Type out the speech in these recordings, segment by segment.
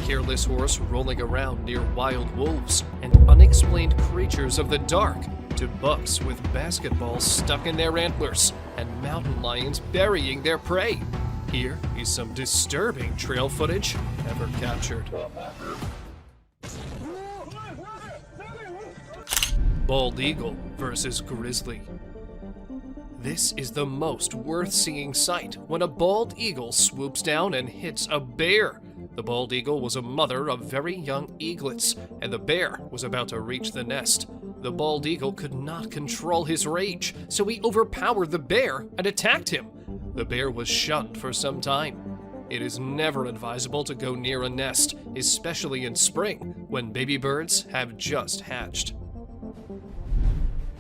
careless horse rolling around near wild wolves and unexplained creatures of the dark, to bucks with basketballs stuck in their antlers and mountain lions burying their prey. Here is some disturbing trail footage ever captured. Bald eagle versus grizzly. This is the most worth-seeing sight when a bald eagle swoops down and hits a bear. The bald eagle was a mother of very young eaglets, and the bear was about to reach the nest. The bald eagle could not control his rage, so he overpowered the bear and attacked him. The bear was shunned for some time. It is never advisable to go near a nest, especially in spring, when baby birds have just hatched.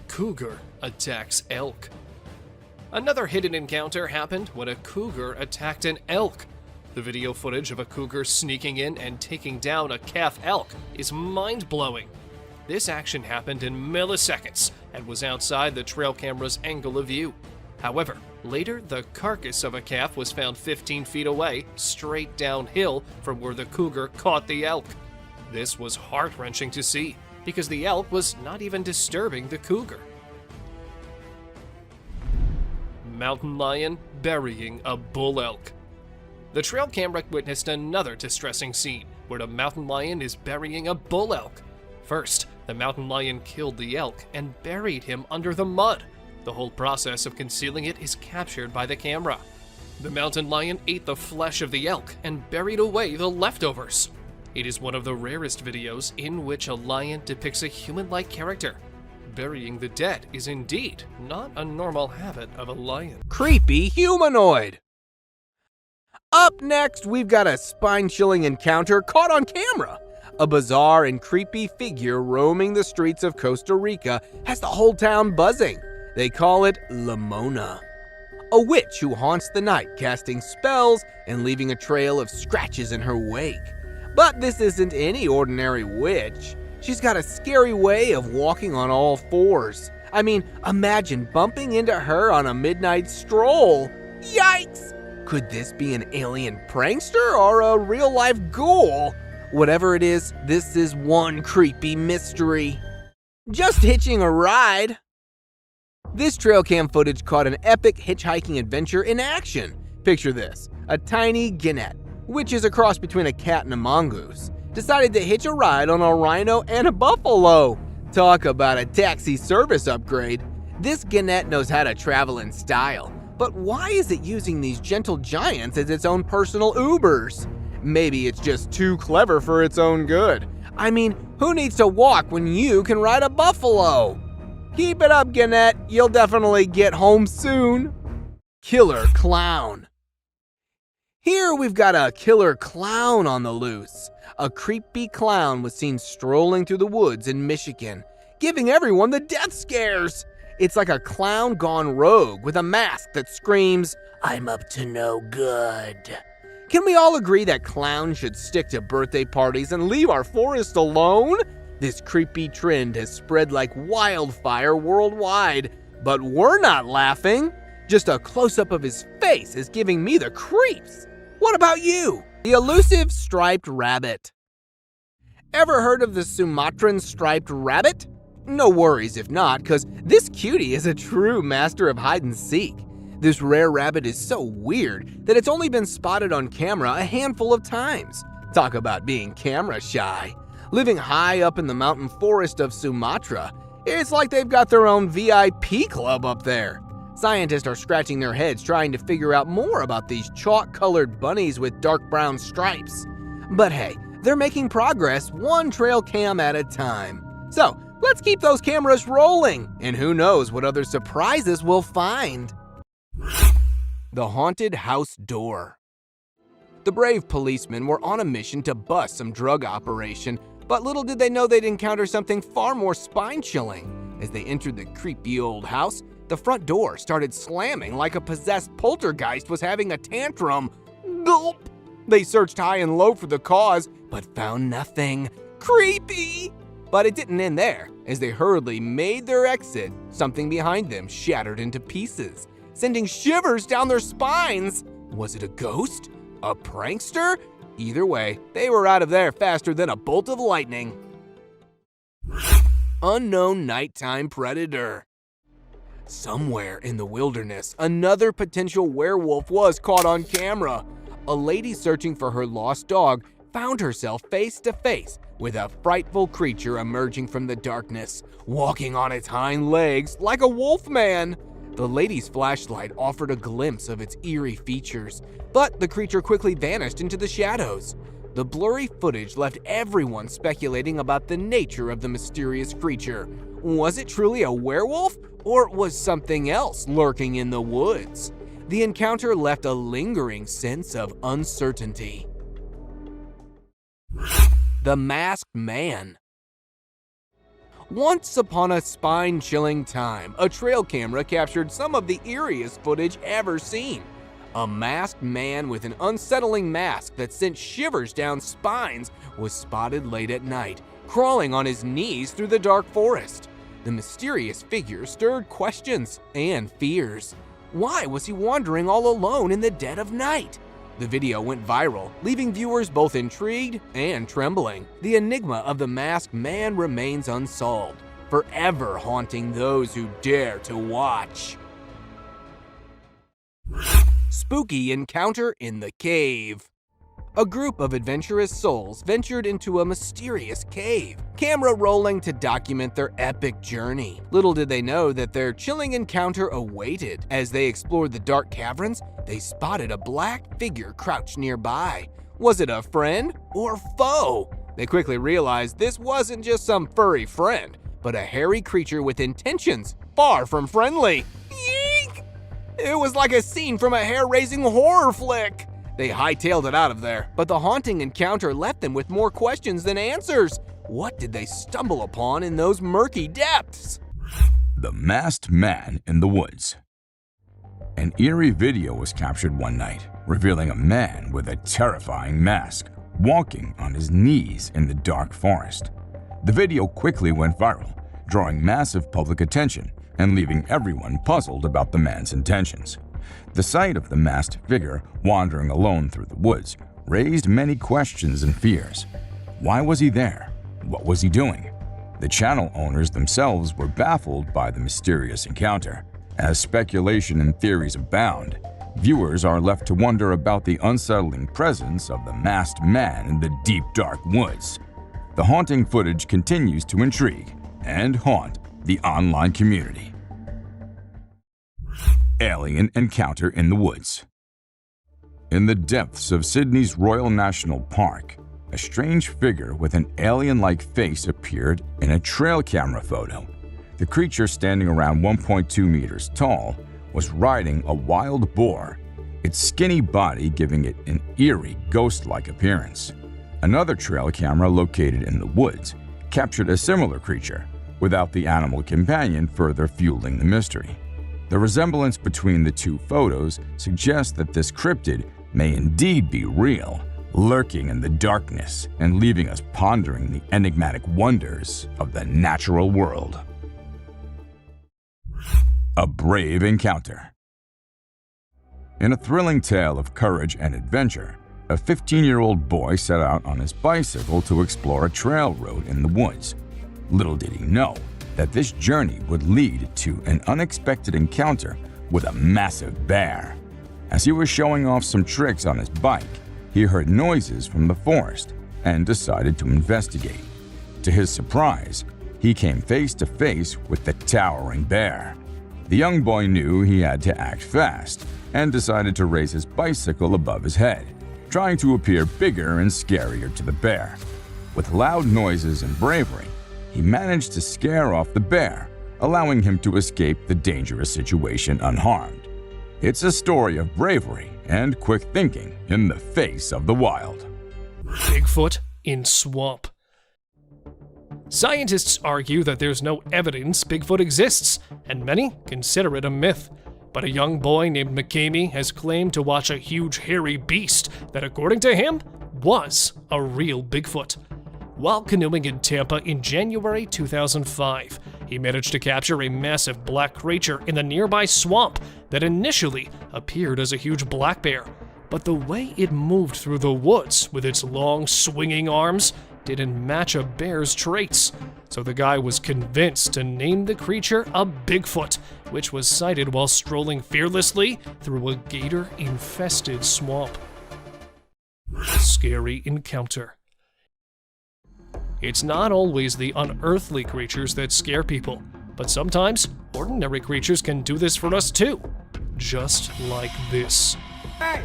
Cougar attacks elk. Another hidden encounter happened when a cougar attacked an elk. The video footage of a cougar sneaking in and taking down a calf elk is mind-blowing. This action happened in milliseconds and was outside the trail camera's angle of view. However, later the carcass of a calf was found 15 feet away, straight downhill from where the cougar caught the elk. This was heart-wrenching to see, because the elk was not even disturbing the cougar. Mountain lion burying a bull elk. The trail camera witnessed another distressing scene where a mountain lion is burying a bull elk. First, the mountain lion killed the elk and buried him under the mud. The whole process of concealing it is captured by the camera. The mountain lion ate the flesh of the elk and buried away the leftovers. It is one of the rarest videos in which a lion depicts a human-like character. Burying the dead is indeed not a normal habit of a lion. Creepy humanoid. Up next, we've got a spine-chilling encounter caught on camera. A bizarre and creepy figure roaming the streets of Costa Rica has the whole town buzzing. They call it Lamona, a witch who haunts the night, casting spells and leaving a trail of scratches in her wake. But this isn't any ordinary witch. She's got a scary way of walking on all fours. I mean, imagine bumping into her on a midnight stroll. Yikes! Could this be an alien prankster or a real-life ghoul? Whatever it is, this is one creepy mystery. Just hitching a ride. This trail cam footage caught an epic hitchhiking adventure in action. Picture this, a tiny genet, which is a cross between a cat and a mongoose, decided to hitch a ride on a rhino and a buffalo. Talk about a taxi service upgrade. This genet knows how to travel in style, but why is it using these gentle giants as its own personal Ubers? Maybe it's just too clever for its own good. I mean, who needs to walk when you can ride a buffalo? Keep it up, genet. You'll definitely get home soon. Killer clown. Here we've got a killer clown on the loose. A creepy clown was seen strolling through the woods in Michigan, giving everyone the death scares. It's like a clown gone rogue with a mask that screams, "I'm up to no good." Can we all agree that clowns should stick to birthday parties and leave our forest alone? This creepy trend has spread like wildfire worldwide, but we're not laughing. Just a close-up of his face is giving me the creeps. What about you? The elusive striped rabbit. Ever heard of the Sumatran striped rabbit? No worries if not, because this cutie is a true master of hide and seek. This rare rabbit is so weird that it's only been spotted on camera a handful of times. Talk about being camera shy. Living high up in the mountain forest of Sumatra, it's like they've got their own VIP club up there. Scientists are scratching their heads trying to figure out more about these chalk-colored bunnies with dark brown stripes. But hey, they're making progress one trail cam at a time. So let's keep those cameras rolling, and who knows what other surprises we'll find. The haunted house door. The brave policemen were on a mission to bust some drug operation, but little did they know they'd encounter something far more spine-chilling. As they entered the creepy old house, the front door started slamming like a possessed poltergeist was having a tantrum. Gulp! They searched high and low for the cause, but found nothing. Creepy! But it didn't end there. As they hurriedly made their exit, something behind them shattered into pieces, sending shivers down their spines. Was it a ghost? A prankster? Either way, they were out of there faster than a bolt of lightning. Unknown nighttime predator. Somewhere in the wilderness, another potential werewolf was caught on camera. A lady searching for her lost dog found herself face to face with a frightful creature emerging from the darkness, walking on its hind legs like a wolf man. The lady's flashlight offered a glimpse of its eerie features, but the creature quickly vanished into the shadows. The blurry footage left everyone speculating about the nature of the mysterious creature. Was it truly a werewolf, or was something else lurking in the woods? The encounter left a lingering sense of uncertainty. The Masked Man. Once upon a spine-chilling time, a trail camera captured some of the eeriest footage ever seen. A masked man with an unsettling mask that sent shivers down spines was spotted late at night, crawling on his knees through the dark forest. The mysterious figure stirred questions and fears. Why was he wandering all alone in the dead of night? The video went viral, leaving viewers both intrigued and trembling. The enigma of the masked man remains unsolved, forever haunting those who dare to watch. Spooky encounter in the cave. A group of adventurous souls ventured into a mysterious cave, camera rolling to document their epic journey. Little did they know that their chilling encounter awaited. As they explored the dark caverns, they spotted a black figure crouched nearby. Was it a friend or foe? They quickly realized this wasn't just some furry friend, but a hairy creature with intentions far from friendly. Yeek! It was like a scene from a hair-raising horror flick. They hightailed it out of there, but the haunting encounter left them with more questions than answers. What did they stumble upon in those murky depths? The Masked Man in the Woods. An eerie video was captured one night, revealing a man with a terrifying mask walking on his knees in the dark forest. The video quickly went viral, drawing massive public attention and leaving everyone puzzled about the man's intentions. The sight of the masked figure wandering alone through the woods raised many questions and fears. Why was he there? What was he doing? The channel owners themselves were baffled by the mysterious encounter. As speculation and theories abound, viewers are left to wonder about the unsettling presence of the masked man in the deep, dark woods. The haunting footage continues to intrigue and haunt the online community. Alien encounter in the woods. In the depths of Sydney's Royal National Park, a strange figure with an alien-like face appeared in a trail camera photo. The creature, standing around 1.2 meters tall, was riding a wild boar, its skinny body giving it an eerie, ghost-like appearance. Another trail camera located in the woods captured a similar creature, without the animal companion further fueling the mystery. The resemblance between the two photos suggests that this cryptid may indeed be real, lurking in the darkness and leaving us pondering the enigmatic wonders of the natural world. A brave encounter. In a thrilling tale of courage and adventure, a 15-year-old boy set out on his bicycle to explore a trail road in the woods. Little did he know that this journey would lead to an unexpected encounter with a massive bear. As he was showing off some tricks on his bike, he heard noises from the forest and decided to investigate. To his surprise, he came face to face with the towering bear. The young boy knew he had to act fast and decided to raise his bicycle above his head, trying to appear bigger and scarier to the bear. With loud noises and bravery, he managed to scare off the bear, allowing him to escape the dangerous situation unharmed. It's a story of bravery and quick thinking in the face of the wild. Bigfoot in swamp. Scientists argue that there's no evidence Bigfoot exists, and many consider it a myth. But a young boy named McCamey has claimed to watch a huge hairy beast that, according to him, was a real Bigfoot. While canoeing in Tampa in January 2005, he managed to capture a massive black creature in the nearby swamp that initially appeared as a huge black bear. but the way it moved through the woods with its long, swinging arms didn't match a bear's traits, so the guy was convinced to name the creature a Bigfoot, which was sighted while strolling fearlessly through a gator-infested swamp. Scary encounter. It's not always the unearthly creatures that scare people, but sometimes ordinary creatures can do this for us too, just like this. Hey!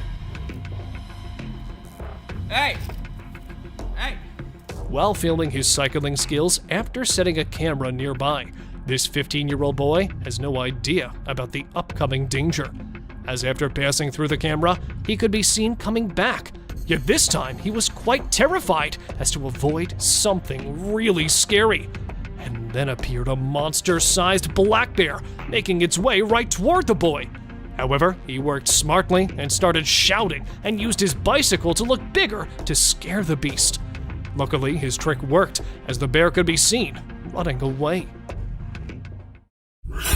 Hey! Hey! While filming his cycling skills after setting a camera nearby, this 15-year-old boy has no idea about the upcoming danger, as after passing through the camera, he could be seen coming back. Yet this time, he was quite terrified as to avoid something really scary. And then appeared a monster-sized black bear, making its way right toward the boy. However, he worked smartly and started shouting and used his bicycle to look bigger to scare the beast. Luckily, his trick worked, as the bear could be seen running away.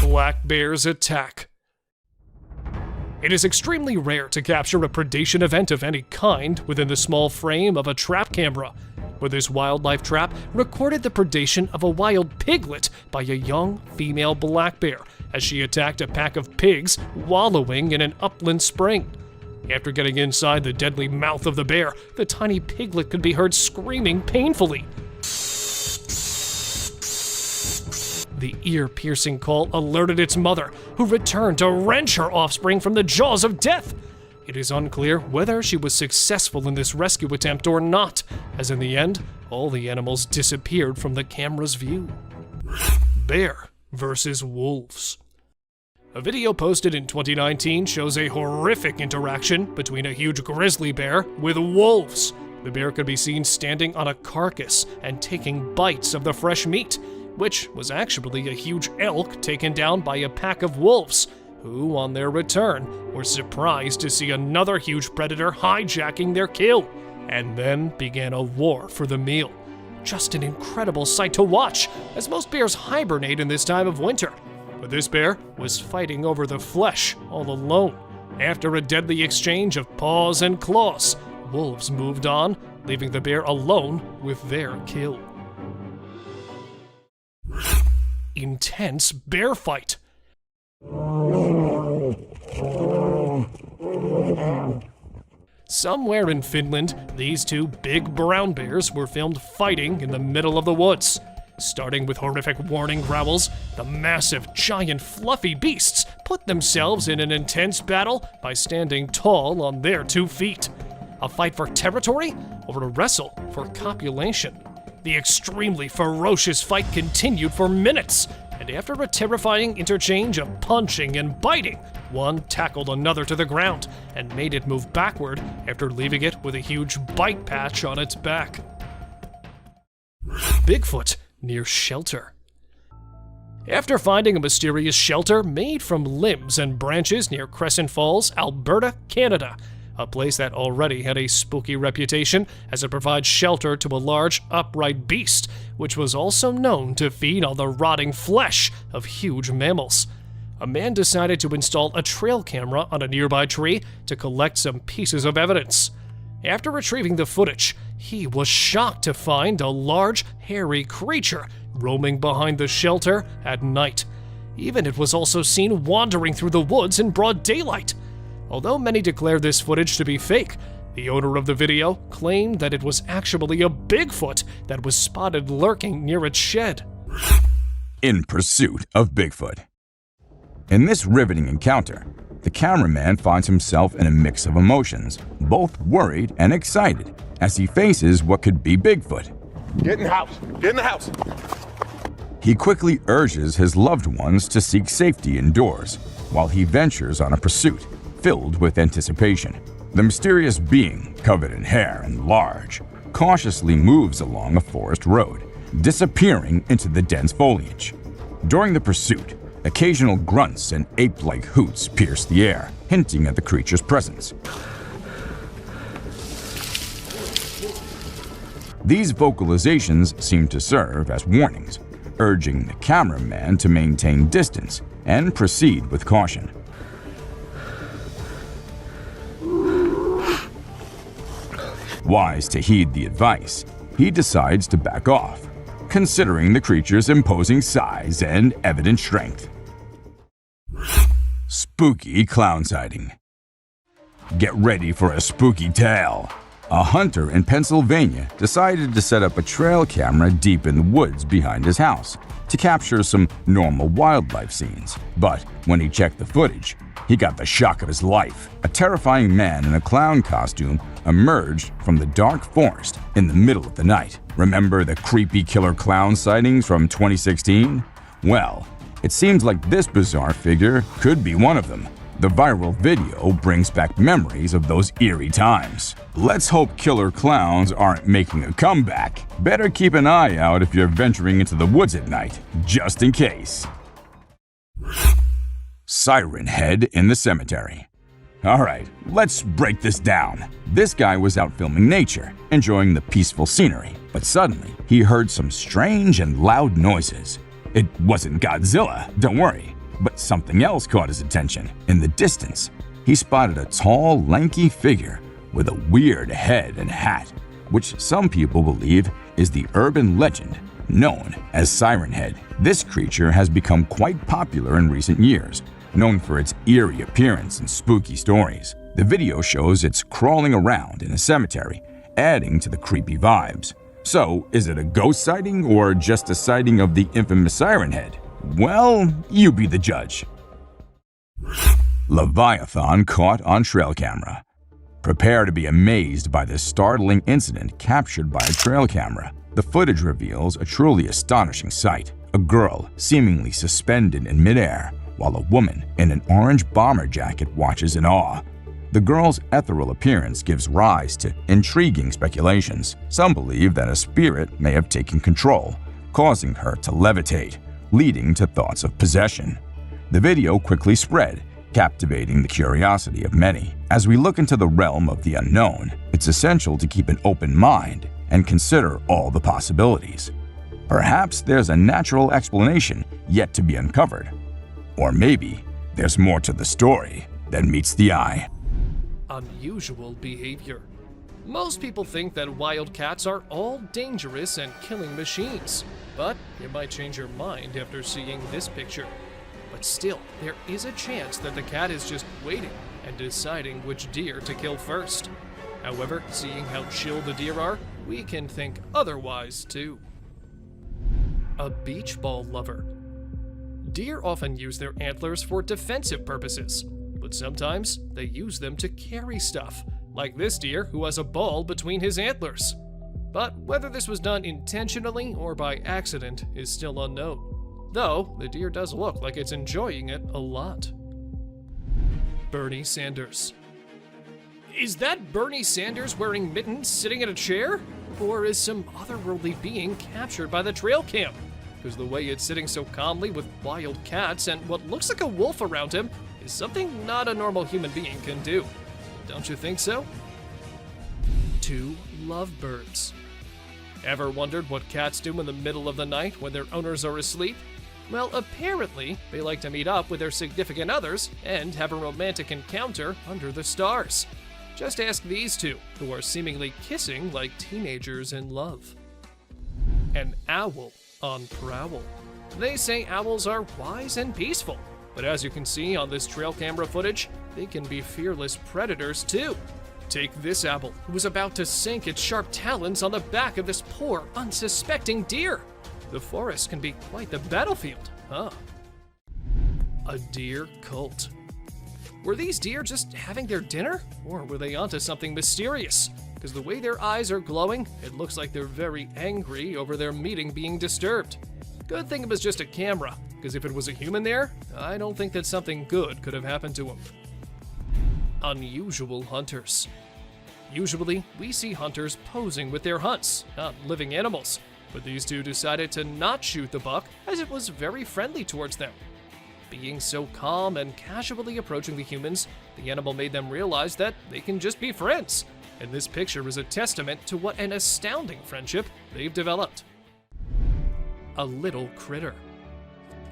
Black bears attack. It is extremely rare to capture a predation event of any kind within the small frame of a trap camera, but this wildlife trap recorded the predation of a wild piglet by a young female black bear as she attacked a pack of pigs wallowing in an upland spring. After getting inside the deadly mouth of the bear, the tiny piglet could be heard screaming painfully. The ear-piercing call alerted its mother, who returned to wrench her offspring from the jaws of death. It is unclear whether she was successful in this rescue attempt or not, as in the end, all the animals disappeared from the camera's view. Bear versus wolves. A video posted in 2019 shows a horrific interaction between a huge grizzly bear with wolves. The bear could be seen standing on a carcass and taking bites of the fresh meat, which was actually a huge elk taken down by a pack of wolves, who, on their return, were surprised to see another huge predator hijacking their kill, and then began a war for the meal. Just an incredible sight to watch, as most bears hibernate in this time of winter. But this bear was fighting over the flesh all alone. After a deadly exchange of paws and claws, wolves moved on, leaving the bear alone with their kill. Intense bear fight. Somewhere in Finland, these two big brown bears were filmed fighting in the middle of the woods. Starting with horrific warning growls, the massive, giant, fluffy beasts put themselves in an intense battle by standing tall on their 2 feet. A fight for territory or a wrestle for copulation? The extremely ferocious fight continued for minutes, and after a terrifying interchange of punching and biting, one tackled another to the ground and made it move backward after leaving it with a huge bite patch on its back. Bigfoot near shelter. After finding a mysterious shelter made from limbs and branches near Crescent Falls, Alberta, Canada, a place that already had a spooky reputation as it provides shelter to a large, upright beast, which was also known to feed on the rotting flesh of huge mammals. A man decided to install a trail camera on a nearby tree to collect some pieces of evidence. After retrieving the footage, he was shocked to find a large, hairy creature roaming behind the shelter at night. Even it was also seen wandering through the woods in broad daylight. Although many declare this footage to be fake, the owner of the video claimed that it was actually a Bigfoot that was spotted lurking near its shed. In pursuit of Bigfoot. In this riveting encounter, the cameraman finds himself in a mix of emotions, both worried and excited, as he faces what could be Bigfoot. Get in the house! Get in the house! He quickly urges his loved ones to seek safety indoors, while he ventures on a pursuit filled with anticipation. The mysterious being, covered in hair and large, cautiously moves along a forest road, disappearing into the dense foliage. During the pursuit, occasional grunts and ape-like hoots pierce the air, hinting at the creature's presence. These vocalizations seem to serve as warnings, urging the cameraman to maintain distance and proceed with caution. Wise to heed the advice, he decides to back off, considering the creature's imposing size and evident strength. Spooky clown sighting. Get ready for a spooky tale. A hunter in Pennsylvania decided to set up a trail camera deep in the woods behind his house to capture some normal wildlife scenes. But when he checked the footage, he got the shock of his life. A terrifying man in a clown costume emerged from the dark forest in the middle of the night. Remember the creepy killer clown sightings from 2016? Well, it seems like this bizarre figure could be one of them. The viral video brings back memories of those eerie times. Let's hope killer clowns aren't making a comeback. Better keep an eye out if you're venturing into the woods at night, just in case. Siren head in the cemetery. Alright, let's break this down. This guy was out filming nature, enjoying the peaceful scenery, but suddenly he heard some strange and loud noises. It wasn't Godzilla, don't worry, but something else caught his attention. In the distance, he spotted a tall, lanky figure with a weird head and hat, which some people believe is the urban legend known as Siren Head. This creature has become quite popular in recent years, known for its eerie appearance and spooky stories. The video shows it's crawling around in a cemetery, adding to the creepy vibes. So, is it a ghost sighting or just a sighting of the infamous Siren Head? Well, you be the judge. Leviathan caught on trail camera. Prepare to be amazed by this startling incident captured by a trail camera. The footage reveals a truly astonishing sight. A girl seemingly suspended in midair, while a woman in an orange bomber jacket watches in awe. The girl's ethereal appearance gives rise to intriguing speculations. Some believe that a spirit may have taken control, causing her to levitate, leading to thoughts of possession. The video quickly spread, captivating the curiosity of many. As we look into the realm of the unknown, it's essential to keep an open mind and consider all the possibilities. Perhaps there's a natural explanation yet to be uncovered. Or maybe there's more to the story than meets the eye. Unusual behavior. Most people think that wild cats are all dangerous and killing machines, but you might change your mind after seeing this picture. But still, there is a chance that the cat is just waiting and deciding which deer to kill first. However, seeing how chill the deer are, we can think otherwise too. A beach ball lover. Deer often use their antlers for defensive purposes, but sometimes they use them to carry stuff, like this deer who has a ball between his antlers. But whether this was done intentionally or by accident is still unknown, though the deer does look like it's enjoying it a lot. Bernie Sanders. Is that Bernie Sanders wearing mittens sitting in a chair? Or is some otherworldly being captured by the trail cam? Because the way it's sitting so calmly with wild cats and what looks like a wolf around him is something not a normal human being can do. Don't you think so? 2 lovebirds. Ever wondered what cats do in the middle of the night when their owners are asleep? Well, apparently, they like to meet up with their significant others and have a romantic encounter under the stars. Just ask these two, who are seemingly kissing like teenagers in love. An owl on prowl. They say owls are wise and peaceful, but as you can see on this trail camera footage, they can be fearless predators too. Take this owl, who was about to sink its sharp talons on the back of this poor, unsuspecting deer. The forest can be quite the battlefield, huh? A deer cult. Were these deer just having their dinner? Or were they onto something mysterious? Because the way their eyes are glowing, it looks like they're very angry over their meeting being disturbed. Good thing it was just a camera, because if it was a human there, I don't think that something good could have happened to him. Unusual hunters. Usually, we see hunters posing with their hunts, not living animals, but these two decided to not shoot the buck as it was very friendly towards them. Being so calm and casually approaching the humans, the animal made them realize that they can just be friends, and this picture is a testament to what an astounding friendship they've developed. A little critter.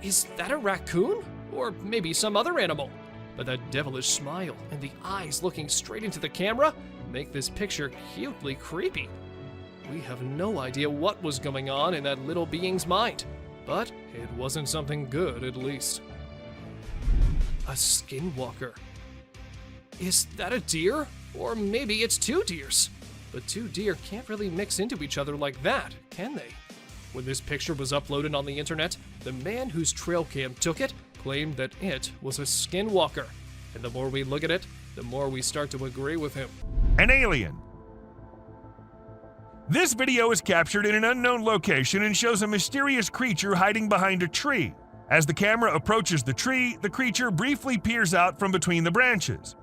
Is that a raccoon? Or maybe some other animal? But that devilish smile and the eyes looking straight into the camera make this picture cutely creepy. We have no idea what was going on in that little being's mind, but it wasn't something good at least. A skinwalker. Is that a deer? Or maybe it's two deers. But two deer can't really mix into each other like that, can they? When this picture was uploaded on the internet, the man whose trail cam took it claimed that it was a skinwalker. And the more we look at it, the more we start to agree with him. An alien. This video is captured in an unknown location and shows a mysterious creature hiding behind a tree. As the camera approaches the tree, the creature briefly peers out from between the branches.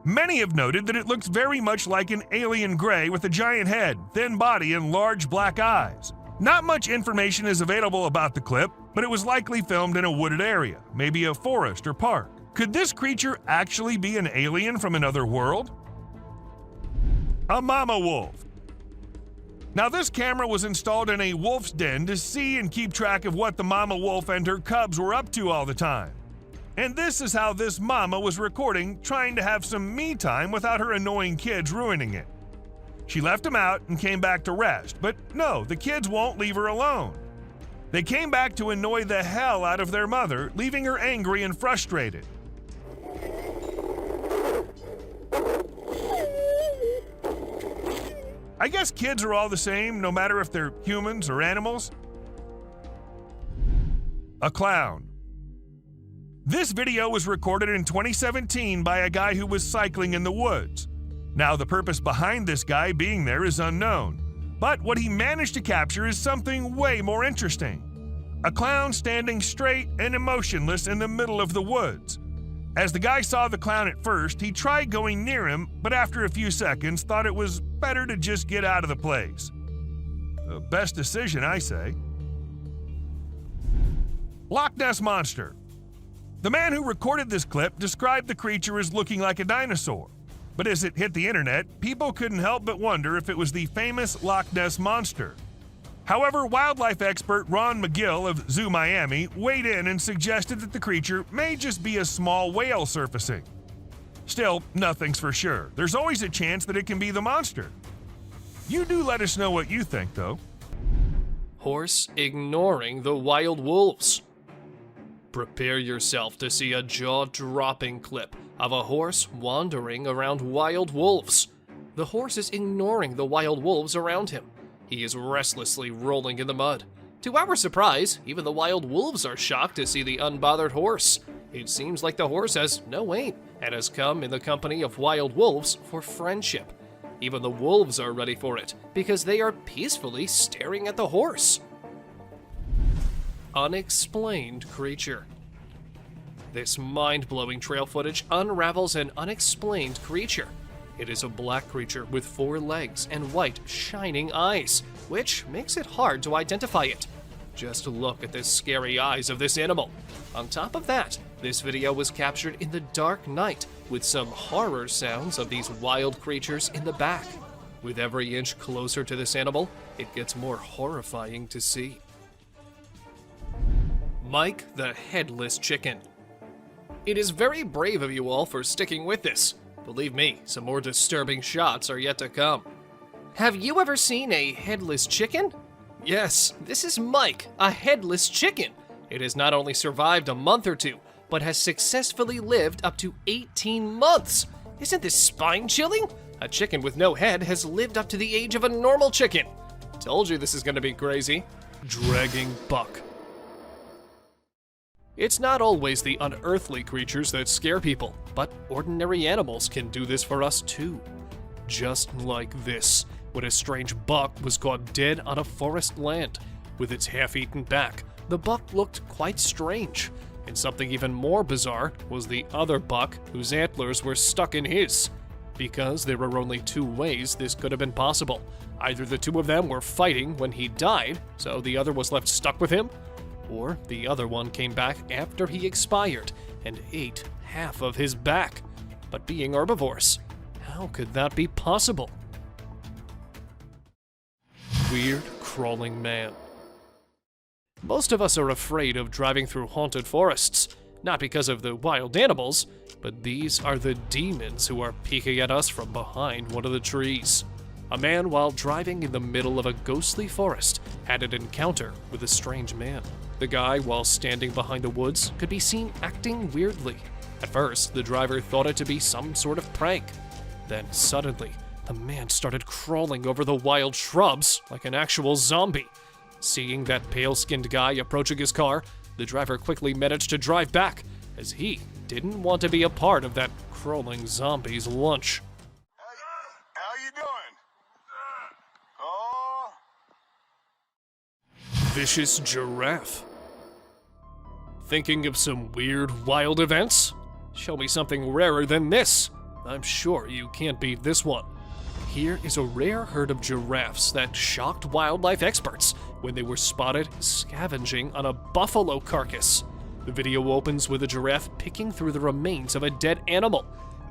Many have noted that it looks very much like an alien gray with a giant head, thin body, and large black eyes. Not much information is available about the clip, but it was likely filmed in a wooded area, maybe a forest or park. Could this creature actually be an alien from another world? A mama wolf. Now, this camera was installed in a wolf's den to see and keep track of what the mama wolf and her cubs were up to all the time. And this is how this mama was recording, trying to have some me time without her annoying kids ruining it. She left them out and came back to rest, but no, the kids won't leave her alone. They came back to annoy the hell out of their mother, leaving her angry and frustrated. I guess kids are all the same, no matter if they're humans or animals. A clown. This video was recorded in 2017 by a guy who was cycling in the woods. Now, the purpose behind this guy being there is unknown, but what he managed to capture is something way more interesting. A clown standing straight and emotionless in the middle of the woods. As the guy saw the clown at first, he tried going near him, but after a few seconds thought it was better to just get out of the place. Best decision, I say. Loch Ness Monster. The man who recorded this clip described the creature as looking like a dinosaur. But as it hit the internet, people couldn't help but wonder if it was the famous Loch Ness Monster. However, wildlife expert Ron McGill of Zoo Miami weighed in and suggested that the creature may just be a small whale surfacing. Still, nothing's for sure. There's always a chance that it can be the monster. You do let us know what you think, though. Horse ignoring the wild wolves. Prepare yourself to see a jaw-dropping clip of a horse wandering around wild wolves. The horse is ignoring the wild wolves around him. He is restlessly rolling in the mud. To our surprise, even the wild wolves are shocked to see the unbothered horse. It seems like the horse has no aim and has come in the company of wild wolves for friendship. Even the wolves are ready for it because they are peacefully staring at the horse. Unexplained creature. This mind-blowing trail footage unravels an unexplained creature. It is a black creature with 4 legs and white, shining eyes, which makes it hard to identify it. Just look at the scary eyes of this animal. On top of that, this video was captured in the dark night with some horror sounds of these wild creatures in the back. With every inch closer to this animal, it gets more horrifying to see. Mike the Headless Chicken. It is very brave of you all for sticking with this. Believe me, some more disturbing shots are yet to come. Have you ever seen a headless chicken? Yes, this is Mike, a headless chicken. It has not only survived a month or two, but has successfully lived up to 18 months. Isn't this spine-chilling? A chicken with no head has lived up to the age of a normal chicken. Told you this is gonna be crazy. Dragging buck. It's not always the unearthly creatures that scare people, but ordinary animals can do this for us too. Just like this, when a strange buck was caught dead on a forest land. With its half-eaten back, the buck looked quite strange. And something even more bizarre was the other buck whose antlers were stuck in his. Because there were only 2 ways this could have been possible. Either the 2 of them were fighting when he died, so the other was left stuck with him, or the other one came back after he expired and ate half of his back. But being herbivores, how could that be possible? Weird crawling man. Most of us are afraid of driving through haunted forests. not because of the wild animals, but these are the demons who are peeking at us from behind one of the trees. A man, while driving in the middle of a ghostly forest, had an encounter with a strange man. The guy, while standing behind the woods, could be seen acting weirdly. At first, the driver thought it to be some sort of prank. Then, suddenly, the man started crawling over the wild shrubs like an actual zombie. Seeing that pale-skinned guy approaching his car, the driver quickly managed to drive back, as he didn't want to be a part of that crawling zombie's lunch. How you doing? Oh. Vicious giraffe. Thinking of some weird, wild events? Show me something rarer than this. I'm sure you can't beat this one. Here is a rare herd of giraffes that shocked wildlife experts when they were spotted scavenging on a buffalo carcass. The video opens with a giraffe picking through the remains of a dead animal.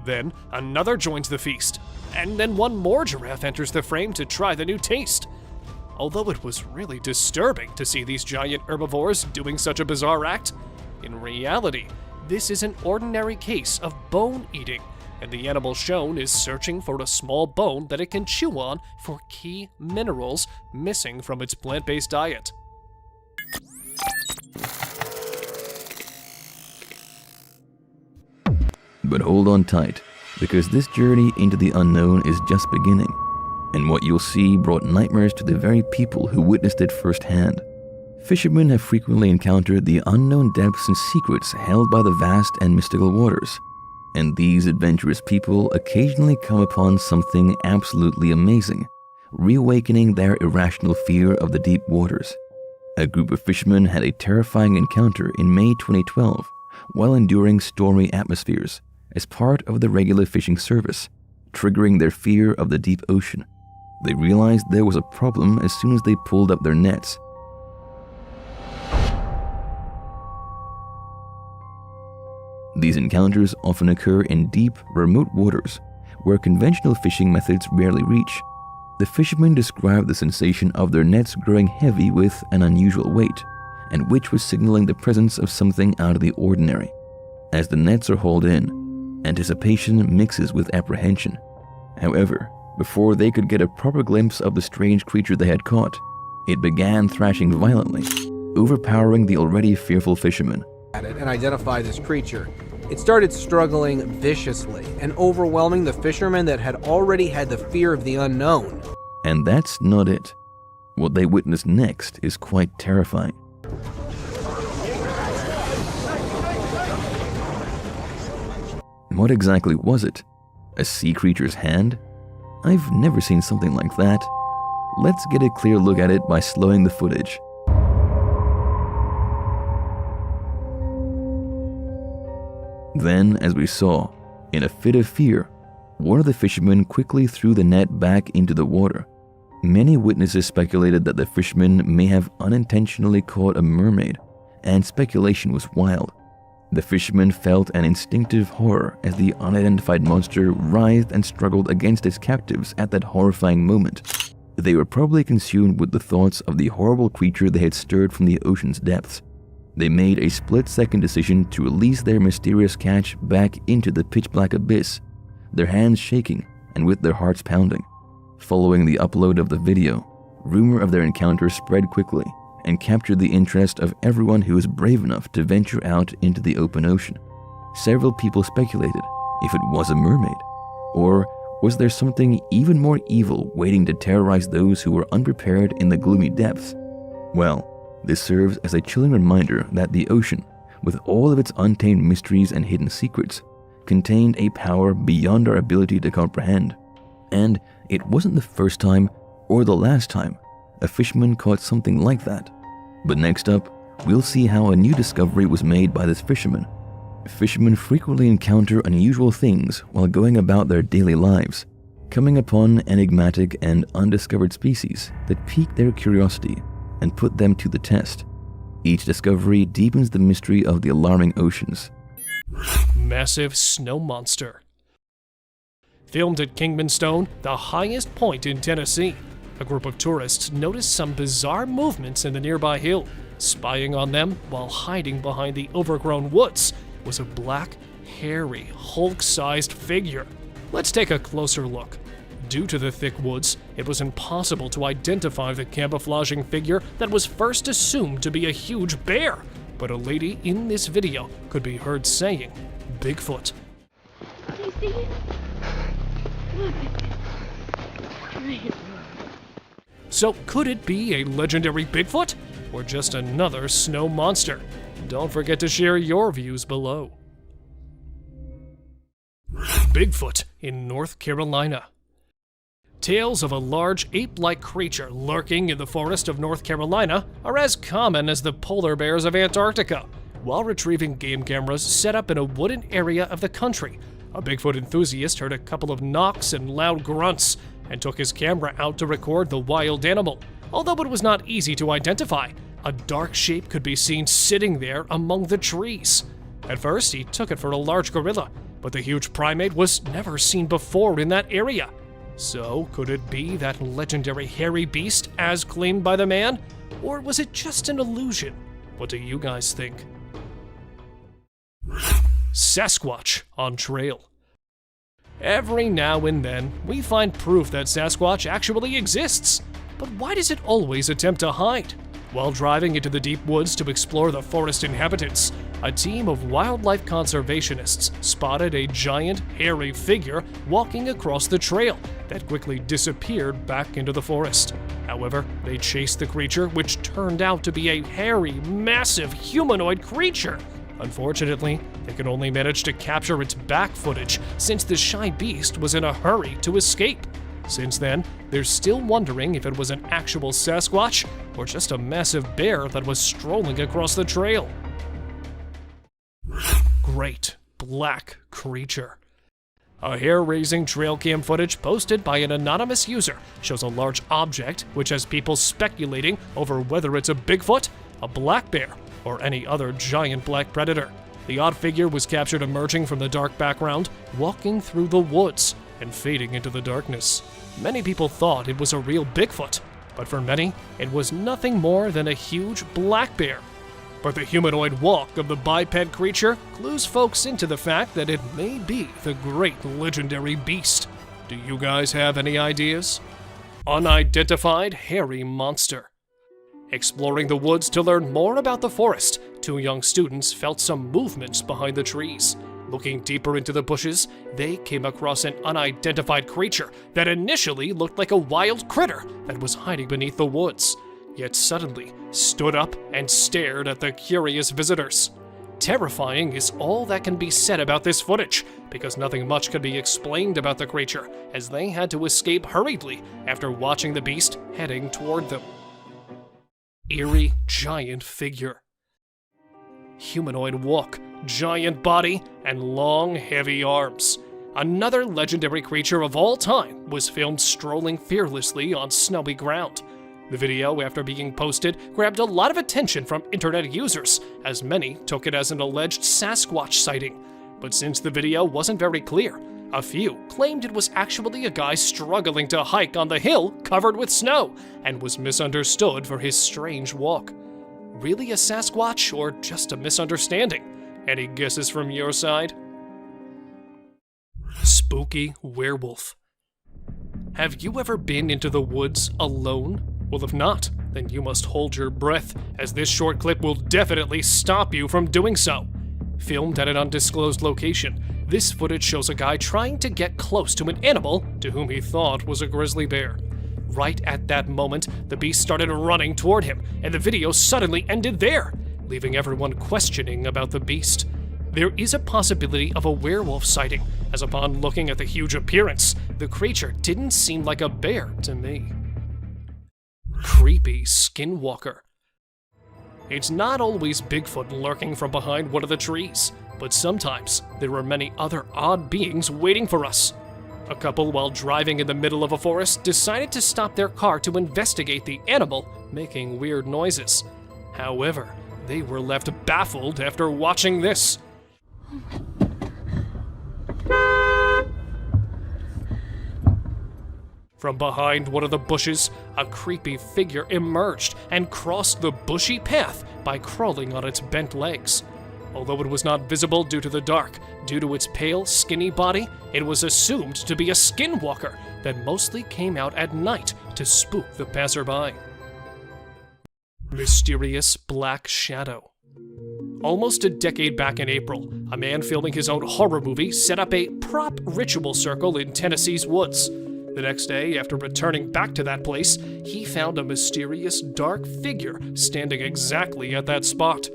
Then another joins the feast, and then one more giraffe enters the frame to try the new taste. Although it was really disturbing to see these giant herbivores doing such a bizarre act, in reality, this is an ordinary case of bone eating, and the animal shown is searching for a small bone that it can chew on for key minerals missing from its plant-based diet. But hold on tight, because this journey into the unknown is just beginning, and what you'll see brought nightmares to the very people who witnessed it firsthand. Fishermen have frequently encountered the unknown depths and secrets held by the vast and mystical waters, and these adventurous people occasionally come upon something absolutely amazing, reawakening their irrational fear of the deep waters. A group of fishermen had a terrifying encounter in May 2012 while enduring stormy atmospheres as part of the regular fishing service, triggering their fear of the deep ocean. They realized there was a problem as soon as they pulled up their nets. These encounters often occur in deep, remote waters where conventional fishing methods rarely reach. The fishermen described the sensation of their nets growing heavy with an unusual weight, and which was signaling the presence of something out of the ordinary. As the nets are hauled in, anticipation mixes with apprehension. However, before they could get a proper glimpse of the strange creature they had caught, it began thrashing violently, overpowering the already fearful fishermen. At it and identify this creature. It started struggling viciously and overwhelming the fishermen that had already had the fear of the unknown. And that's not it. What they witnessed next is quite terrifying. What exactly was it? A sea creature's hand? I've never seen something like that. Let's get a clear look at it by slowing the footage. Then, as we saw, in a fit of fear, one of the fishermen quickly threw the net back into the water. Many witnesses speculated that the fisherman may have unintentionally caught a mermaid, and speculation was wild. The fisherman felt an instinctive horror as the unidentified monster writhed and struggled against its captives at that horrifying moment. They were probably consumed with the thoughts of the horrible creature they had stirred from the ocean's depths. They made a split-second decision to release their mysterious catch back into the pitch-black abyss, their hands shaking and with their hearts pounding. Following the upload of the video, rumor of their encounter spread quickly and captured the interest of everyone who was brave enough to venture out into the open ocean. Several people speculated if it was a mermaid, or was there something even more evil waiting to terrorize those who were unprepared in the gloomy depths? Well, this serves as a chilling reminder that the ocean, with all of its untamed mysteries and hidden secrets, contained a power beyond our ability to comprehend. And it wasn't the first time or the last time a fisherman caught something like that. But next up, we'll see how a new discovery was made by this fisherman. Fishermen frequently encounter unusual things while going about their daily lives, coming upon enigmatic and undiscovered species that pique their curiosity and put them to the test. Each discovery deepens the mystery of the alarming oceans. Massive snow monster. Filmed at Kingman Stone, the highest point in Tennessee, a group of tourists noticed some bizarre movements in the nearby hill. Spying on them while hiding behind the overgrown woods, was a black, hairy, Hulk-sized figure. Let's take a closer look. Due to the thick woods, it was impossible to identify the camouflaging figure that was first assumed to be a huge bear, but a lady in this video could be heard saying, "Bigfoot." Do you see it? Look at it. Right. So could it be a legendary Bigfoot, or just another snow monster? Don't forget to share your views below. Bigfoot in North Carolina. Tales of a large ape-like creature lurking in the forest of North Carolina are as common as the polar bears of Antarctica. While retrieving game cameras set up in a wooded area of the country, a Bigfoot enthusiast heard a couple of knocks and loud grunts and took his camera out to record the wild animal. Although it was not easy to identify, a dark shape could be seen sitting there among the trees. At first, he took it for a large gorilla, but the huge primate was never seen before in that area. So, could it be that legendary hairy beast as claimed by the man? Or was it just an illusion? What do you guys think? Sasquatch on trail. Every now and then, we find proof that Sasquatch actually exists. But why does it always attempt to hide? While driving into the deep woods to explore the forest inhabitants, a team of wildlife conservationists spotted a giant, hairy figure walking across the trail that quickly disappeared back into the forest. However, they chased the creature, which turned out to be a hairy, massive humanoid creature. Unfortunately, they could only manage to capture its back footage since the shy beast was in a hurry to escape. Since then, they're still wondering if it was an actual Sasquatch or just a massive bear that was strolling across the trail. Great black creature. A hair-raising trail cam footage posted by an anonymous user shows a large object which has people speculating over whether it's a Bigfoot, a black bear, or any other giant black predator. The odd figure was captured emerging from the dark background, walking through the woods and fading into the darkness. Many people thought it was a real Bigfoot, but for many, it was nothing more than a huge black bear. But the humanoid walk of the biped creature clues folks into the fact that it may be the great legendary beast. Do you guys have any ideas? Unidentified hairy monster. Exploring the woods to learn more about the forest, two young students felt some movements behind the trees. Looking deeper into the bushes, they came across an unidentified creature that initially looked like a wild critter that was hiding beneath the woods, yet suddenly stood up and stared at the curious visitors. Terrifying is all that can be said about this footage, because nothing much could be explained about the creature, as they had to escape hurriedly after watching the beast heading toward them. Eerie giant figure. Humanoid walk, giant body, and long, heavy arms. Another legendary creature of all time was filmed strolling fearlessly on snowy ground. The video, after being posted, grabbed a lot of attention from internet users, as many took it as an alleged Sasquatch sighting. But since the video wasn't very clear, a few claimed it was actually a guy struggling to hike on the hill covered with snow, and was misunderstood for his strange walk. Really a Sasquatch, or just a misunderstanding? Any guesses from your side? Spooky werewolf. Have you ever been into the woods alone? Well, if not, then you must hold your breath, as this short clip will definitely stop you from doing so. Filmed at an undisclosed location, this footage shows a guy trying to get close to an animal to whom he thought was a grizzly bear. Right at that moment, the beast started running toward him, and the video suddenly ended there, leaving everyone questioning about the beast. There is a possibility of a werewolf sighting, as upon looking at the huge appearance, the creature didn't seem like a bear to me. Creepy skinwalker. It's not always Bigfoot lurking from behind one of the trees, but sometimes there are many other odd beings waiting for us. A couple, while driving in the middle of a forest, decided to stop their car to investigate the animal making weird noises. However, they were left baffled after watching this. From behind one of the bushes, a creepy figure emerged and crossed the bushy path by crawling on its bent legs. Although it was not visible due to the dark, due to its pale, skinny body, it was assumed to be a skinwalker that mostly came out at night to spook the passerby. Mysterious Black Shadow. Almost a decade back in April, a man filming his own horror movie set up a prop ritual circle in Tennessee's woods. The next day, after returning back to that place, he found a mysterious dark figure standing exactly at that spot.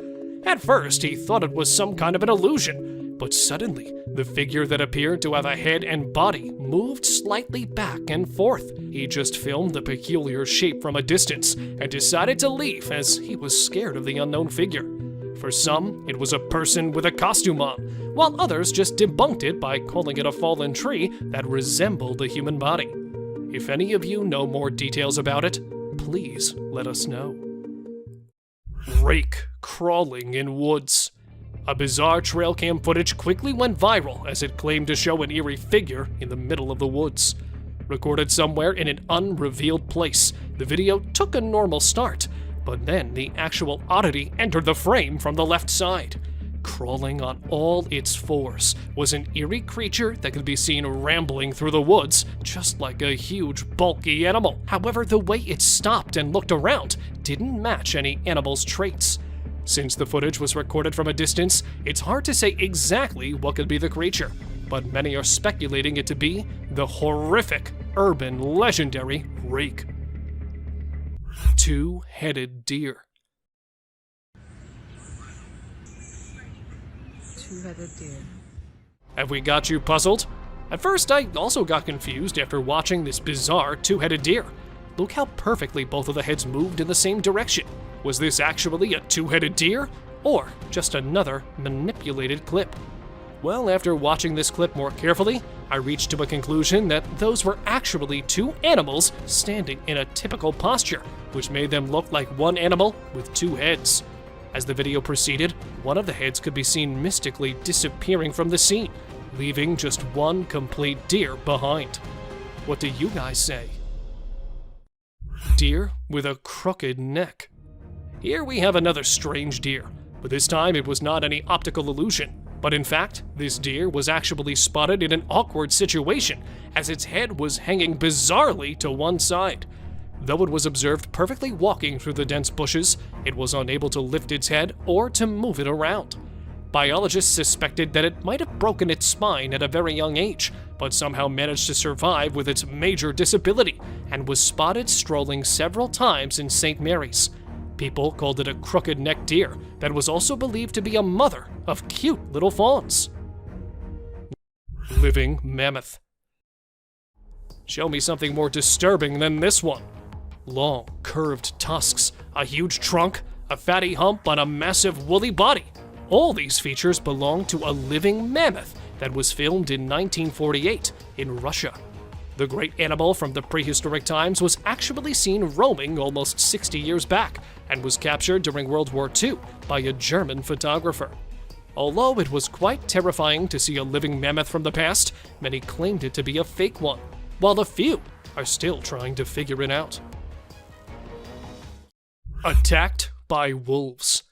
At first, he thought it was some kind of an illusion, but suddenly, the figure that appeared to have a head and body moved slightly back and forth. He just filmed the peculiar shape from a distance and decided to leave as he was scared of the unknown figure. For some, it was a person with a costume on, while others just debunked it by calling it a fallen tree that resembled a human body. If any of you know more details about it, please let us know. Rake crawling in woods. A bizarre trail cam footage quickly went viral as it claimed to show an eerie figure in the middle of the woods. Recorded somewhere in an unrevealed place, the video took a normal start, but then the actual oddity entered the frame from the left side. Crawling on all its fours was an eerie creature that could be seen rambling through the woods, just like a huge, bulky animal. However, the way it stopped and looked around didn't match any animal's traits. Since the footage was recorded from a distance, it's hard to say exactly what could be the creature, but many are speculating it to be the horrific, urban, legendary Rake. Two-headed deer. Two-headed deer. Have we got you puzzled? At first, I also got confused after watching this bizarre two-headed deer. Look how perfectly both of the heads moved in the same direction. Was this actually a two-headed deer, or just another manipulated clip? Well, after watching this clip more carefully, I reached to a conclusion that those were actually two animals standing in a typical posture, which made them look like one animal with two heads. As the video proceeded, one of the heads could be seen mystically disappearing from the scene, leaving just one complete deer behind. What do you guys say? Deer with a crooked neck. Here we have another strange deer, but this time it was not any optical illusion. But in fact, this deer was actually spotted in an awkward situation, as its head was hanging bizarrely to one side. Though it was observed perfectly walking through the dense bushes, it was unable to lift its head or to move it around. Biologists suspected that it might have broken its spine at a very young age, but somehow managed to survive with its major disability, and was spotted strolling several times in St. Mary's. People called it a crooked-necked deer that was also believed to be a mother of cute little fawns. Living mammoth. Show me something more disturbing than this one. Long, curved tusks, a huge trunk, a fatty hump on a massive woolly body. All these features belong to a living mammoth that was filmed in 1948 in Russia. The great animal from the prehistoric times was actually seen roaming almost 60 years back and was captured during World War II by a German photographer. Although it was quite terrifying to see a living mammoth from the past, many claimed it to be a fake one, while a few are still trying to figure it out. Attacked by wolves.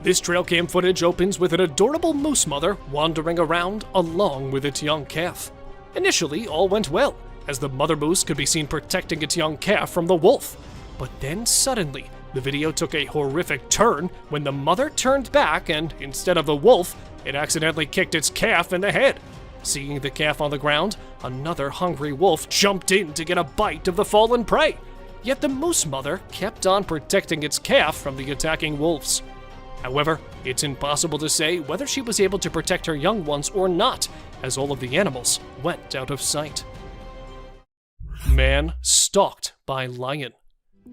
This trail cam footage opens with an adorable moose mother wandering around along with its young calf. Initially, all went well, as the mother moose could be seen protecting its young calf from the wolf. But then suddenly, the video took a horrific turn when the mother turned back and, instead of the wolf, it accidentally kicked its calf in the head. Seeing the calf on the ground, another hungry wolf jumped in to get a bite of the fallen prey. Yet the moose mother kept on protecting its calf from the attacking wolves. However, it's impossible to say whether she was able to protect her young ones or not, as all of the animals went out of sight. Man stalked by lion.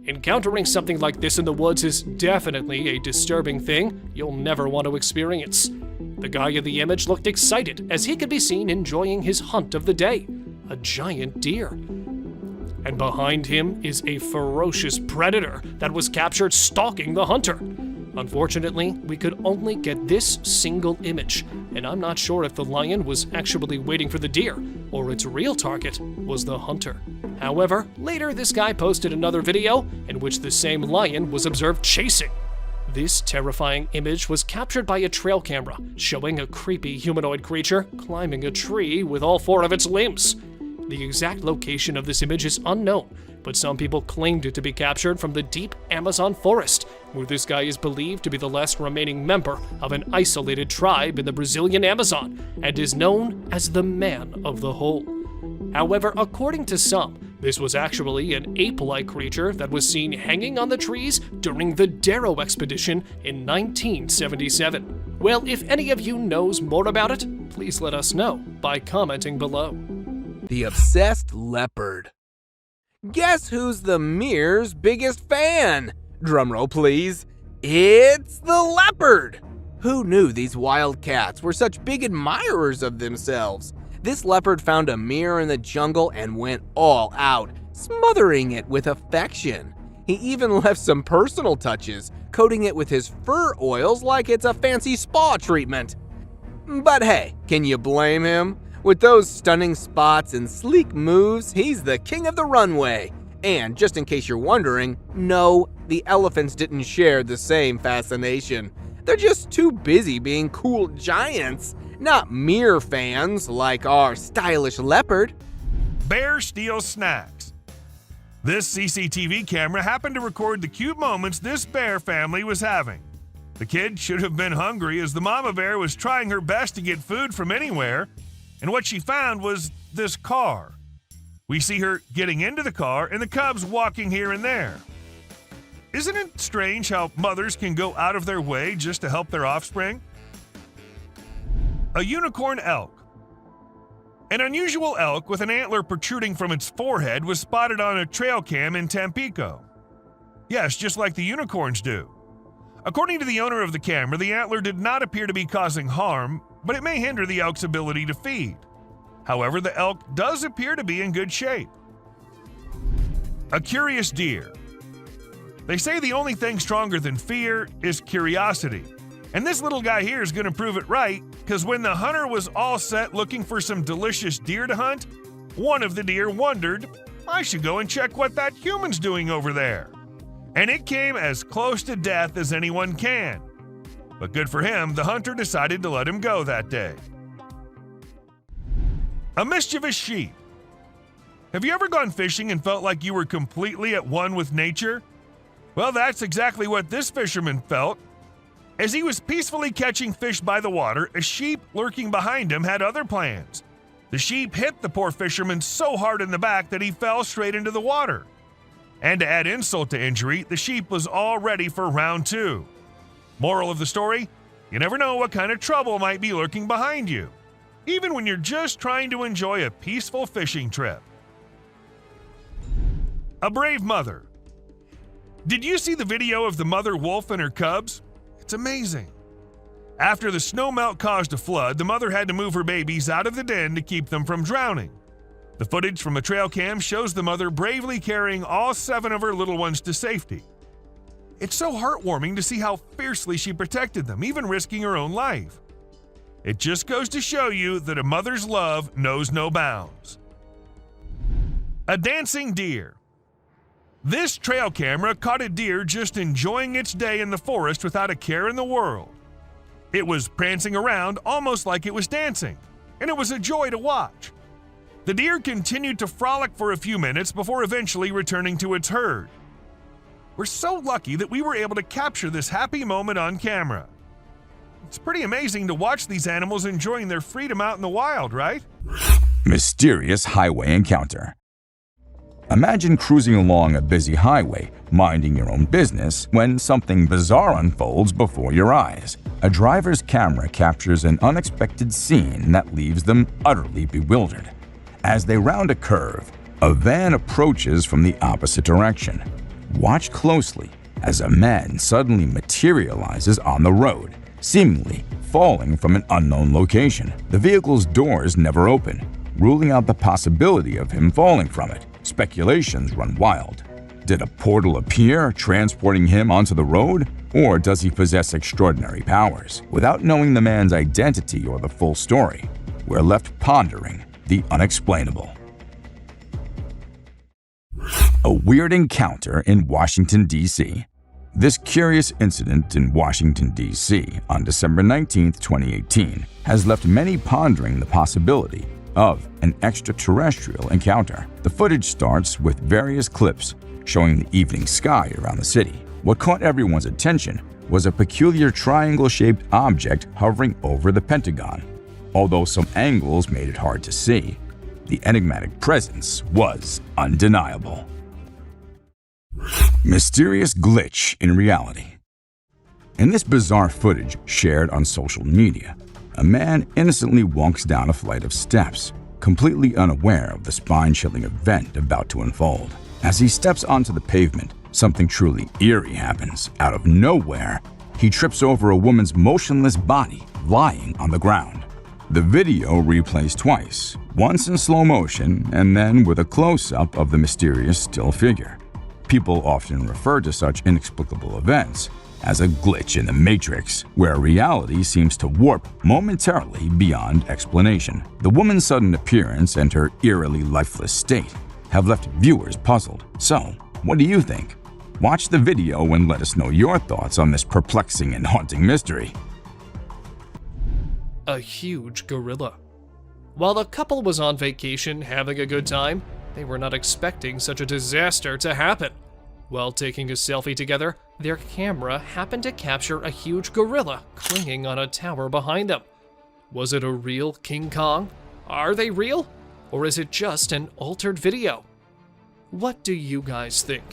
Encountering something like this in the woods is definitely a disturbing thing you'll never want to experience. The guy in the image looked excited as he could be seen enjoying his hunt of the day, a giant deer. And behind him is a ferocious predator that was captured stalking the hunter. Unfortunately, we could only get this single image, and I'm not sure if the lion was actually waiting for the deer, or its real target was the hunter. However, later this guy posted another video in which the same lion was observed chasing. This terrifying image was captured by a trail camera, showing a creepy humanoid creature climbing a tree with all 4 of its limbs. The exact location of this image is unknown, but some people claimed it to be captured from the deep Amazon forest, where this guy is believed to be the last remaining member of an isolated tribe in the Brazilian Amazon, and is known as the Man of the Hole. However, according to some, this was actually an ape-like creature that was seen hanging on the trees during the Darrow expedition in 1977. Well, if any of you knows more about it, please let us know by commenting below. The obsessed leopard. Guess who's the Mirror's biggest fan? Drumroll, please. It's the leopard! Who knew these wild cats were such big admirers of themselves? This leopard found a mirror in the jungle and went all out, smothering it with affection. He even left some personal touches, coating it with his fur oils like it's a fancy spa treatment. But hey, can you blame him? With those stunning spots and sleek moves, he's the king of the runway. And just in case you're wondering, no, the elephants didn't share the same fascination. They're just too busy being cool giants, not mirror fans like our stylish leopard. Bear steals snacks. This CCTV camera happened to record the cute moments this bear family was having. The kid should have been hungry as the mama bear was trying her best to get food from anywhere, and what she found was this car. We see her getting into the car and the cubs walking here and there. Isn't it strange how mothers can go out of their way just to help their offspring? A unicorn elk. An unusual elk with an antler protruding from its forehead was spotted on a trail cam in Tampico. Yes, just like the unicorns do. According to the owner of the camera, the antler did not appear to be causing harm, but it may hinder the elk's ability to feed. However, the elk does appear to be in good shape. A curious deer. They say the only thing stronger than fear is curiosity. And this little guy here is going to prove it right, because when the hunter was all set looking for some delicious deer to hunt, one of the deer wondered, I should go and check what that human's doing over there. And it came as close to death as anyone can. But good for him, the hunter decided to let him go that day. A mischievous sheep. Have you ever gone fishing and felt like you were completely at one with nature? Well, that's exactly what this fisherman felt. As he was peacefully catching fish by the water, a sheep lurking behind him had other plans. The sheep hit the poor fisherman so hard in the back that he fell straight into the water. And to add insult to injury, the sheep was all ready for round 2. Moral of the story, you never know what kind of trouble might be lurking behind you, even when you're just trying to enjoy a peaceful fishing trip. A brave mother. Did you see the video of the mother wolf and her cubs? It's amazing. After the snowmelt caused a flood, the mother had to move her babies out of the den to keep them from drowning. The footage from a trail cam shows the mother bravely carrying all 7 of her little ones to safety. It's so heartwarming to see how fiercely she protected them, even risking her own life. It just goes to show you that a mother's love knows no bounds. A dancing deer. This trail camera caught a deer just enjoying its day in the forest without a care in the world. It was prancing around almost like it was dancing, and it was a joy to watch. The deer continued to frolic for a few minutes before eventually returning to its herd. We're so lucky that we were able to capture this happy moment on camera. It's pretty amazing to watch these animals enjoying their freedom out in the wild, right? Mysterious highway encounter. Imagine cruising along a busy highway, minding your own business, when something bizarre unfolds before your eyes. A driver's camera captures an unexpected scene that leaves them utterly bewildered. As they round a curve, a van approaches from the opposite direction. Watch closely as a man suddenly materializes on the road, seemingly falling from an unknown location. The vehicle's doors never open, ruling out the possibility of him falling from it. Speculations run wild. Did a portal appear, transporting him onto the road? Or does he possess extraordinary powers? Without knowing the man's identity or the full story, we're left pondering the unexplainable. A weird encounter in Washington, D.C. This curious incident in Washington, D.C. on December 19, 2018 has left many pondering the possibility of an extraterrestrial encounter. The footage starts with various clips showing the evening sky around the city. What caught everyone's attention was a peculiar triangle-shaped object hovering over the Pentagon. Although some angles made it hard to see, the enigmatic presence was undeniable. Mysterious glitch in reality. In this bizarre footage shared on social media, a man innocently walks down a flight of steps, completely unaware of the spine-chilling event about to unfold. As he steps onto the pavement, something truly eerie happens. Out of nowhere, he trips over a woman's motionless body lying on the ground. The video replays twice, once in slow motion and then with a close-up of the mysterious still figure. People often refer to such inexplicable events as a glitch in the matrix, where reality seems to warp momentarily beyond explanation. The woman's sudden appearance and her eerily lifeless state have left viewers puzzled. So, what do you think? Watch the video and let us know your thoughts on this perplexing and haunting mystery. A huge gorilla. While the couple was on vacation having a good time, they were not expecting such a disaster to happen. While taking a selfie together, their camera happened to capture a huge gorilla clinging on a tower behind them. Was it a real King Kong? Are they real? Or is it just an altered video? What do you guys think?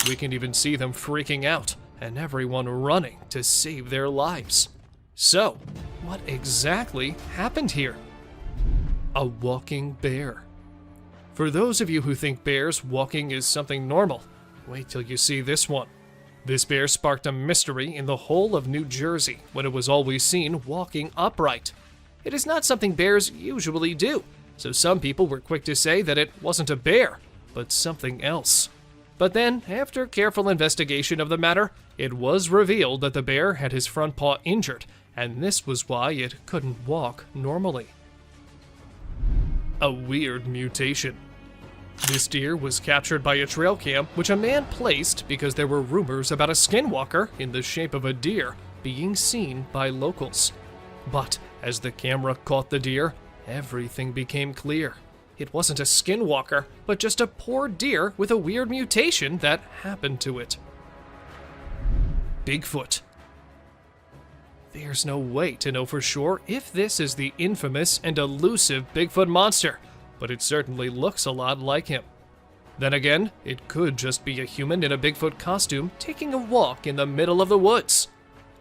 We can even see them freaking out and everyone running to save their lives. So, what exactly happened here? A walking bear. For those of you who think bears walking is something normal, wait till you see this one. This bear sparked a mystery in the whole of New Jersey when it was always seen walking upright. It is not something bears usually do, so some people were quick to say that it wasn't a bear, but something else. But then, after careful investigation of the matter, it was revealed that the bear had his front paw injured, and this was why it couldn't walk normally. A weird mutation. This deer was captured by a trail cam which a man placed because there were rumors about a skinwalker in the shape of a deer being seen by locals. But as the camera caught the deer, everything became clear. It wasn't a skinwalker, but just a poor deer with a weird mutation that happened to it. Bigfoot. There's no way to know for sure if this is the infamous and elusive Bigfoot monster, but it certainly looks a lot like him. Then again, it could just be a human in a Bigfoot costume taking a walk in the middle of the woods.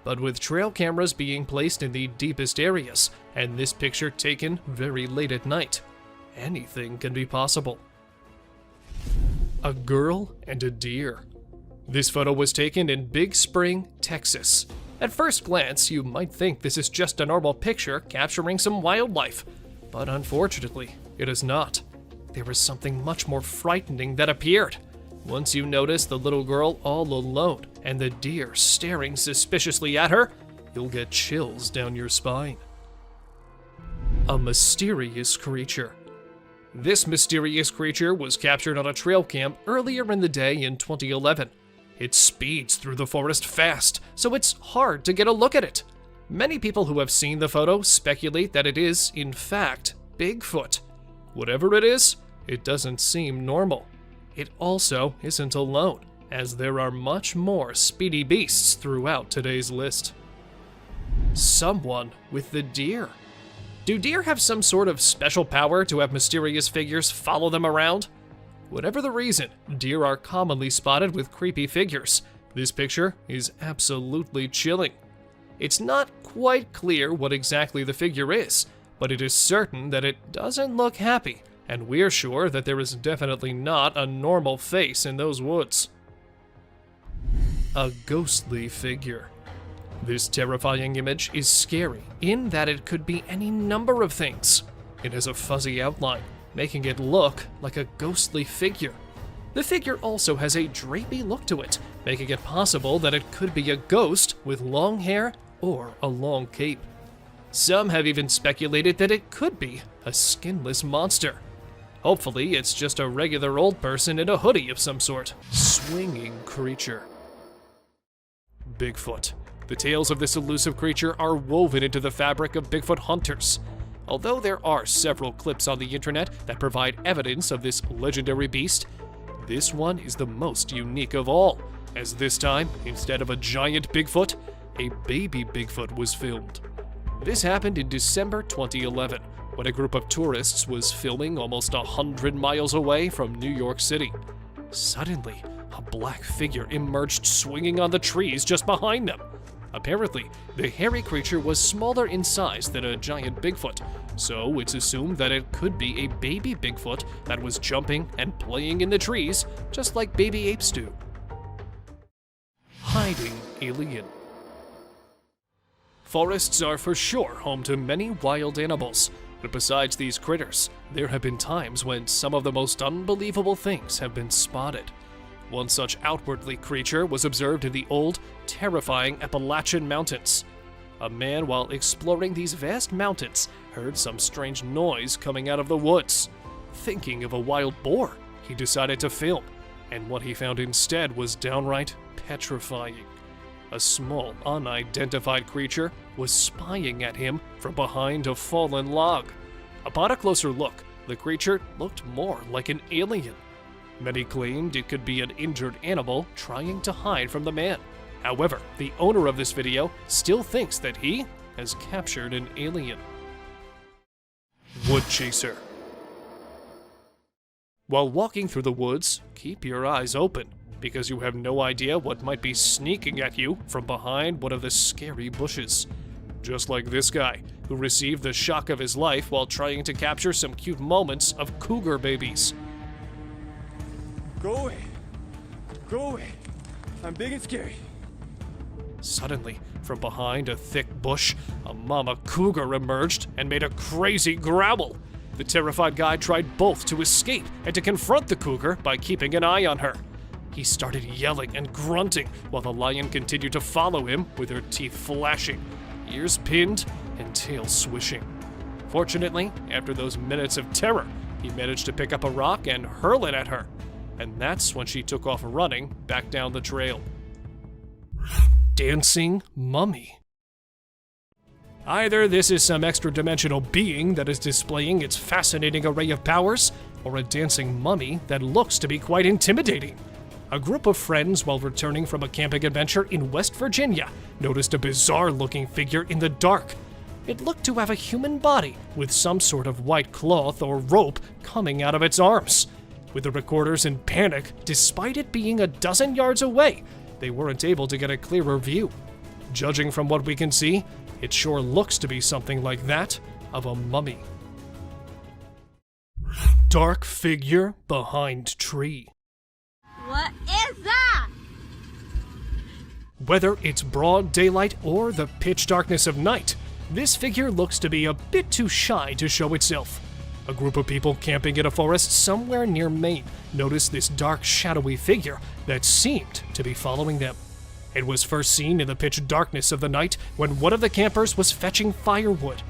But with trail cameras being placed in the deepest areas, and this picture taken very late at night, anything can be possible. A girl and a deer. This photo was taken in Big Spring, Texas. At first glance, you might think this is just a normal picture capturing some wildlife, but unfortunately, it is not. There is something much more frightening that appeared. Once you notice the little girl all alone and the deer staring suspiciously at her, you'll get chills down your spine. A mysterious creature. This mysterious creature was captured on a trail cam earlier in the day in 2011. It speeds through the forest fast, so it's hard to get a look at it. Many people who have seen the photo speculate that it is, in fact, Bigfoot. Whatever it is, it doesn't seem normal. It also isn't alone, as there are much more speedy beasts throughout today's list. Someone with the deer. Do deer have some sort of special power to have mysterious figures follow them around? Whatever the reason, deer are commonly spotted with creepy figures. This picture is absolutely chilling. It's not quite clear what exactly the figure is, but it is certain that it doesn't look happy, and we're sure that there is definitely not a normal face in those woods. A ghostly figure. This terrifying image is scary in that it could be any number of things. It has a fuzzy outline, making it look like a ghostly figure. The figure also has a drapey look to it, making it possible that it could be a ghost with long hair or a long cape. Some have even speculated that it could be a skinless monster. Hopefully, it's just a regular old person in a hoodie of some sort. Swinging creature. Bigfoot. The tales of this elusive creature are woven into the fabric of Bigfoot hunters. Although there are several clips on the internet that provide evidence of this legendary beast, this one is the most unique of all, as this time, instead of a giant Bigfoot, a baby Bigfoot was filmed. This happened in December 2011, when a group of tourists was filming almost 100 miles away from New York City. Suddenly, a black figure emerged swinging on the trees just behind them. Apparently, the hairy creature was smaller in size than a giant Bigfoot, so it's assumed that it could be a baby Bigfoot that was jumping and playing in the trees, just like baby apes do. Hiding alien. Forests are for sure home to many wild animals, but besides these critters, there have been times when some of the most unbelievable things have been spotted. One such outwardly creature was observed in the old, terrifying Appalachian Mountains. A man, while exploring these vast mountains, heard some strange noise coming out of the woods. Thinking of a wild boar, he decided to film, and what he found instead was downright petrifying. A small, unidentified creature was spying at him from behind a fallen log. Upon a closer look, the creature looked more like an alien. Many claimed it could be an injured animal trying to hide from the man. However, the owner of this video still thinks that he has captured an alien. Wood chaser. While walking through the woods, keep your eyes open, because you have no idea what might be sneaking at you from behind one of the scary bushes. Just like this guy, who received the shock of his life while trying to capture some cute moments of cougar babies. Go away. Go away. I'm big and scary. Suddenly, from behind a thick bush, a mama cougar emerged and made a crazy growl. The terrified guy tried both to escape and to confront the cougar by keeping an eye on her. He started yelling and grunting while the lion continued to follow him with her teeth flashing, ears pinned, and tail swishing. Fortunately, after those minutes of terror, he managed to pick up a rock and hurl it at her. And that's when she took off running back down the trail. Dancing mummy. Either this is some extra-dimensional being that is displaying its fascinating array of powers, or a dancing mummy that looks to be quite intimidating. A group of friends, while returning from a camping adventure in West Virginia, noticed a bizarre-looking figure in the dark. It looked to have a human body with some sort of white cloth or rope coming out of its arms. With the recorders in panic, despite it being a dozen yards away, they weren't able to get a clearer view. Judging from what we can see, it sure looks to be something like that of a mummy. Dark figure behind tree. What is that? Whether it's broad daylight or the pitch darkness of night, this figure looks to be a bit too shy to show itself. A group of people camping in a forest somewhere near Maine noticed this dark, shadowy figure that seemed to be following them. It was first seen in the pitch darkness of the night when one of the campers was fetching firewood.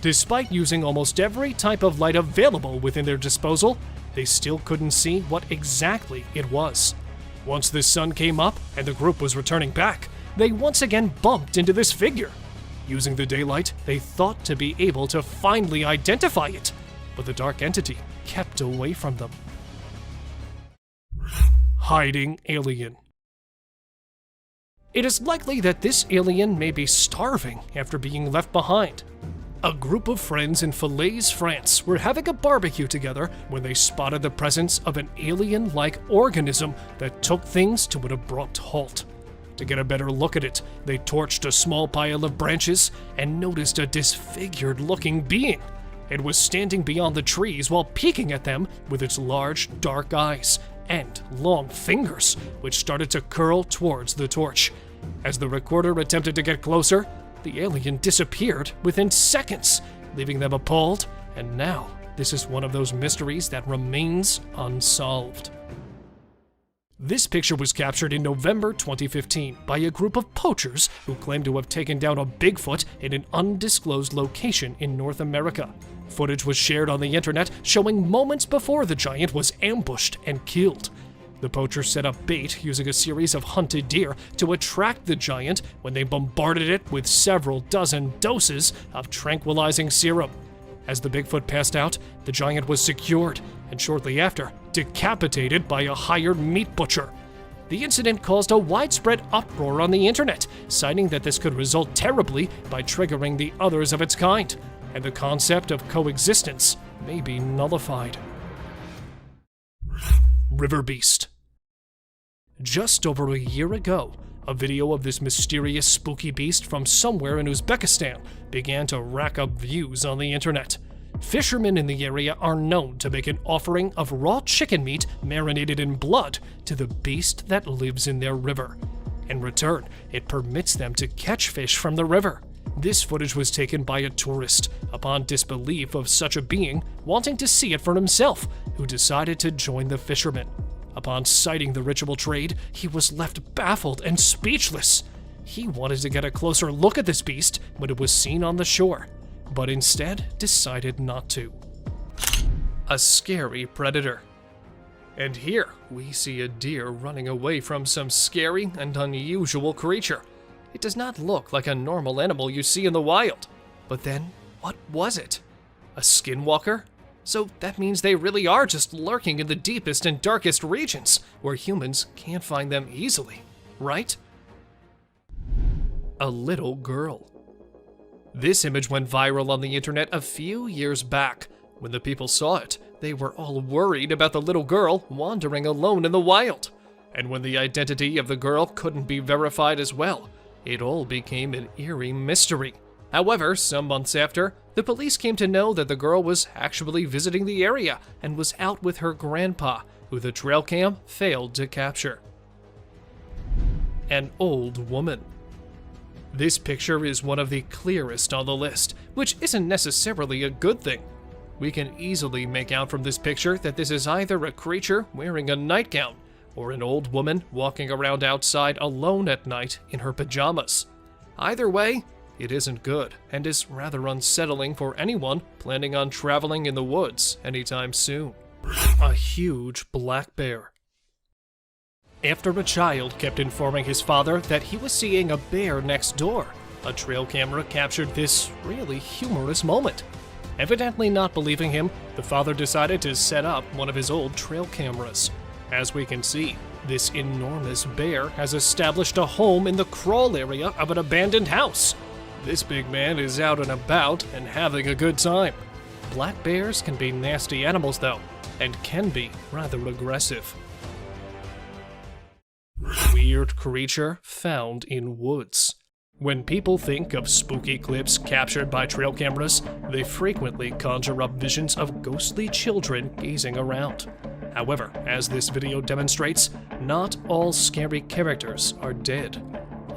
Despite using almost every type of light available within their disposal, they still couldn't see what exactly it was. Once the sun came up and the group was returning back, they once again bumped into this figure. Using the daylight, they thought to be able to finally identify it, but the dark entity kept away from them. Hiding alien. It is likely that this alien may be starving after being left behind. A group of friends in Falaise, France were having a barbecue together when they spotted the presence of an alien-like organism that took things to an abrupt halt. To get a better look at it, they torched a small pile of branches and noticed a disfigured-looking being. It was standing beyond the trees while peeking at them with its large, dark eyes and long fingers, which started to curl towards the torch. As the recorder attempted to get closer, the alien disappeared within seconds, leaving them appalled, and now this is one of those mysteries that remains unsolved. This picture was captured in November 2015 by a group of poachers who claimed to have taken down a Bigfoot in an undisclosed location in North America. Footage was shared on the internet showing moments before the giant was ambushed and killed. The poachers set up bait using a series of hunted deer to attract the giant when they bombarded it with several dozen doses of tranquilizing serum. As the Bigfoot passed out, the giant was secured and shortly after, decapitated by a hired meat butcher. The incident caused a widespread uproar on the internet, citing that this could result terribly by triggering the others of its kind, and the concept of coexistence may be nullified. River Beast. Just over a year ago, a video of this mysterious spooky beast from somewhere in Uzbekistan began to rack up views on the internet. Fishermen in the area are known to make an offering of raw chicken meat marinated in blood to the beast that lives in their river. In return, it permits them to catch fish from the river. This footage was taken by a tourist upon disbelief of such a being wanting to see it for himself, who decided to join the fishermen. Upon sighting the ritual trade, he was left baffled and speechless. He wanted to get a closer look at this beast when it was seen on the shore, but instead decided not to. A scary predator. And here we see a deer running away from some scary and unusual creature. It does not look like a normal animal you see in the wild. But then, what was it? A skinwalker? So that means they really are just lurking in the deepest and darkest regions, where humans can't find them easily, right? A little girl. This image went viral on the internet a few years back. When the people saw it, they were all worried about the little girl wandering alone in the wild. And when the identity of the girl couldn't be verified as well, it all became an eerie mystery. However, some months after, the police came to know that the girl was actually visiting the area and was out with her grandpa, who the trail cam failed to capture. An old woman. This picture is one of the clearest on the list, which isn't necessarily a good thing. We can easily make out from this picture that this is either a creature wearing a nightgown or an old woman walking around outside alone at night in her pajamas. Either way, it isn't good and is rather unsettling for anyone planning on traveling in the woods anytime soon. A huge black bear. After a child kept informing his father that he was seeing a bear next door, a trail camera captured this really humorous moment. Evidently not believing him, the father decided to set up one of his old trail cameras. As we can see, this enormous bear has established a home in the crawl area of an abandoned house. This big man is out and about and having a good time. Black bears can be nasty animals though, and can be rather aggressive. Weird creature found in woods. When people think of spooky clips captured by trail cameras, they frequently conjure up visions of ghostly children gazing around. However, as this video demonstrates, not all scary characters are dead.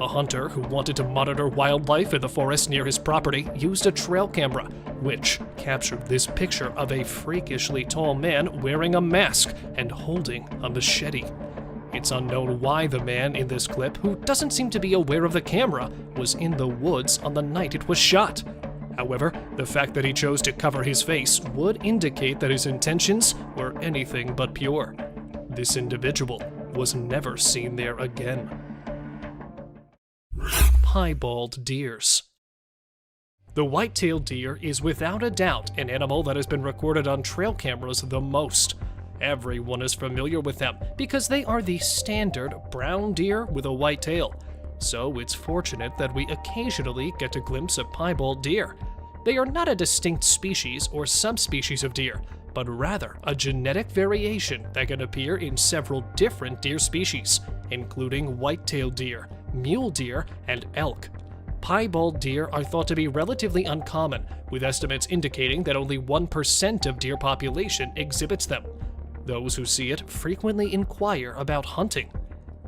A hunter who wanted to monitor wildlife in the forest near his property used a trail camera, which captured this picture of a freakishly tall man wearing a mask and holding a machete. It's unknown why the man in this clip, who doesn't seem to be aware of the camera, was in the woods on the night it was shot. However, the fact that he chose to cover his face would indicate that his intentions were anything but pure. This individual was never seen there again. Piebald deers. The white-tailed deer is without a doubt an animal that has been recorded on trail cameras the most. Everyone is familiar with them because they are the standard brown deer with a white tail. So it's fortunate that we occasionally get a glimpse of piebald deer. They are not a distinct species or subspecies of deer, but rather a genetic variation that can appear in several different deer species, including white-tailed deer, mule deer, and elk. Piebald deer are thought to be relatively uncommon, with estimates indicating that only 1% of deer population exhibits them. Those who see it frequently inquire about hunting.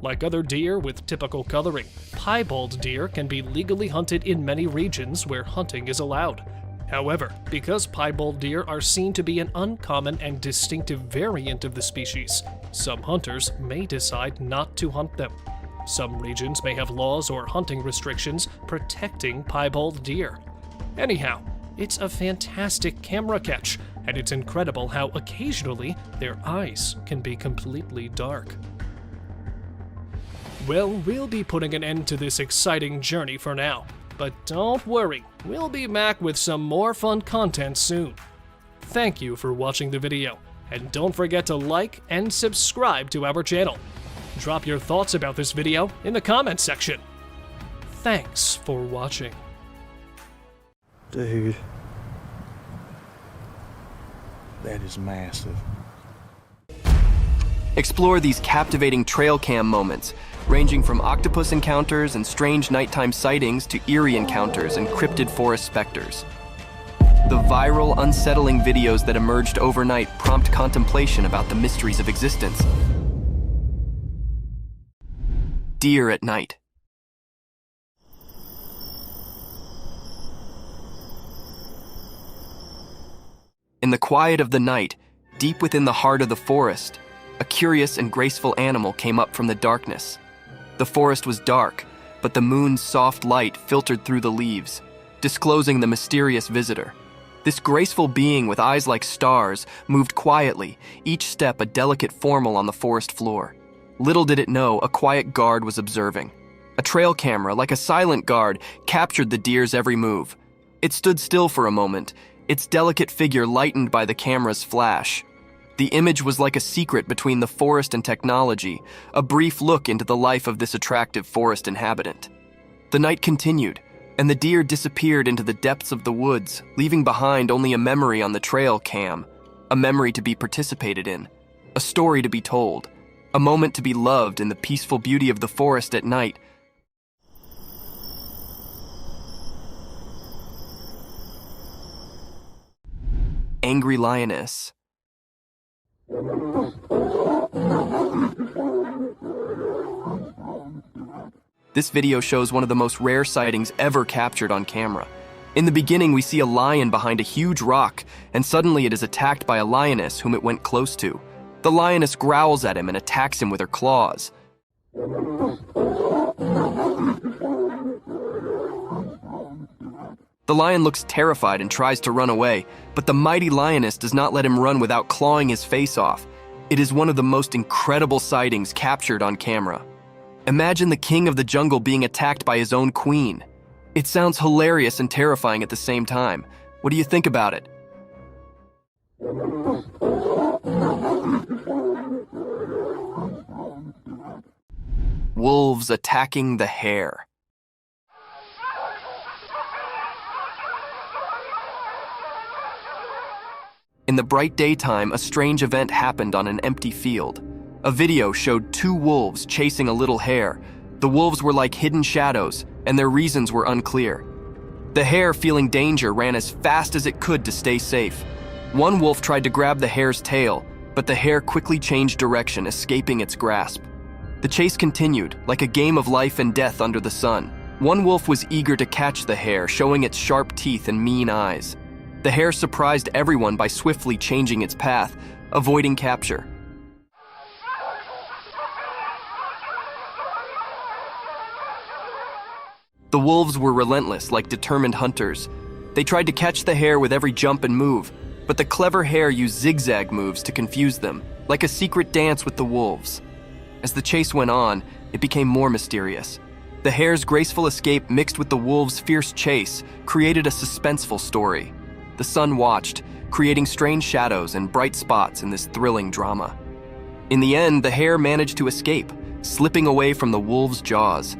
Like other deer with typical coloring, piebald deer can be legally hunted in many regions where hunting is allowed. However, because piebald deer are seen to be an uncommon and distinctive variant of the species, some hunters may decide not to hunt them. Some regions may have laws or hunting restrictions protecting piebald deer. Anyhow, it's a fantastic camera catch, and it's incredible how occasionally their eyes can be completely dark. Well, we'll be putting an end to this exciting journey for now, but don't worry, we'll be back with some more fun content soon. Thank you for watching the video, and don't forget to like and subscribe to our channel. Drop your thoughts about this video in the comments section. Thanks for watching. Dude, that is massive. Explore these captivating trail cam moments, ranging from octopus encounters and strange nighttime sightings to eerie encounters and cryptid forest specters. The viral, unsettling videos that emerged overnight prompt contemplation about the mysteries of existence. Deer at night. In the quiet of the night, deep within the heart of the forest, a curious and graceful animal came up from the darkness. The forest was dark, but the moon's soft light filtered through the leaves, disclosing the mysterious visitor. This graceful being with eyes like stars moved quietly, each step a delicate formel on the forest floor. Little did it know, a quiet guard was observing. A trail camera, like a silent guard, captured the deer's every move. It stood still for a moment, its delicate figure lightened by the camera's flash. The image was like a secret between the forest and technology, a brief look into the life of this attractive forest inhabitant. The night continued, and the deer disappeared into the depths of the woods, leaving behind only a memory on the trail cam, a memory to be participated in, a story to be told, a moment to be loved in the peaceful beauty of the forest at night. Angry lioness. This video shows one of the most rare sightings ever captured on camera. In the beginning, we see a lion behind a huge rock, and suddenly it is attacked by a lioness whom it went close to. The lioness growls at him and attacks him with her claws. The lion looks terrified and tries to run away, but the mighty lioness does not let him run without clawing his face off. It is one of the most incredible sightings captured on camera. Imagine the king of the jungle being attacked by his own queen. It sounds hilarious and terrifying at the same time. What do you think about it? Wolves attacking the hare. In the bright daytime, a strange event happened on an empty field. A video showed two wolves chasing a little hare. The wolves were like hidden shadows, and their reasons were unclear. The hare, feeling danger, ran as fast as it could to stay safe. One wolf tried to grab the hare's tail, but the hare quickly changed direction, escaping its grasp. The chase continued, like a game of life and death under the sun. One wolf was eager to catch the hare, showing its sharp teeth and mean eyes. The hare surprised everyone by swiftly changing its path, avoiding capture. The wolves were relentless, like determined hunters. They tried to catch the hare with every jump and move, but the clever hare used zigzag moves to confuse them, like a secret dance with the wolves. As the chase went on, it became more mysterious. The hare's graceful escape mixed with the wolves' fierce chase created a suspenseful story. The sun watched, creating strange shadows and bright spots in this thrilling drama. In the end, the hare managed to escape, slipping away from the wolves' jaws.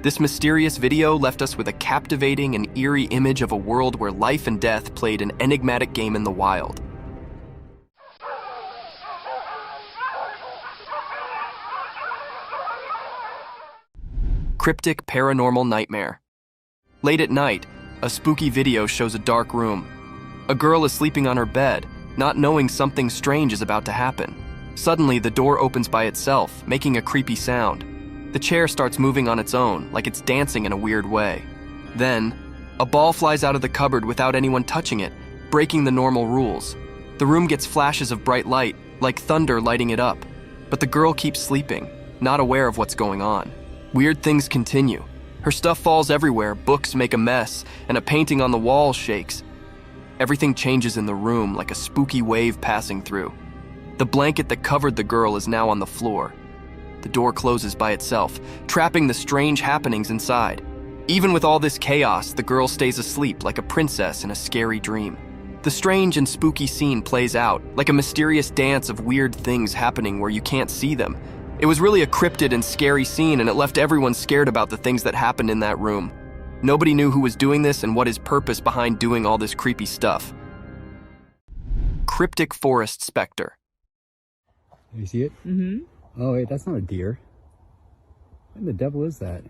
This mysterious video left us with a captivating and eerie image of a world where life and death played an enigmatic game in the wild. Cryptic paranormal nightmare. Late at night, a spooky video shows a dark room. A girl is sleeping on her bed, not knowing something strange is about to happen. Suddenly, the door opens by itself, making a creepy sound. The chair starts moving on its own, like it's dancing in a weird way. Then, a ball flies out of the cupboard without anyone touching it, breaking the normal rules. The room gets flashes of bright light, like thunder lighting it up. But the girl keeps sleeping, not aware of what's going on. Weird things continue. Her stuff falls everywhere, books make a mess, and a painting on the wall shakes. Everything changes in the room like a spooky wave passing through. The blanket that covered the girl is now on the floor. The door closes by itself, trapping the strange happenings inside. Even with all this chaos, the girl stays asleep like a princess in a scary dream. The strange and spooky scene plays out, like a mysterious dance of weird things happening where you can't see them. It was really a cryptid and scary scene, and it left everyone scared about the things that happened in that room. Nobody knew who was doing this and what his purpose behind doing all this creepy stuff. Cryptic Forest Spectre. You see it? Mm-hmm. Oh wait, that's not a deer. What the devil is that?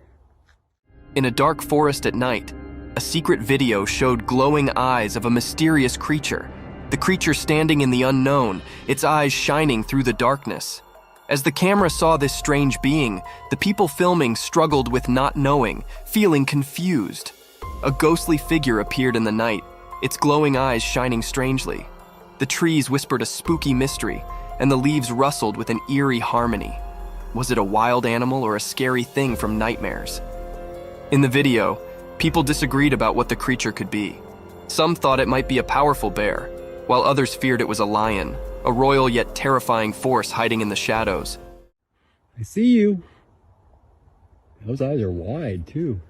In a dark forest at night, a secret video showed glowing eyes of a mysterious creature. The creature standing in the unknown, its eyes shining through the darkness. As the camera saw this strange being, the people filming struggled with not knowing, feeling confused. A ghostly figure appeared in the night, its glowing eyes shining strangely. The trees whispered a spooky mystery, and the leaves rustled with an eerie harmony. Was it a wild animal or a scary thing from nightmares? In the video, people disagreed about what the creature could be. Some thought it might be a powerful bear, while others feared it was a lion, a royal yet terrifying force hiding in the shadows. I see you. Those eyes are wide, too.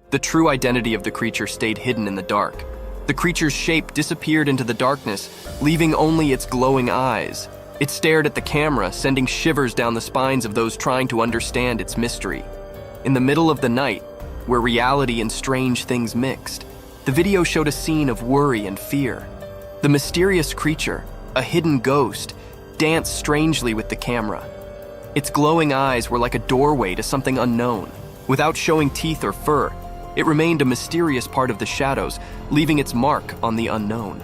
The true identity of the creature stayed hidden in the dark. The creature's shape disappeared into the darkness, leaving only its glowing eyes. It stared at the camera, sending shivers down the spines of those trying to understand its mystery. In the middle of the night, where reality and strange things mixed, the video showed a scene of worry and fear. The mysterious creature, a hidden ghost, danced strangely with the camera. Its glowing eyes were like a doorway to something unknown. Without showing teeth or fur, it remained a mysterious part of the shadows, leaving its mark on the unknown.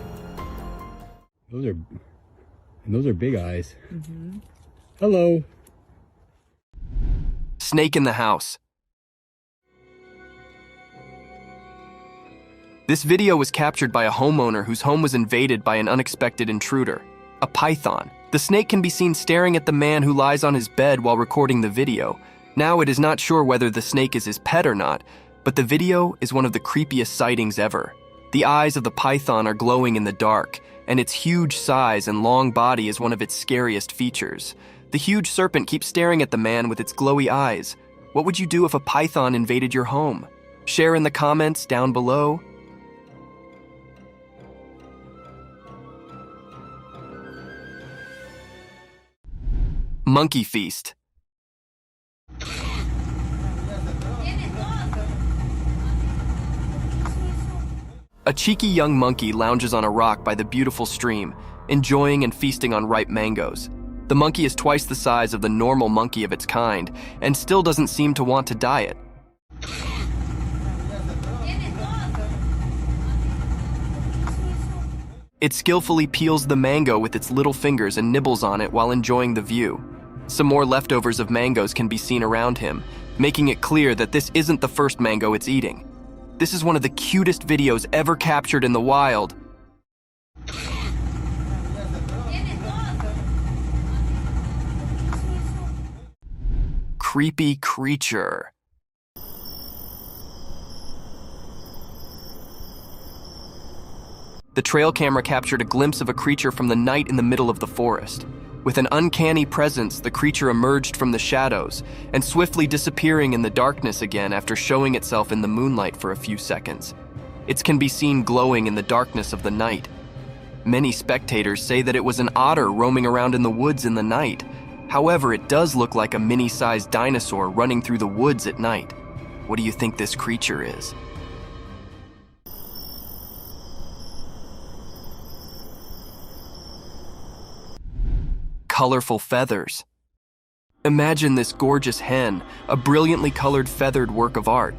Those are big eyes. Mm-hmm. Hello. Snake in the house. This video was captured by a homeowner whose home was invaded by an unexpected intruder, a python. The snake can be seen staring at the man who lies on his bed while recording the video. Now it is not sure whether the snake is his pet or not, but the video is one of the creepiest sightings ever. The eyes of the python are glowing in the dark, and its huge size and long body is one of its scariest features. The huge serpent keeps staring at the man with its glowy eyes. What would you do if a python invaded your home? Share in the comments down below. Monkey Feast. A cheeky young monkey lounges on a rock by the beautiful stream, enjoying and feasting on ripe mangoes. The monkey is twice the size of the normal monkey of its kind, and still doesn't seem to want to diet. It skillfully peels the mango with its little fingers and nibbles on it while enjoying the view. Some more leftovers of mangoes can be seen around him, making it clear that this isn't the first mango it's eating. This is one of the cutest videos ever captured in the wild. Creepy creature. The trail camera captured a glimpse of a creature from the night in the middle of the forest. With an uncanny presence, the creature emerged from the shadows and swiftly disappearing in the darkness again after showing itself in the moonlight for a few seconds. It can be seen glowing in the darkness of the night. Many spectators say that it was an otter roaming around in the woods in the night. However, it does look like a mini-sized dinosaur running through the woods at night. What do you think this creature is? Colorful feathers. Imagine this gorgeous hen, a brilliantly colored feathered work of art.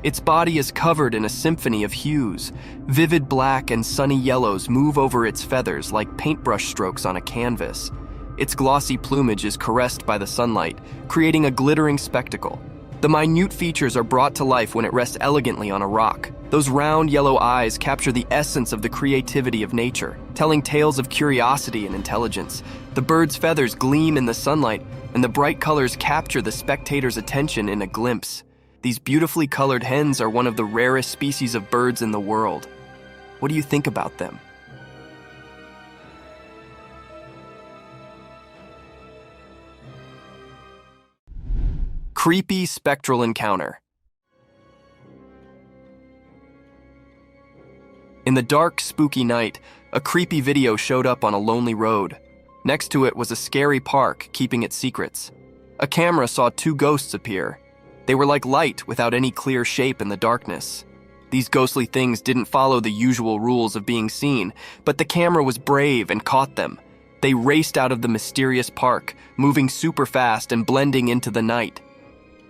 Its body is covered in a symphony of hues. Vivid black and sunny yellows move over its feathers like paintbrush strokes on a canvas. Its glossy plumage is caressed by the sunlight, creating a glittering spectacle. The minute features are brought to life when it rests elegantly on a rock. Those round yellow eyes capture the essence of the creativity of nature, telling tales of curiosity and intelligence. The bird's feathers gleam in the sunlight, and the bright colors capture the spectator's attention in a glimpse. These beautifully colored hens are one of the rarest species of birds in the world. What do you think about them? Creepy spectral encounter. In the dark, spooky night, a creepy video showed up on a lonely road. Next to it was a scary park keeping its secrets. A camera saw two ghosts appear. They were like light without any clear shape in the darkness. These ghostly things didn't follow the usual rules of being seen, but the camera was brave and caught them. They raced out of the mysterious park, moving super fast and blending into the night.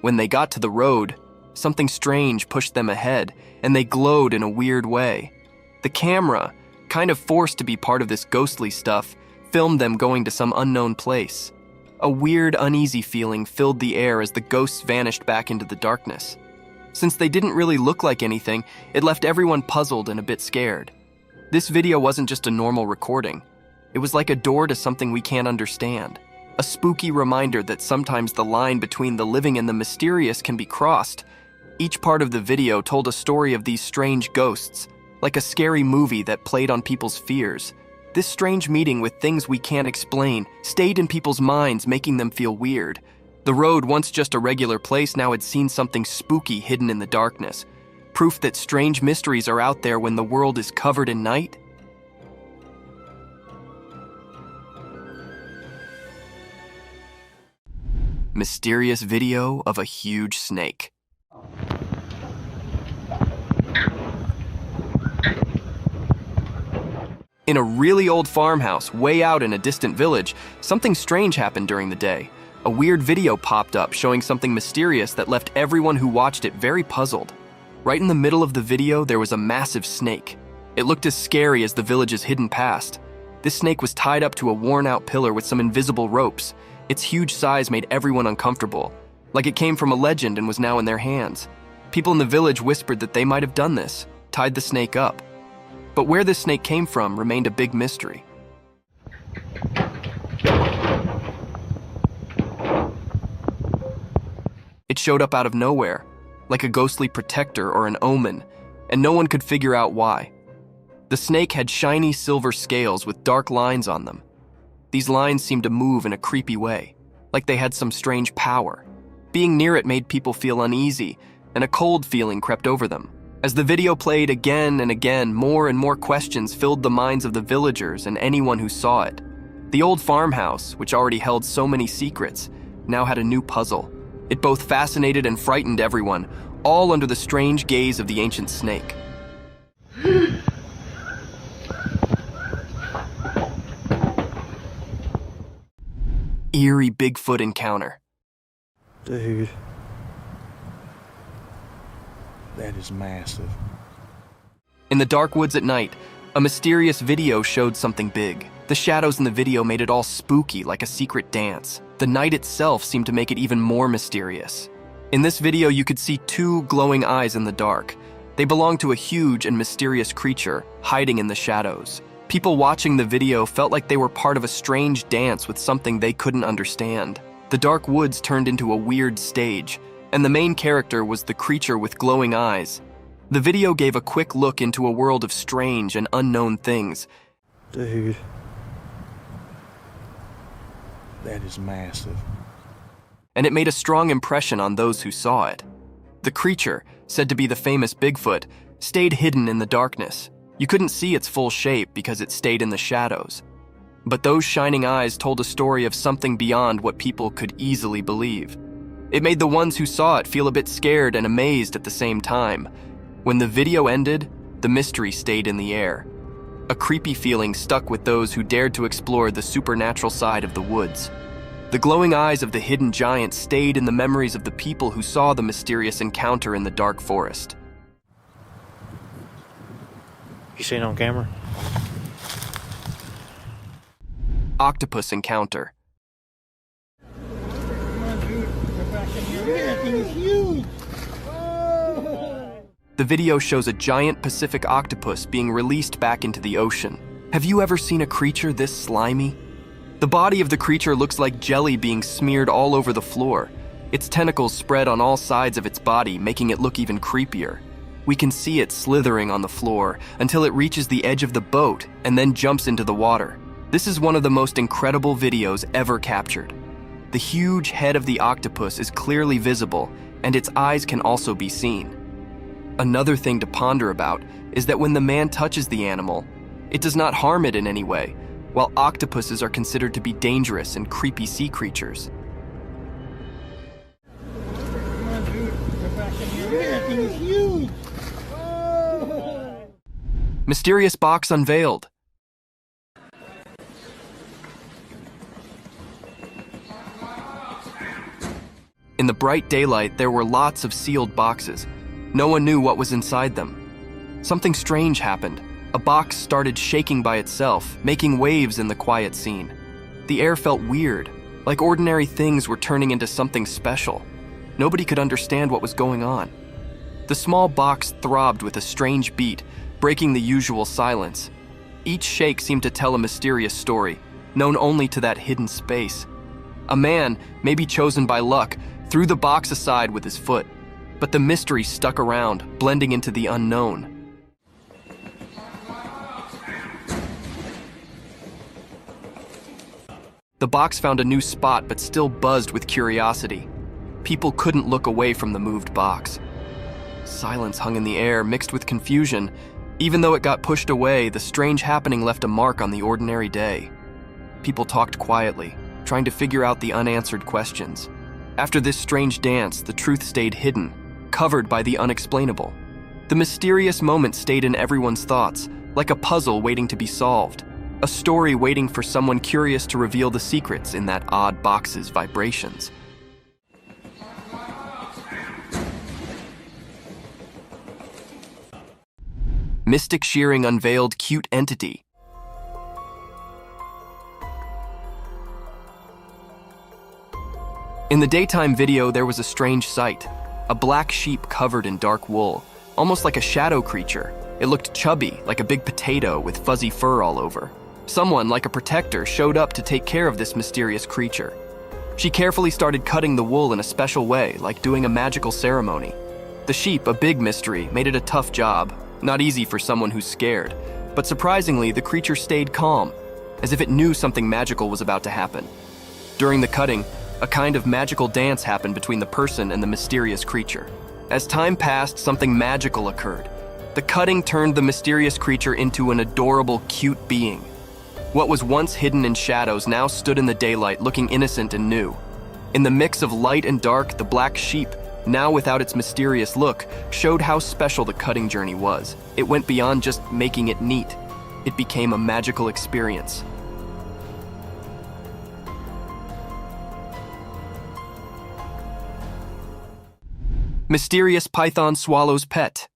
When they got to the road, something strange pushed them ahead, and they glowed in a weird way. The camera, kind of forced to be part of this ghostly stuff, filmed them going to some unknown place. A weird, uneasy feeling filled the air as the ghosts vanished back into the darkness. Since they didn't really look like anything, it left everyone puzzled and a bit scared. This video wasn't just a normal recording. It was like a door to something we can't understand. A spooky reminder that sometimes the line between the living and the mysterious can be crossed. Each part of the video told a story of these strange ghosts, like a scary movie that played on people's fears. This strange meeting with things we can't explain stayed in people's minds, making them feel weird. The road, once just a regular place, now had seen something spooky hidden in the darkness. Proof that strange mysteries are out there when the world is covered in night. Mysterious video of a huge snake. In a really old farmhouse way out in a distant village, something strange happened during the day. A weird video popped up showing something mysterious that left everyone who watched it very puzzled. Right in the middle of the video, there was a massive snake. It looked as scary as the village's hidden past. This snake was tied up to a worn-out pillar with some invisible ropes. Its huge size made everyone uncomfortable, like it came from a legend and was now in their hands. People in the village whispered that they might have done this, tied the snake up. But where this snake came from remained a big mystery. It showed up out of nowhere, like a ghostly protector or an omen, and no one could figure out why. The snake had shiny silver scales with dark lines on them. These lines seemed to move in a creepy way, like they had some strange power. Being near it made people feel uneasy, and a cold feeling crept over them. As the video played again and again, more and more questions filled the minds of the villagers and anyone who saw it. The old farmhouse, which already held so many secrets, now had a new puzzle. It both fascinated and frightened everyone, all under the strange gaze of the ancient snake. Eerie Bigfoot encounter. Dude. That is massive. In the dark woods at night, a mysterious video showed something big. The shadows in the video made it all spooky, like a secret dance. The night itself seemed to make it even more mysterious. In this video, you could see two glowing eyes in the dark. They belonged to a huge and mysterious creature, hiding in the shadows. People watching the video felt like they were part of a strange dance with something they couldn't understand. The dark woods turned into a weird stage, and the main character was the creature with glowing eyes. The video gave a quick look into a world of strange and unknown things. Dude. That is massive. And it made a strong impression on those who saw it. The creature, said to be the famous Bigfoot, stayed hidden in the darkness. You couldn't see its full shape because it stayed in the shadows. But those shining eyes told a story of something beyond what people could easily believe. It made the ones who saw it feel a bit scared and amazed at the same time. When the video ended, the mystery stayed in the air. A creepy feeling stuck with those who dared to explore the supernatural side of the woods. The glowing eyes of the hidden giant stayed in the memories of the people who saw the mysterious encounter in the dark forest. You seen it on camera? Octopus encounter. The video shows a giant Pacific octopus being released back into the ocean. Have you ever seen a creature this slimy? The body of the creature looks like jelly being smeared all over the floor. Its tentacles spread on all sides of its body, making it look even creepier. We can see it slithering on the floor until it reaches the edge of the boat and then jumps into the water. This is one of the most incredible videos ever captured. The huge head of the octopus is clearly visible, and its eyes can also be seen. Another thing to ponder about is that when the man touches the animal, it does not harm it in any way, while octopuses are considered to be dangerous and creepy sea creatures. Mysterious box unveiled. In the bright daylight, there were lots of sealed boxes. No one knew what was inside them. Something strange happened. A box started shaking by itself, making waves in the quiet scene. The air felt weird, like ordinary things were turning into something special. Nobody could understand what was going on. The small box throbbed with a strange beat, breaking the usual silence. Each shake seemed to tell a mysterious story, known only to that hidden space. A man, maybe chosen by luck, threw the box aside with his foot, but the mystery stuck around, blending into the unknown. The box found a new spot but still buzzed with curiosity. People couldn't look away from the moved box. Silence hung in the air, mixed with confusion. Even though it got pushed away, the strange happening left a mark on the ordinary day. People talked quietly, trying to figure out the unanswered questions. After this strange dance, the truth stayed hidden, covered by the unexplainable. The mysterious moment stayed in everyone's thoughts, like a puzzle waiting to be solved, a story waiting for someone curious to reveal the secrets in that odd box's vibrations. Mystic Shearing unveiled cute entity. In the daytime video, there was a strange sight. A black sheep covered in dark wool, almost like a shadow creature. It looked chubby, like a big potato with fuzzy fur all over. Someone, like a protector, showed up to take care of this mysterious creature. She carefully started cutting the wool in a special way, like doing a magical ceremony. The sheep, a big mystery, made it a tough job. Not easy for someone who's scared, but surprisingly, the creature stayed calm, as if it knew something magical was about to happen. During the cutting, a kind of magical dance happened between the person and the mysterious creature. As time passed, something magical occurred. The cutting turned the mysterious creature into an adorable, cute being. What was once hidden in shadows now stood in the daylight, looking innocent and new. In the mix of light and dark, the black sheep, now without its mysterious look, showed how special the cutting journey was. It went beyond just making it neat. It became a magical experience. Mysterious python swallows pet.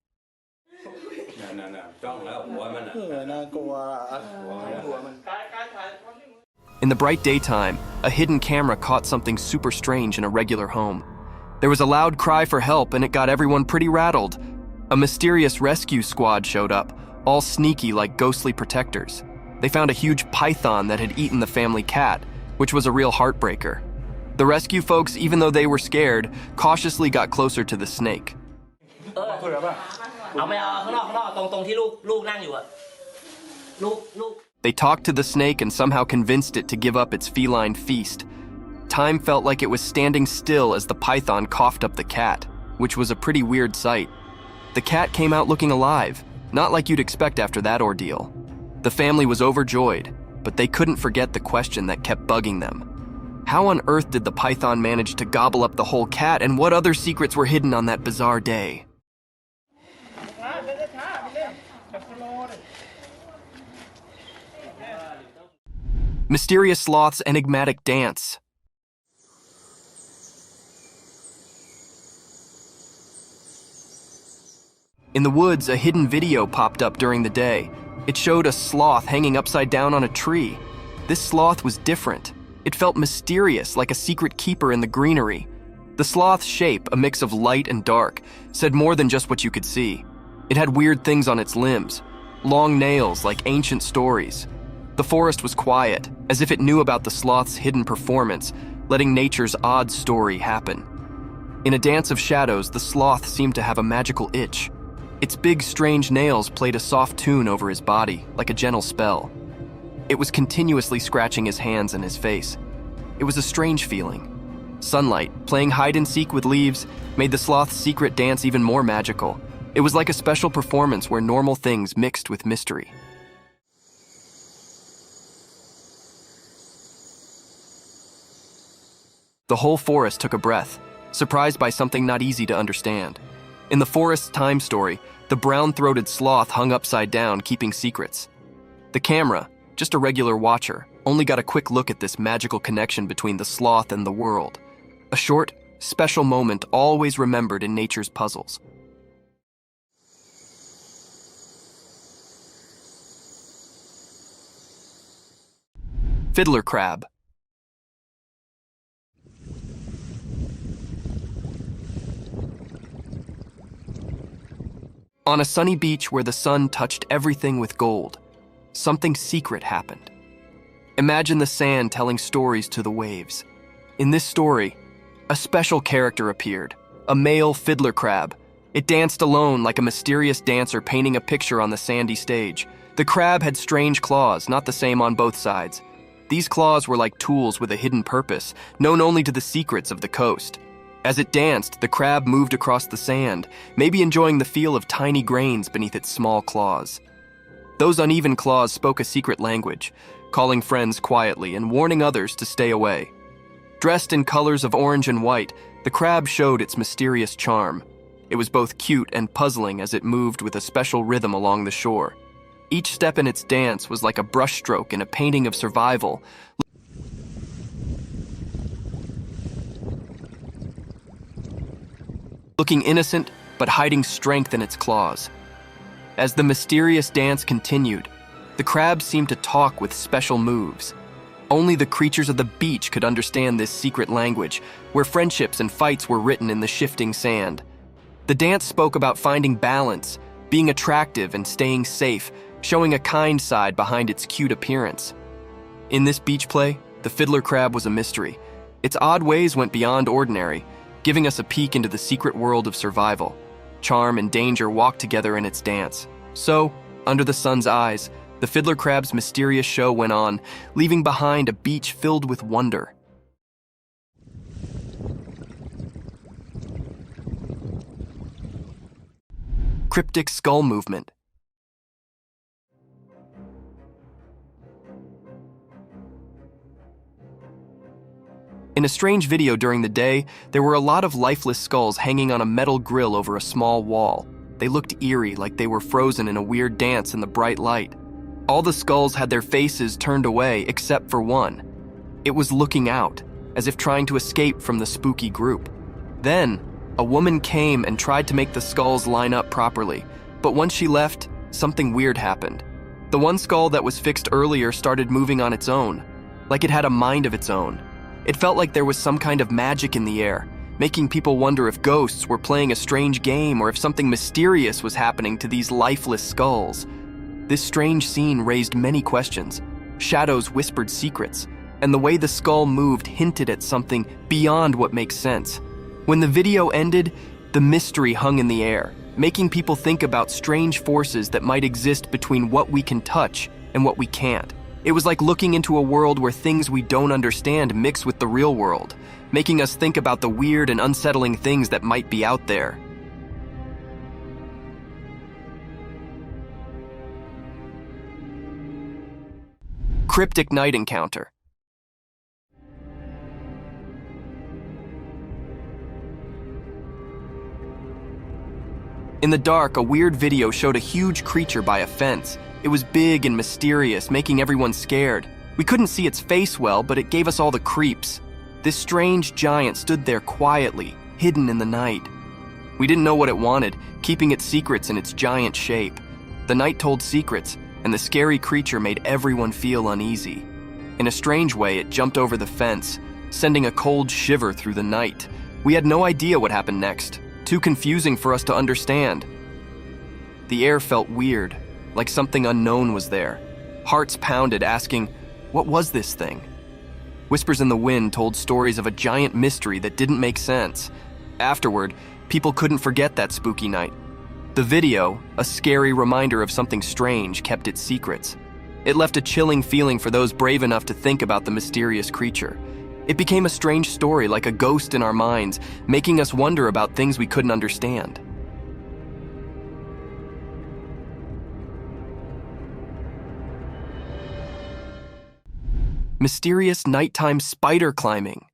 In the bright daytime, a hidden camera caught something super strange in a regular home. There was a loud cry for help, and it got everyone pretty rattled. A mysterious rescue squad showed up, all sneaky like ghostly protectors. They found a huge python that had eaten the family cat, which was a real heartbreaker. The rescue folks, even though they were scared, cautiously got closer to the snake. They talked to the snake and somehow convinced it to give up its feline feast. Time felt like it was standing still as the python coughed up the cat, which was a pretty weird sight. The cat came out looking alive, not like you'd expect after that ordeal. The family was overjoyed, but they couldn't forget the question that kept bugging them. How on earth did the python manage to gobble up the whole cat, and what other secrets were hidden on that bizarre day? Mysterious sloth's enigmatic dance. In the woods, a hidden video popped up during the day. It showed a sloth hanging upside down on a tree. This sloth was different. It felt mysterious, like a secret keeper in the greenery. The sloth's shape, a mix of light and dark, said more than just what you could see. It had weird things on its limbs, long nails like ancient stories. The forest was quiet, as if it knew about the sloth's hidden performance, letting nature's odd story happen. In a dance of shadows, the sloth seemed to have a magical itch. Its big, strange nails played a soft tune over his body, like a gentle spell. It was continuously scratching his hands and his face. It was a strange feeling. Sunlight, playing hide-and-seek with leaves, made the sloth's secret dance even more magical. It was like a special performance where normal things mixed with mystery. The whole forest took a breath, surprised by something not easy to understand. In the forest's time story, the brown-throated sloth hung upside down, keeping secrets. The camera, just a regular watcher, only got a quick look at this magical connection between the sloth and the world. A short, special moment always remembered in nature's puzzles. Fiddler crab. On a sunny beach where the sun touched everything with gold, something secret happened. Imagine the sand telling stories to the waves. In this story, a special character appeared, a male fiddler crab. It danced alone like a mysterious dancer painting a picture on the sandy stage. The crab had strange claws, not the same on both sides. These claws were like tools with a hidden purpose, known only to the secrets of the coast. As it danced, the crab moved across the sand, maybe enjoying the feel of tiny grains beneath its small claws. Those uneven claws spoke a secret language, calling friends quietly and warning others to stay away. Dressed in colors of orange and white, the crab showed its mysterious charm. It was both cute and puzzling as it moved with a special rhythm along the shore. Each step in its dance was like a brushstroke in a painting of survival. Looking innocent, but hiding strength in its claws. As the mysterious dance continued, the crab seemed to talk with special moves. Only the creatures of the beach could understand this secret language, where friendships and fights were written in the shifting sand. The dance spoke about finding balance, being attractive and staying safe, showing a kind side behind its cute appearance. In this beach play, the fiddler crab was a mystery. Its odd ways went beyond ordinary, giving us a peek into the secret world of survival. Charm and danger walked together in its dance. So, under the sun's eyes, the fiddler crab's mysterious show went on, leaving behind a beach filled with wonder. Cryptic skull movement. In a strange video during the day, there were a lot of lifeless skulls hanging on a metal grill over a small wall. They looked eerie, like they were frozen in a weird dance in the bright light. All the skulls had their faces turned away except for one. It was looking out, as if trying to escape from the spooky group. Then, a woman came and tried to make the skulls line up properly, but once she left, something weird happened. The one skull that was fixed earlier started moving on its own, like it had a mind of its own. It felt like there was some kind of magic in the air, making people wonder if ghosts were playing a strange game or if something mysterious was happening to these lifeless skulls. This strange scene raised many questions. Shadows whispered secrets, and the way the skull moved hinted at something beyond what makes sense. When the video ended, the mystery hung in the air, making people think about strange forces that might exist between what we can touch and what we can't. It was like looking into a world where things we don't understand mix with the real world, making us think about the weird and unsettling things that might be out there. Cryptic night encounter. In the dark, a weird video showed a huge creature by a fence. It was big and mysterious, making everyone scared. We couldn't see its face well, but it gave us all the creeps. This strange giant stood there quietly, hidden in the night. We didn't know what it wanted, keeping its secrets in its giant shape. The night told secrets, and the scary creature made everyone feel uneasy. In a strange way, it jumped over the fence, sending a cold shiver through the night. We had no idea what happened next, too confusing for us to understand. The air felt weird, like something unknown was there. Hearts pounded, asking, what was this thing? Whispers in the wind told stories of a giant mystery that didn't make sense. Afterward, people couldn't forget that spooky night. The video, a scary reminder of something strange, kept its secrets. It left a chilling feeling for those brave enough to think about the mysterious creature. It became a strange story, like a ghost in our minds, making us wonder about things we couldn't understand. Mysterious nighttime spider climbing.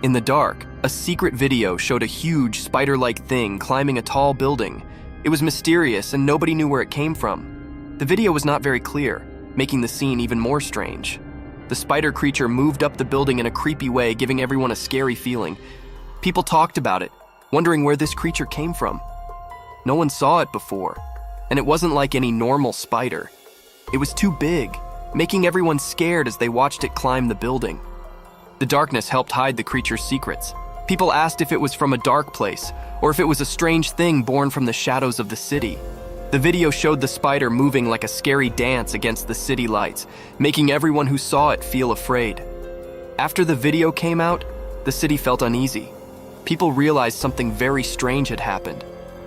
In the dark, a secret video showed a huge spider-like thing climbing a tall building. It was mysterious and nobody knew where it came from. The video was not very clear, making the scene even more strange. The spider creature moved up the building in a creepy way, giving everyone a scary feeling. People talked about it, wondering where this creature came from. No one saw it before, and it wasn't like any normal spider. It was too big, making everyone scared as they watched it climb the building. The darkness helped hide the creature's secrets. People asked if it was from a dark place, or if it was a strange thing born from the shadows of the city. The video showed the spider moving like a scary dance against the city lights, making everyone who saw it feel afraid. After the video came out, the city felt uneasy. People realized something very strange had happened.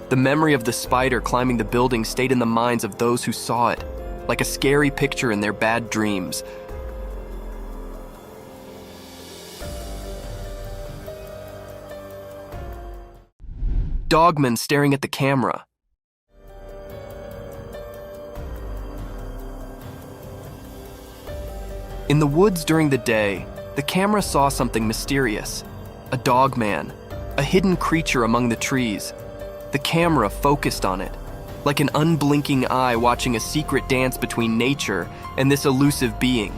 The memory of the spider climbing the building stayed in the minds of those who saw it, like a scary picture in their bad dreams. Dogman staring at the camera. In the woods during the day, the camera saw something mysterious. A dogman, a hidden creature among the trees. The camera focused on it, like an unblinking eye watching a secret dance between nature and this elusive being.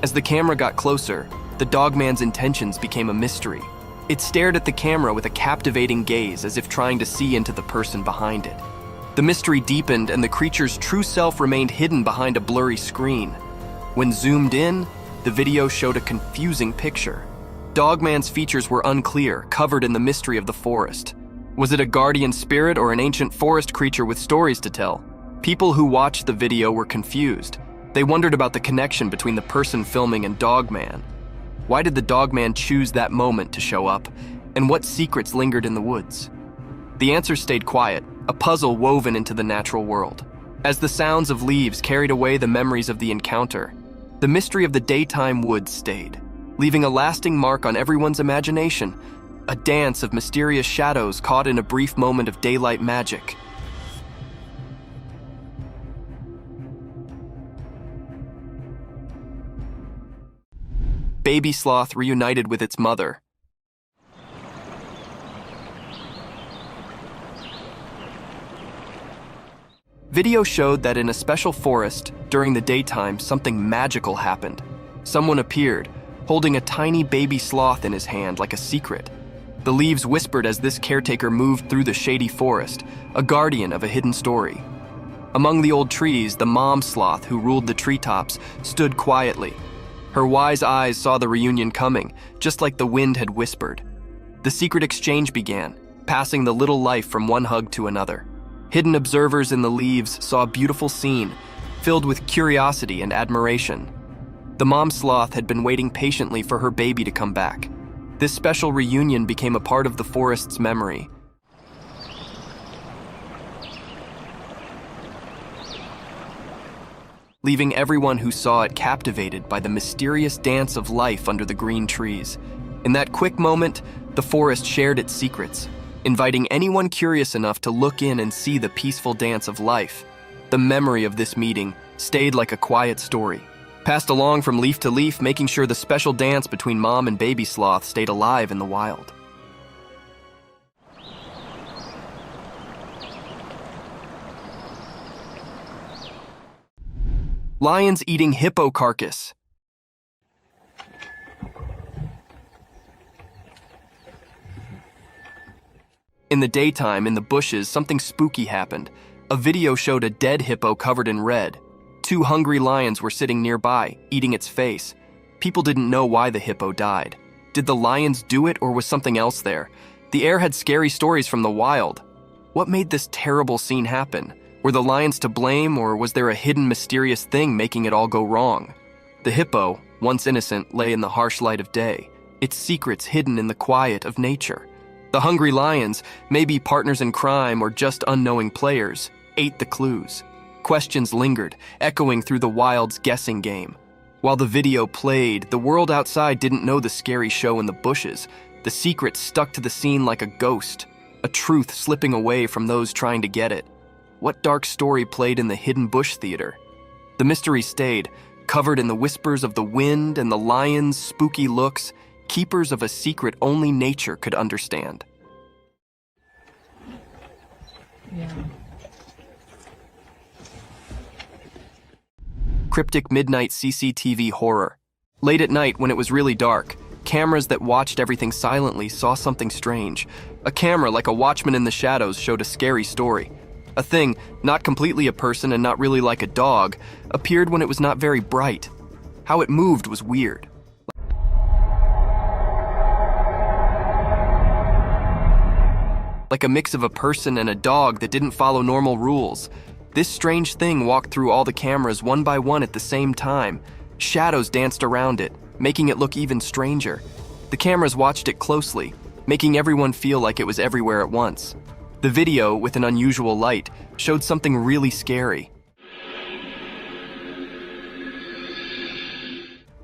As the camera got closer, the dogman's intentions became a mystery. It stared at the camera with a captivating gaze, as if trying to see into the person behind it. The mystery deepened and the creature's true self remained hidden behind a blurry screen. When zoomed in, the video showed a confusing picture. Dogman's features were unclear, covered in the mystery of the forest. Was it a guardian spirit or an ancient forest creature with stories to tell? People who watched the video were confused. They wondered about the connection between the person filming and Dogman. Why did the Dogman choose that moment to show up? And what secrets lingered in the woods? The answer stayed quiet, a puzzle woven into the natural world. As the sounds of leaves carried away the memories of the encounter, the mystery of the daytime woods stayed, leaving a lasting mark on everyone's imagination. A dance of mysterious shadows caught in a brief moment of daylight magic. Baby sloth reunited with its mother. Video showed that in a special forest, during the daytime, something magical happened. Someone appeared, holding a tiny baby sloth in his hand like a secret. The leaves whispered as this caretaker moved through the shady forest, a guardian of a hidden story. Among the old trees, the mom sloth who ruled the treetops stood quietly. Her wise eyes saw the reunion coming, just like the wind had whispered. The secret exchange began, passing the little life from one hug to another. Hidden observers in the leaves saw a beautiful scene, filled with curiosity and admiration. The mom sloth had been waiting patiently for her baby to come back. This special reunion became a part of the forest's memory. Leaving everyone who saw it captivated by the mysterious dance of life under the green trees. In that quick moment, the forest shared its secrets, inviting anyone curious enough to look in and see the peaceful dance of life. The memory of this meeting stayed like a quiet story, passed along from leaf to leaf, making sure the special dance between mom and baby sloth stayed alive in the wild. Lions eating hippo carcass. In the daytime, in the bushes, something spooky happened. A video showed a dead hippo covered in red. 2 hungry lions were sitting nearby, eating its face. People didn't know why the hippo died. Did the lions do it, or was something else there? The air had scary stories from the wild. What made this terrible scene happen? Were the lions to blame, or was there a hidden mysterious thing making it all go wrong? The hippo, once innocent, lay in the harsh light of day. its secrets hidden in the quiet of nature. The hungry lions, maybe partners in crime or just unknowing players, ate the clues. Questions lingered, echoing through the wild's guessing game. While the video played, the world outside didn't know the scary show in the bushes. The secret stuck to the scene like a ghost, a truth slipping away from those trying to get it. What dark story played in the hidden bush theater? The mystery stayed, covered in the whispers of the wind and the lions' spooky looks, keepers of a secret only nature could understand. Cryptic midnight CCTV horror. Late at night, when it was really dark, cameras that watched everything silently saw something strange. A camera, like a watchman in the shadows, showed a scary story. A thing, not completely a person and not really like a dog, appeared when it was not very bright. How it moved was weird. Like a mix of a person and a dog that didn't follow normal rules. This strange thing walked through all the cameras one by one at the same time. Shadows danced around it, making it look even stranger. The cameras watched it closely, making everyone feel like it was everywhere at once. The video, with an unusual light, showed something really scary.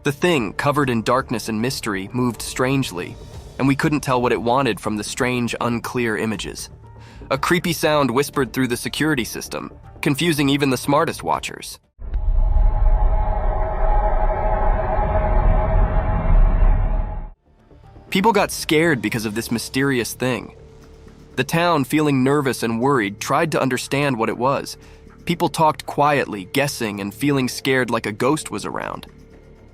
The thing, covered in darkness and mystery, moved strangely, and we couldn't tell what it wanted from the strange, unclear images. A creepy sound whispered through the security system, confusing even the smartest watchers. People got scared because of this mysterious thing. The town, feeling nervous and worried, tried to understand what it was. People talked quietly, guessing and feeling scared like a ghost was around.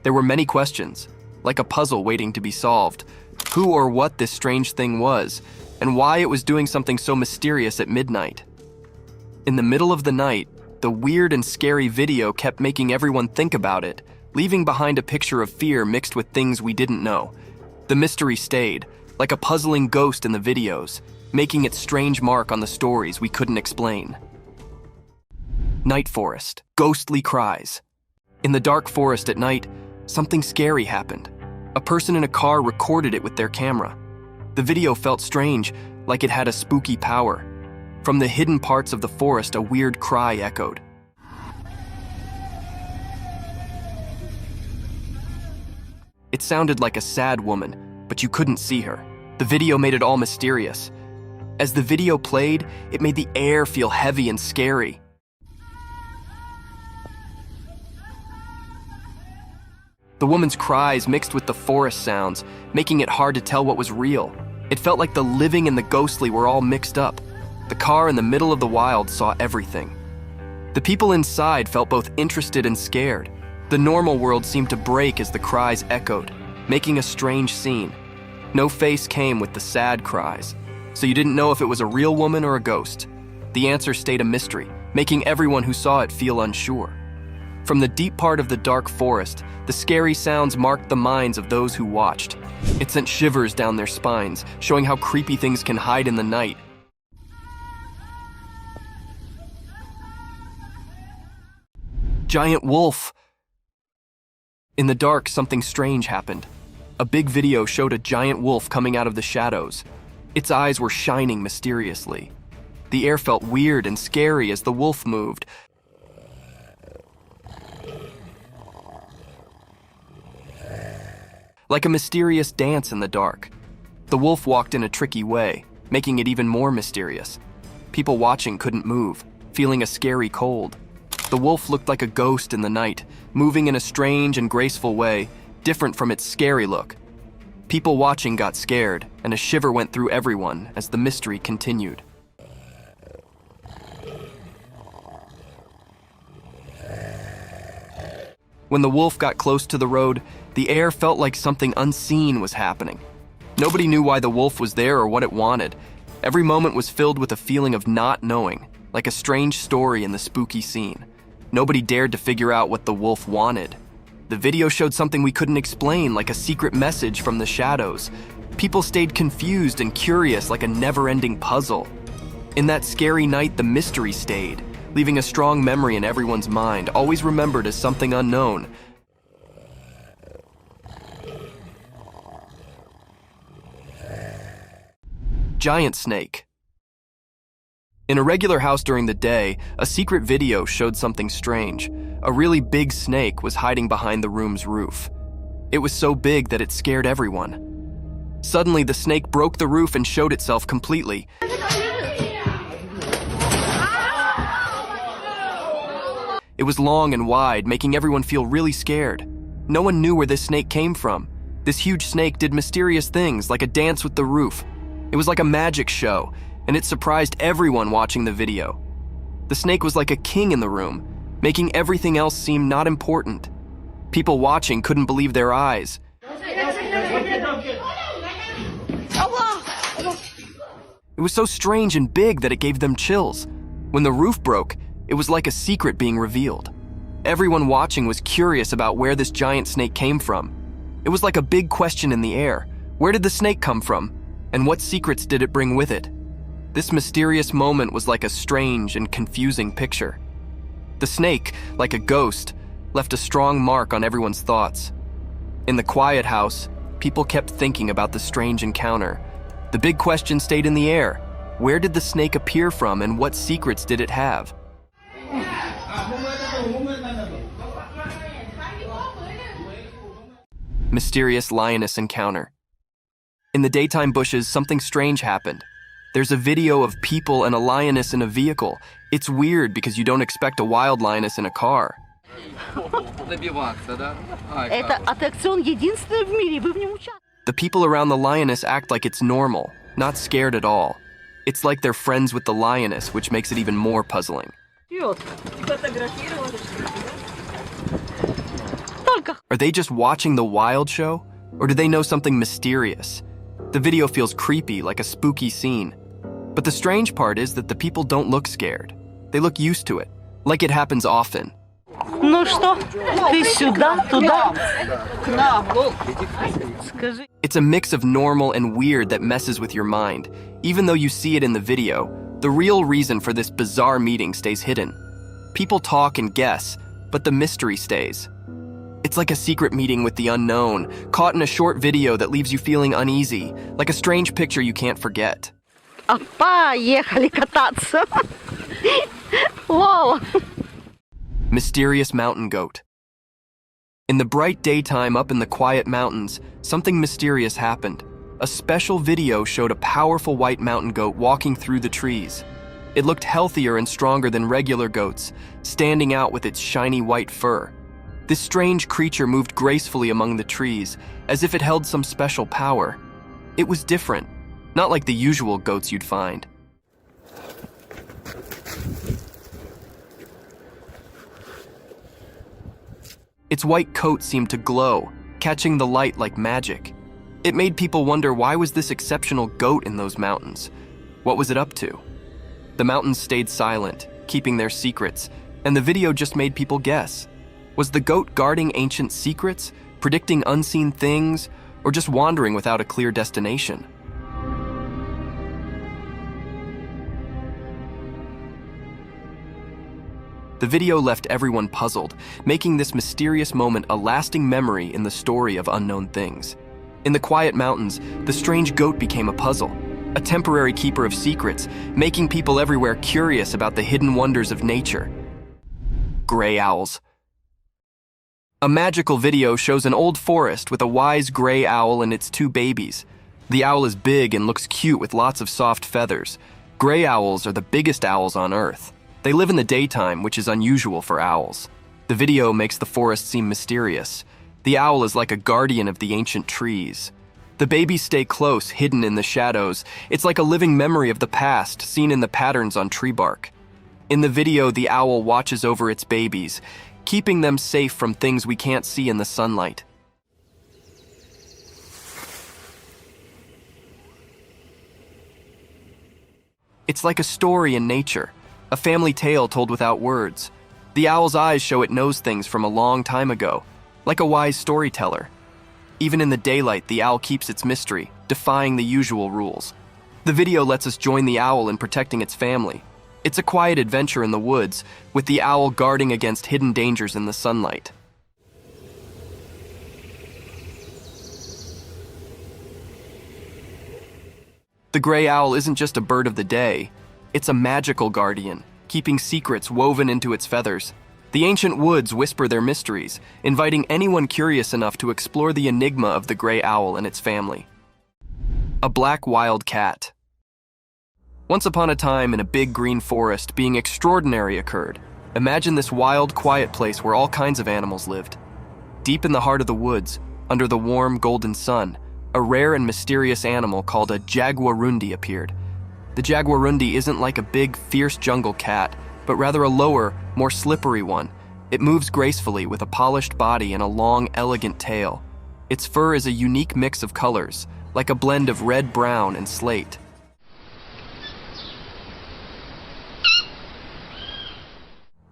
There were many questions, like a puzzle waiting to be solved. Who or what this strange thing was, and why it was doing something so mysterious at midnight. In the middle of the night, the weird and scary video kept making everyone think about it, leaving behind a picture of fear mixed with things we didn't know. The mystery stayed, like a puzzling ghost in the videos, making its strange mark on the stories we couldn't explain. Night forest, ghostly cries. In the dark forest at night, something scary happened. A person in a car recorded it with their camera. The video felt strange, like it had a spooky power. From the hidden parts of the forest, a weird cry echoed. It sounded like a sad woman, but you couldn't see her. The video made it all mysterious. As the video played, it made the air feel heavy and scary. The woman's cries mixed with the forest sounds, making it hard to tell what was real. It felt like the living and the ghostly were all mixed up. The car in the middle of the wild saw everything. The people inside felt both interested and scared. The normal world seemed to break as the cries echoed, making a strange scene. No face came with the sad cries, so you didn't know if it was a real woman or a ghost. The answer stayed a mystery, making everyone who saw it feel unsure. From the deep part of the dark forest, the scary sounds marked the minds of those who watched. It sent shivers down their spines, showing how creepy things can hide in the night. Giant wolf! In the dark, something strange happened. A big video showed a giant wolf coming out of the shadows. Its eyes were shining mysteriously. The air felt weird and scary as the wolf moved. Like a mysterious dance in the dark. The wolf walked in a tricky way, making it even more mysterious. People watching couldn't move, feeling a scary cold. The wolf looked like a ghost in the night, moving in a strange and graceful way, different from its scary look. People watching got scared, and a shiver went through everyone as the mystery continued. When the wolf got close to the road, the air felt like something unseen was happening. Nobody knew why the wolf was there or what it wanted. Every moment was filled with a feeling of not knowing, like a strange story in the spooky scene. Nobody dared to figure out what the wolf wanted. The video showed something we couldn't explain, like a secret message from the shadows. People stayed confused and curious, like a never-ending puzzle. In that scary night, the mystery stayed, leaving a strong memory in everyone's mind, always remembered as something unknown. Giant snake. In a regular house during the day, a secret video showed something strange. A really big snake was hiding behind the room's roof. It was so big that it scared everyone. Suddenly, the snake broke the roof and showed itself completely. It was long and wide, making everyone feel really scared. No one knew where this snake came from. This huge snake did mysterious things, like a dance with the roof. It was like a magic show, and it surprised everyone watching the video. The snake was like a king in the room, making everything else seem not important. People watching couldn't believe their eyes. It was so strange and big that it gave them chills. When the roof broke, it was like a secret being revealed. Everyone watching was curious about where this giant snake came from. It was like a big question in the air. Where did the snake come from? And what secrets did it bring with it? This mysterious moment was like a strange and confusing picture. The snake, like a ghost, left a strong mark on everyone's thoughts. In the quiet house, people kept thinking about the strange encounter. The big question stayed in the air. Where did the snake appear from, and what secrets did it have? Mysterious lioness encounter. In the daytime bushes, something strange happened. There's a video of people and a lioness in a vehicle. It's weird because you don't expect a wild lioness in a car. The people around the lioness act like it's normal, not scared at all. It's like they're friends with the lioness, which makes it even more puzzling. Are they just watching the wild show? Or do they know something mysterious? The video feels creepy, like a spooky scene. But the strange part is that the people don't look scared. They look used to it, like it happens often. It's a mix of normal and weird that messes with your mind. Even though you see it in the video, the real reason for this bizarre meeting stays hidden. People talk and guess, but the mystery stays. It's like a secret meeting with the unknown, caught in a short video that leaves you feeling uneasy, like a strange picture you can't forget. Mysterious mountain goat. In the bright daytime up in the quiet mountains, something mysterious happened. A special video showed a powerful white mountain goat walking through the trees. It looked healthier and stronger than regular goats, standing out with its shiny white fur. This strange creature moved gracefully among the trees, as if it held some special power. It was different, not like the usual goats you'd find. Its white coat seemed to glow, catching the light like magic. It made people wonder, why was this exceptional goat in those mountains? What was it up to? The mountains stayed silent, keeping their secrets, and the video just made people guess. Was the goat guarding ancient secrets, predicting unseen things, or just wandering without a clear destination? The video left everyone puzzled, making this mysterious moment a lasting memory in the story of unknown things. In the quiet mountains, the strange goat became a puzzle, a temporary keeper of secrets, making people everywhere curious about the hidden wonders of nature. Gray owls. A magical video shows an old forest with a wise gray owl and its two babies. The owl is big and looks cute with lots of soft feathers. Gray owls are the biggest owls on Earth. They live in the daytime, which is unusual for owls. The video makes the forest seem mysterious. The owl is like a guardian of the ancient trees. The babies stay close, hidden in the shadows. It's like a living memory of the past, seen in the patterns on tree bark. In the video, the owl watches over its babies, keeping them safe from things we can't see in the sunlight. It's like a story in nature, a family tale told without words. The owl's eyes show it knows things from a long time ago, like a wise storyteller. Even in the daylight, the owl keeps its mystery, defying the usual rules. The video lets us join the owl in protecting its family. It's a quiet adventure in the woods, with the owl guarding against hidden dangers in the sunlight. The gray owl isn't just a bird of the day, it's a magical guardian, keeping secrets woven into its feathers. The ancient woods whisper their mysteries, inviting anyone curious enough to explore the enigma of the gray owl and its family. A black wild cat. Once upon a time in a big green forest, being extraordinary occurred. Imagine this wild, quiet place where all kinds of animals lived. Deep in the heart of the woods, under the warm, golden sun, a rare and mysterious animal called a jaguarundi appeared. The jaguarundi isn't like a big, fierce jungle cat, but rather a lower, more slippery one. It moves gracefully with a polished body and a long, elegant tail. Its fur is a unique mix of colors, like a blend of red, brown, and slate.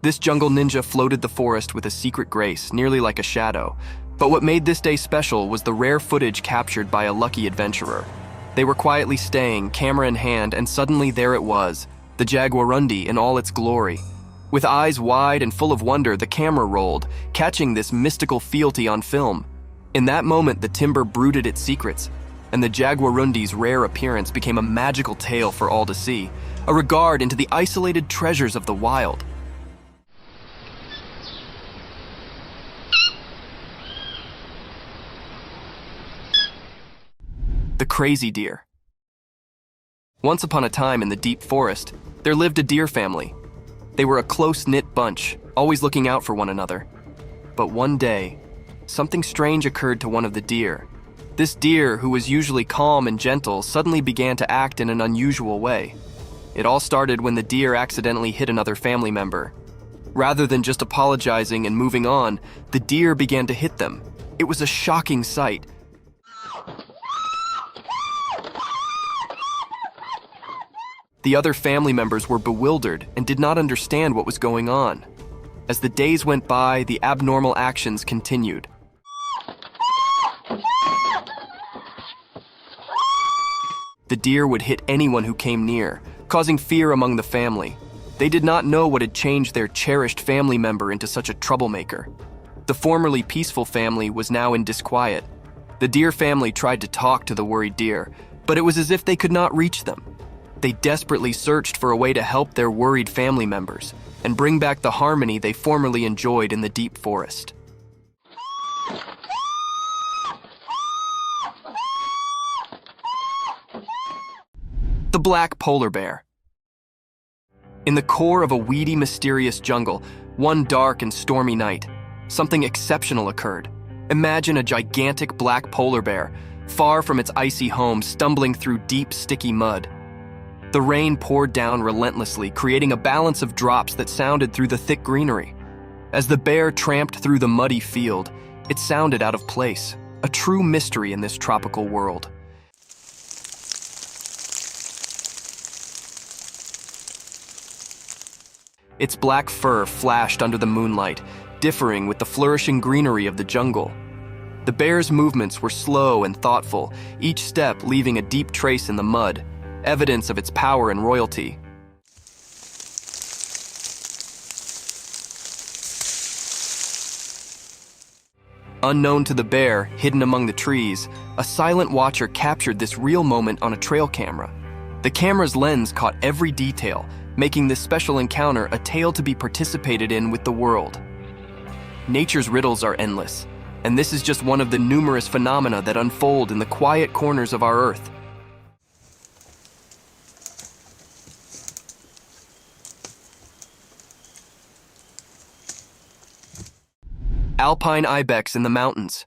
This jungle ninja floated the forest with a secret grace, nearly like a shadow. But what made this day special was the rare footage captured by a lucky adventurer. They were quietly staying, camera in hand, and suddenly there it was, the jaguarundi in all its glory. With eyes wide and full of wonder, the camera rolled, catching this mystical fealty on film. In that moment, the timber brooded its secrets, and the jaguarundi's rare appearance became a magical tale for all to see, a regard into the isolated treasures of the wild. The crazy deer. Once upon a time in the deep forest, there lived a deer family. They were a close-knit bunch, always looking out for one another. But one day, something strange occurred to one of the deer. This deer, who was usually calm and gentle, suddenly began to act in an unusual way. It all started when the deer accidentally hit another family member. Rather than just apologizing and moving on, the deer began to hit them. It was a shocking sight. The other family members were bewildered and did not understand what was going on. As the days went by, the abnormal actions continued. The deer would hit anyone who came near, causing fear among the family. They did not know what had changed their cherished family member into such a troublemaker. The formerly peaceful family was now in disquiet. The deer family tried to talk to the worried deer, but it was as if they could not reach them. They desperately searched for a way to help their worried family members and bring back the harmony they formerly enjoyed in the deep forest. The black polar bear. In the core of a weedy, mysterious jungle, one dark and stormy night, something exceptional occurred. Imagine a gigantic black polar bear, far from its icy home, stumbling through deep, sticky mud. The rain poured down relentlessly, creating a balance of drops that sounded through the thick greenery. As the bear tramped through the muddy field, it sounded out of place, a true mystery in this tropical world. Its black fur flashed under the moonlight, differing with the flourishing greenery of the jungle. The bear's movements were slow and thoughtful, each step leaving a deep trace in the mud, evidence of its power and royalty. Unknown to the bear, hidden among the trees, a silent watcher captured this real moment on a trail camera. The camera's lens caught every detail, making this special encounter a tale to be participated in with the world. Nature's riddles are endless, and this is just one of the numerous phenomena that unfold in the quiet corners of our Earth. Alpine ibex in the mountains.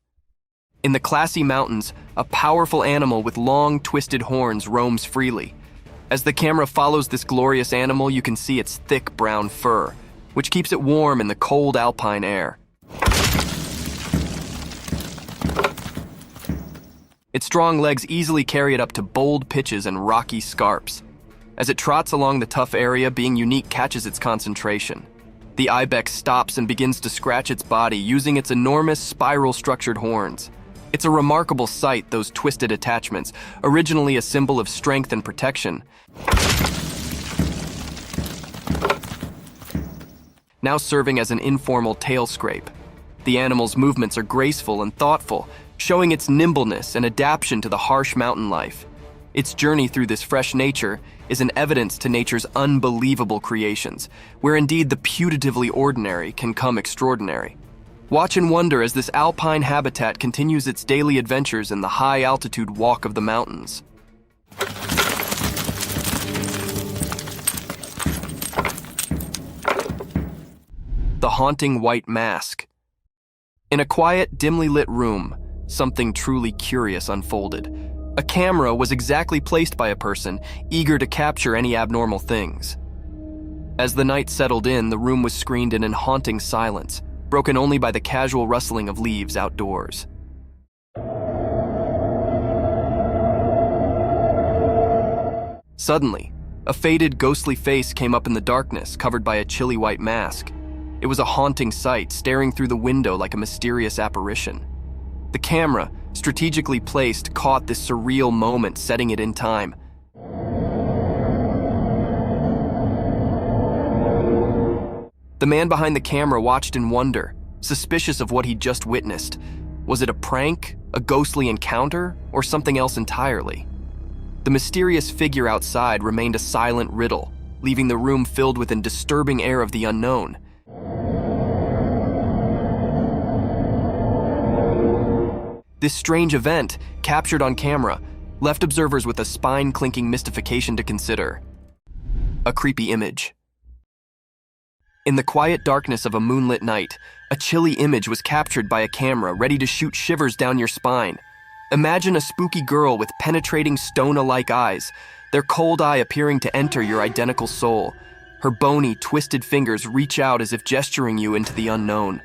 In the classy mountains, a powerful animal with long, twisted horns roams freely. As the camera follows this glorious animal, you can see its thick brown fur, which keeps it warm in the cold alpine air. Its strong legs easily carry it up to bold pitches and rocky scarps. As it trots along the tough area, being unique catches its concentration. The ibex stops and begins to scratch its body using its enormous spiral-structured horns. It's a remarkable sight, those twisted attachments, originally a symbol of strength and protection, now serving as an informal tail scrape. The animal's movements are graceful and thoughtful, showing its nimbleness and adaptation to the harsh mountain life. Its journey through this fresh nature is an evidence to nature's unbelievable creations, where indeed the putatively ordinary can come extraordinary. Watch and wonder as this alpine habitat continues its daily adventures in the high-altitude walk of the mountains. The haunting white mask. In a quiet, dimly lit room, something truly curious unfolded. A camera was exactly placed by a person, eager to capture any abnormal things. As the night settled in, the room was screened in haunting silence, broken only by the casual rustling of leaves outdoors. Suddenly, a faded, ghostly face came up in the darkness, covered by a chilly white mask. It was a haunting sight, staring through the window like a mysterious apparition. The camera, strategically placed, caught this surreal moment, setting it in time. The man behind the camera watched in wonder, suspicious of what he'd just witnessed. Was it a prank, a ghostly encounter, or something else entirely? The mysterious figure outside remained a silent riddle, leaving the room filled with a disturbing air of the unknown. This strange event, captured on camera, left observers with a spine-clinking mystification to consider. A creepy image. In the quiet darkness of a moonlit night, a chilly image was captured by a camera ready to shoot shivers down your spine. Imagine a spooky girl with penetrating stone-alike eyes, their cold eye appearing to enter your identical soul. Her bony, twisted fingers reach out as if gesturing you into the unknown.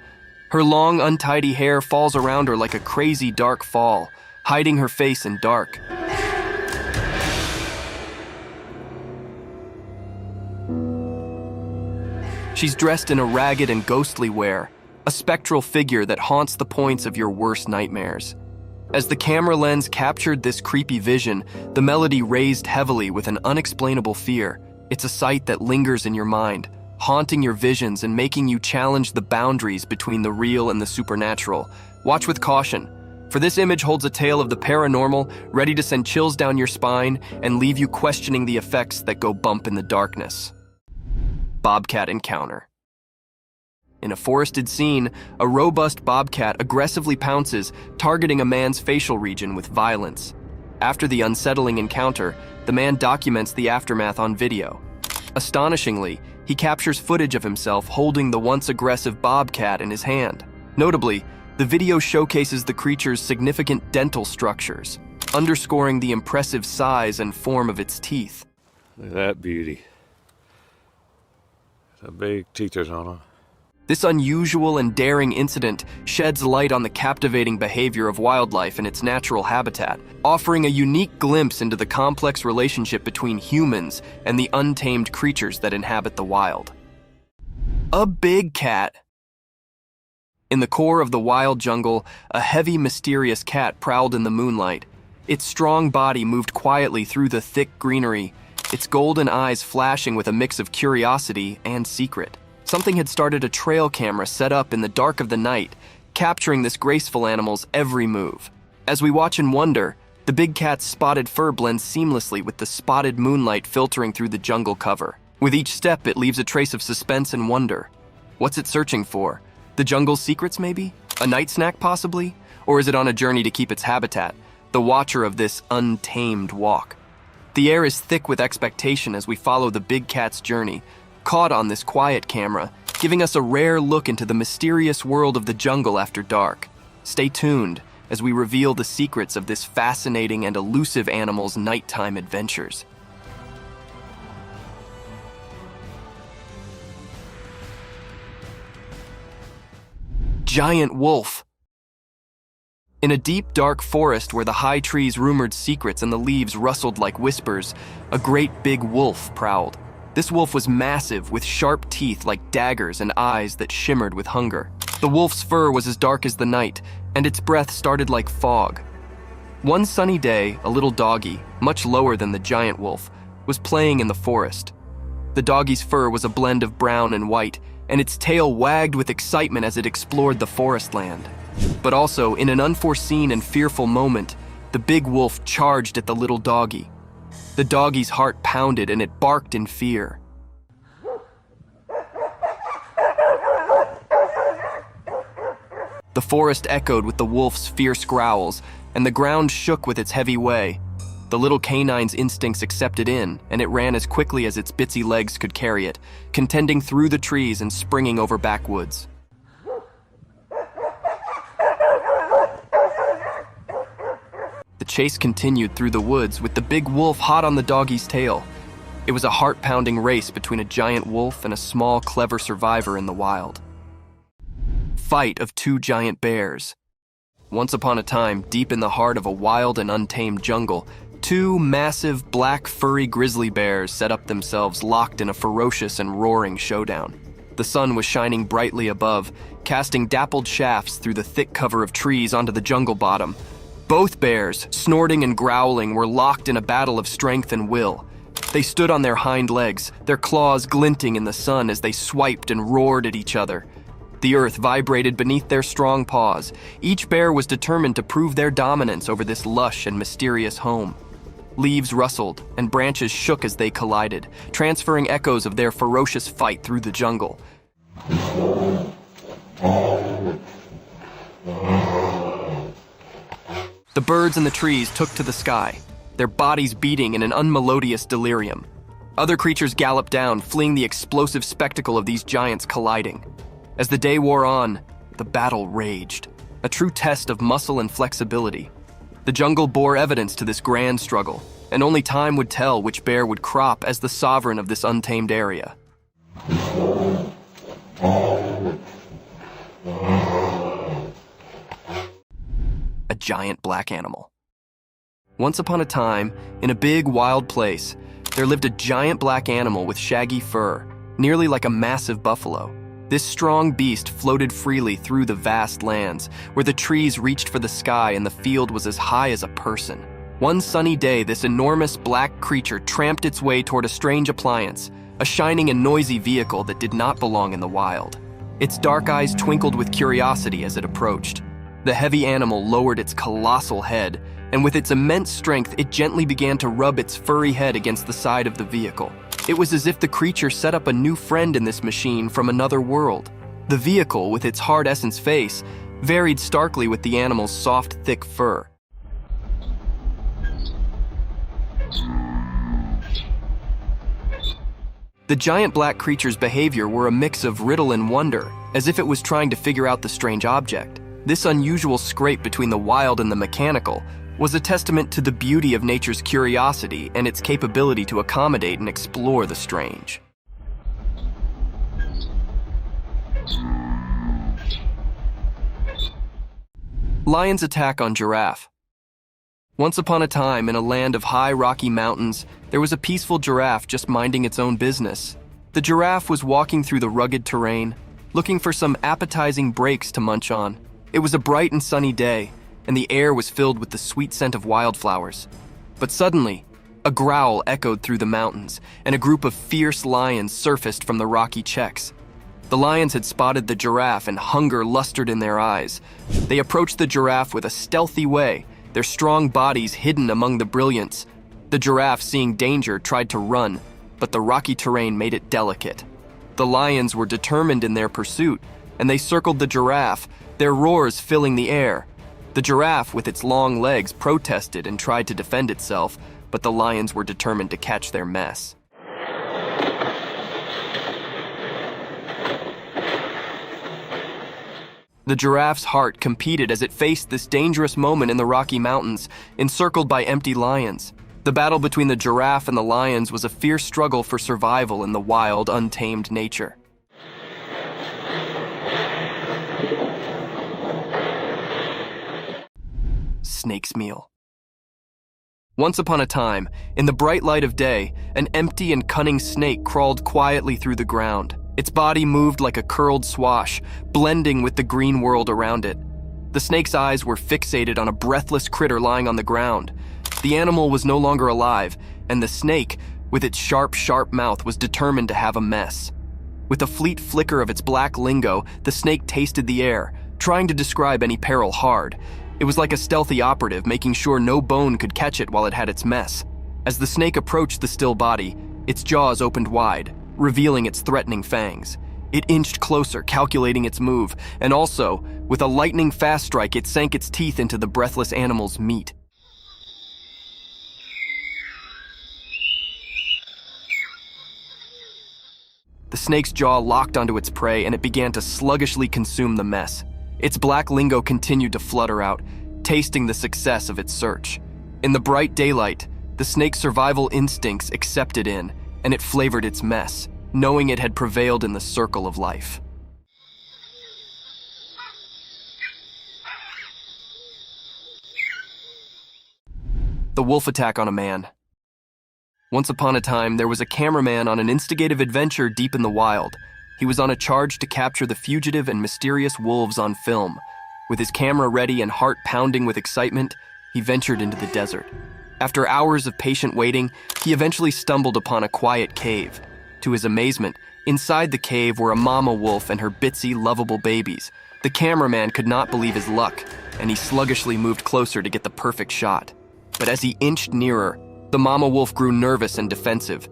Her long, untidy hair falls around her like a crazy dark fall, hiding her face in dark. She's dressed in a ragged and ghostly wear, a spectral figure that haunts the points of your worst nightmares. As the camera lens captured this creepy vision, the melody raised heavily with an unexplainable fear. It's a sight that lingers in your mind, haunting your visions and making you challenge the boundaries between the real and the supernatural. Watch with caution, for this image holds a tale of the paranormal, ready to send chills down your spine and leave you questioning the effects that go bump in the darkness. Bobcat encounter. In a forested scene, a robust bobcat aggressively pounces, targeting a man's facial region with violence. After the unsettling encounter, the man documents the aftermath on video. Astonishingly, he captures footage of himself holding the once aggressive bobcat in his hand. Notably, the video showcases the creature's significant dental structures, underscoring the impressive size and form of its teeth. Look at that beauty. The big teeth on her. This unusual and daring incident sheds light on the captivating behavior of wildlife in its natural habitat, offering a unique glimpse into the complex relationship between humans and the untamed creatures that inhabit the wild. A big cat. In the core of the wild jungle, a heavy, mysterious cat prowled in the moonlight. Its strong body moved quietly through the thick greenery, its golden eyes flashing with a mix of curiosity and secret. Something had started a trail camera set up in the dark of the night, capturing this graceful animal's every move. As we watch and wonder, the big cat's spotted fur blends seamlessly with the spotted moonlight filtering through the jungle cover. With each step, it leaves a trace of suspense and wonder. What's it searching for? The jungle's secrets, maybe? A night snack, possibly? Or is it on a journey to keep its habitat, the watcher of this untamed walk? The air is thick with expectation as we follow the big cat's journey, caught on this quiet camera, giving us a rare look into the mysterious world of the jungle after dark. Stay tuned as we reveal the secrets of this fascinating and elusive animal's nighttime adventures. Giant wolf. In a deep, dark forest where the high trees rumored secrets and the leaves rustled like whispers, a great big wolf prowled. This wolf was massive, with sharp teeth like daggers and eyes that shimmered with hunger. The wolf's fur was as dark as the night, and its breath started like fog. One sunny day, a little doggy, much lower than the giant wolf, was playing in the forest. The doggy's fur was a blend of brown and white, and its tail wagged with excitement as it explored the forest land. But also, in an unforeseen and fearful moment, the big wolf charged at the little doggy. The doggie's heart pounded and it barked in fear. The forest echoed with the wolf's fierce growls, and the ground shook with its heavy way. The little canine's instincts accepted in, and it ran as quickly as its bitsy legs could carry it, contending through the trees and springing over backwoods. The chase continued through the woods with the big wolf hot on the doggie's tail. It was a heart-pounding race between a giant wolf and a small, clever survivor in the wild. Fight of two giant bears. Once upon a time, deep in the heart of a wild and untamed jungle, two massive, black, furry grizzly bears set up themselves locked in a ferocious and roaring showdown. The sun was shining brightly above, casting dappled shafts through the thick cover of trees onto the jungle bottom. Both bears, snorting and growling, were locked in a battle of strength and will. They stood on their hind legs, their claws glinting in the sun as they swiped and roared at each other. The earth vibrated beneath their strong paws. Each bear was determined to prove their dominance over this lush and mysterious home. Leaves rustled, and branches shook as they collided, transferring echoes of their ferocious fight through the jungle. The birds in the trees took to the sky, their bodies beating in an unmelodious delirium. Other creatures galloped down, fleeing the explosive spectacle of these giants colliding. As the day wore on, the battle raged, a true test of muscle and flexibility. The jungle bore evidence to this grand struggle, and only time would tell which bear would crop as the sovereign of this untamed area. A giant black animal. Once upon a time, in a big wild place, there lived a giant black animal with shaggy fur, nearly like a massive buffalo. This strong beast floated freely through the vast lands, where the trees reached for the sky and the field was as high as a person. One sunny day, this enormous black creature tramped its way toward a strange appliance, a shining and noisy vehicle that did not belong in the wild. Its dark eyes twinkled with curiosity as it approached. The heavy animal lowered its colossal head, and with its immense strength, it gently began to rub its furry head against the side of the vehicle. It was as if the creature set up a new friend in this machine from another world. The vehicle, with its hard essence face, varied starkly with the animal's soft, thick fur. The giant black creature's behavior were a mix of riddle and wonder, as if it was trying to figure out the strange object. This unusual scrape between the wild and the mechanical was a testament to the beauty of nature's curiosity and its capability to accommodate and explore the strange. Lion's attack on giraffe. Once upon a time, in a land of high rocky mountains, there was a peaceful giraffe just minding its own business. The giraffe was walking through the rugged terrain, looking for some appetizing breaks to munch on. It was a bright and sunny day, and the air was filled with the sweet scent of wildflowers. But suddenly, a growl echoed through the mountains, and a group of fierce lions surfaced from the rocky checks. The lions had spotted the giraffe, and hunger lustered in their eyes. They approached the giraffe with a stealthy way, their strong bodies hidden among the brilliance. The giraffe, seeing danger, tried to run, but the rocky terrain made it delicate. The lions were determined in their pursuit, and they circled the giraffe, their roars filling the air. The giraffe, with its long legs, protested and tried to defend itself, but the lions were determined to catch their mess. The giraffe's heart competed as it faced this dangerous moment in the Rocky Mountains, encircled by empty lions. The battle between the giraffe and the lions was a fierce struggle for survival in the wild, untamed nature. Snake's meal. Once upon a time, in the bright light of day, an empty and cunning snake crawled quietly through the ground. Its body moved like a curled swash, blending with the green world around it. The snake's eyes were fixated on a breathless critter lying on the ground. The animal was no longer alive, and the snake, with its sharp, sharp mouth, was determined to have a mess. With a fleet flicker of its black lingo, the snake tasted the air, trying to describe any peril hard. It was like a stealthy operative, making sure no bone could catch it while it had its mess. As the snake approached the still body, its jaws opened wide, revealing its threatening fangs. It inched closer, calculating its move, and also, with a lightning-fast strike, it sank its teeth into the breathless animal's meat. The snake's jaw locked onto its prey, and it began to sluggishly consume the mess. Its black lingo continued to flutter out, tasting the success of its search. In the bright daylight, the snake's survival instincts accepted in, and it flavored its mess, knowing it had prevailed in the circle of life. The wolf attack on a man. Once upon a time, there was a cameraman on an instigative adventure deep in the wild. He was on a charge to capture the fugitive and mysterious wolves on film. With his camera ready and heart pounding with excitement, he ventured into the desert. After hours of patient waiting, he eventually stumbled upon a quiet cave. To his amazement, inside the cave were a mama wolf and her bitsy, lovable babies. The cameraman could not believe his luck, and he sluggishly moved closer to get the perfect shot. But as he inched nearer, the mama wolf grew nervous and defensive.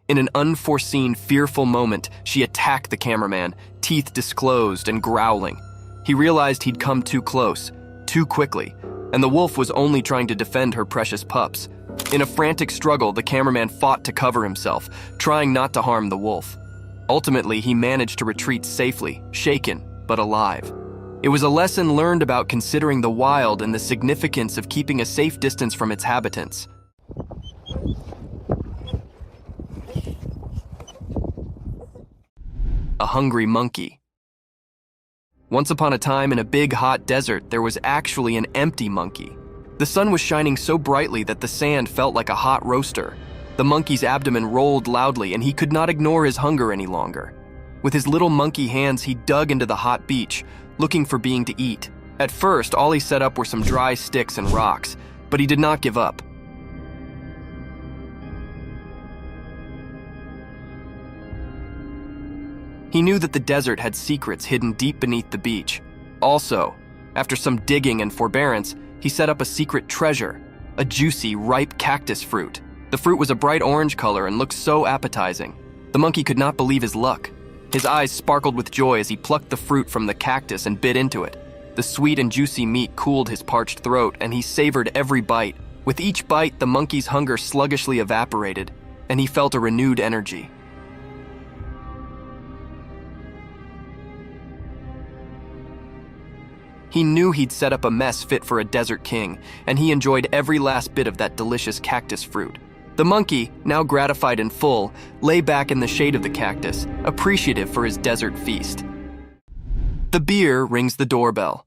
In an unforeseen, fearful moment, she attacked the cameraman, teeth disclosed and growling. He realized he'd come too close, too quickly, and the wolf was only trying to defend her precious pups. In a frantic struggle, the cameraman fought to cover himself, trying not to harm the wolf. Ultimately, he managed to retreat safely, shaken, but alive. It was a lesson learned about considering the wild and the significance of keeping a safe distance from its habitants. A hungry monkey. Once upon a time in a big hot desert, there was actually an empty monkey. The sun was shining so brightly that the sand felt like a hot roaster. The monkey's abdomen rolled loudly, and he could not ignore his hunger any longer. With his little monkey hands, he dug into the hot beach, looking for being to eat. At first, all he set up were some dry sticks and rocks, but he did not give up. He knew that the desert had secrets hidden deep beneath the beach. Also, after some digging and forbearance, he set up a secret treasure, a juicy, ripe cactus fruit. The fruit was a bright orange color and looked so appetizing. The monkey could not believe his luck. His eyes sparkled with joy as he plucked the fruit from the cactus and bit into it. The sweet and juicy meat cooled his parched throat, and he savored every bite. With each bite, the monkey's hunger sluggishly evaporated, and he felt a renewed energy. He knew he'd set up a mess fit for a desert king, and he enjoyed every last bit of that delicious cactus fruit. The monkey, now gratified and full, lay back in the shade of the cactus, appreciative for his desert feast. The bear rings the doorbell.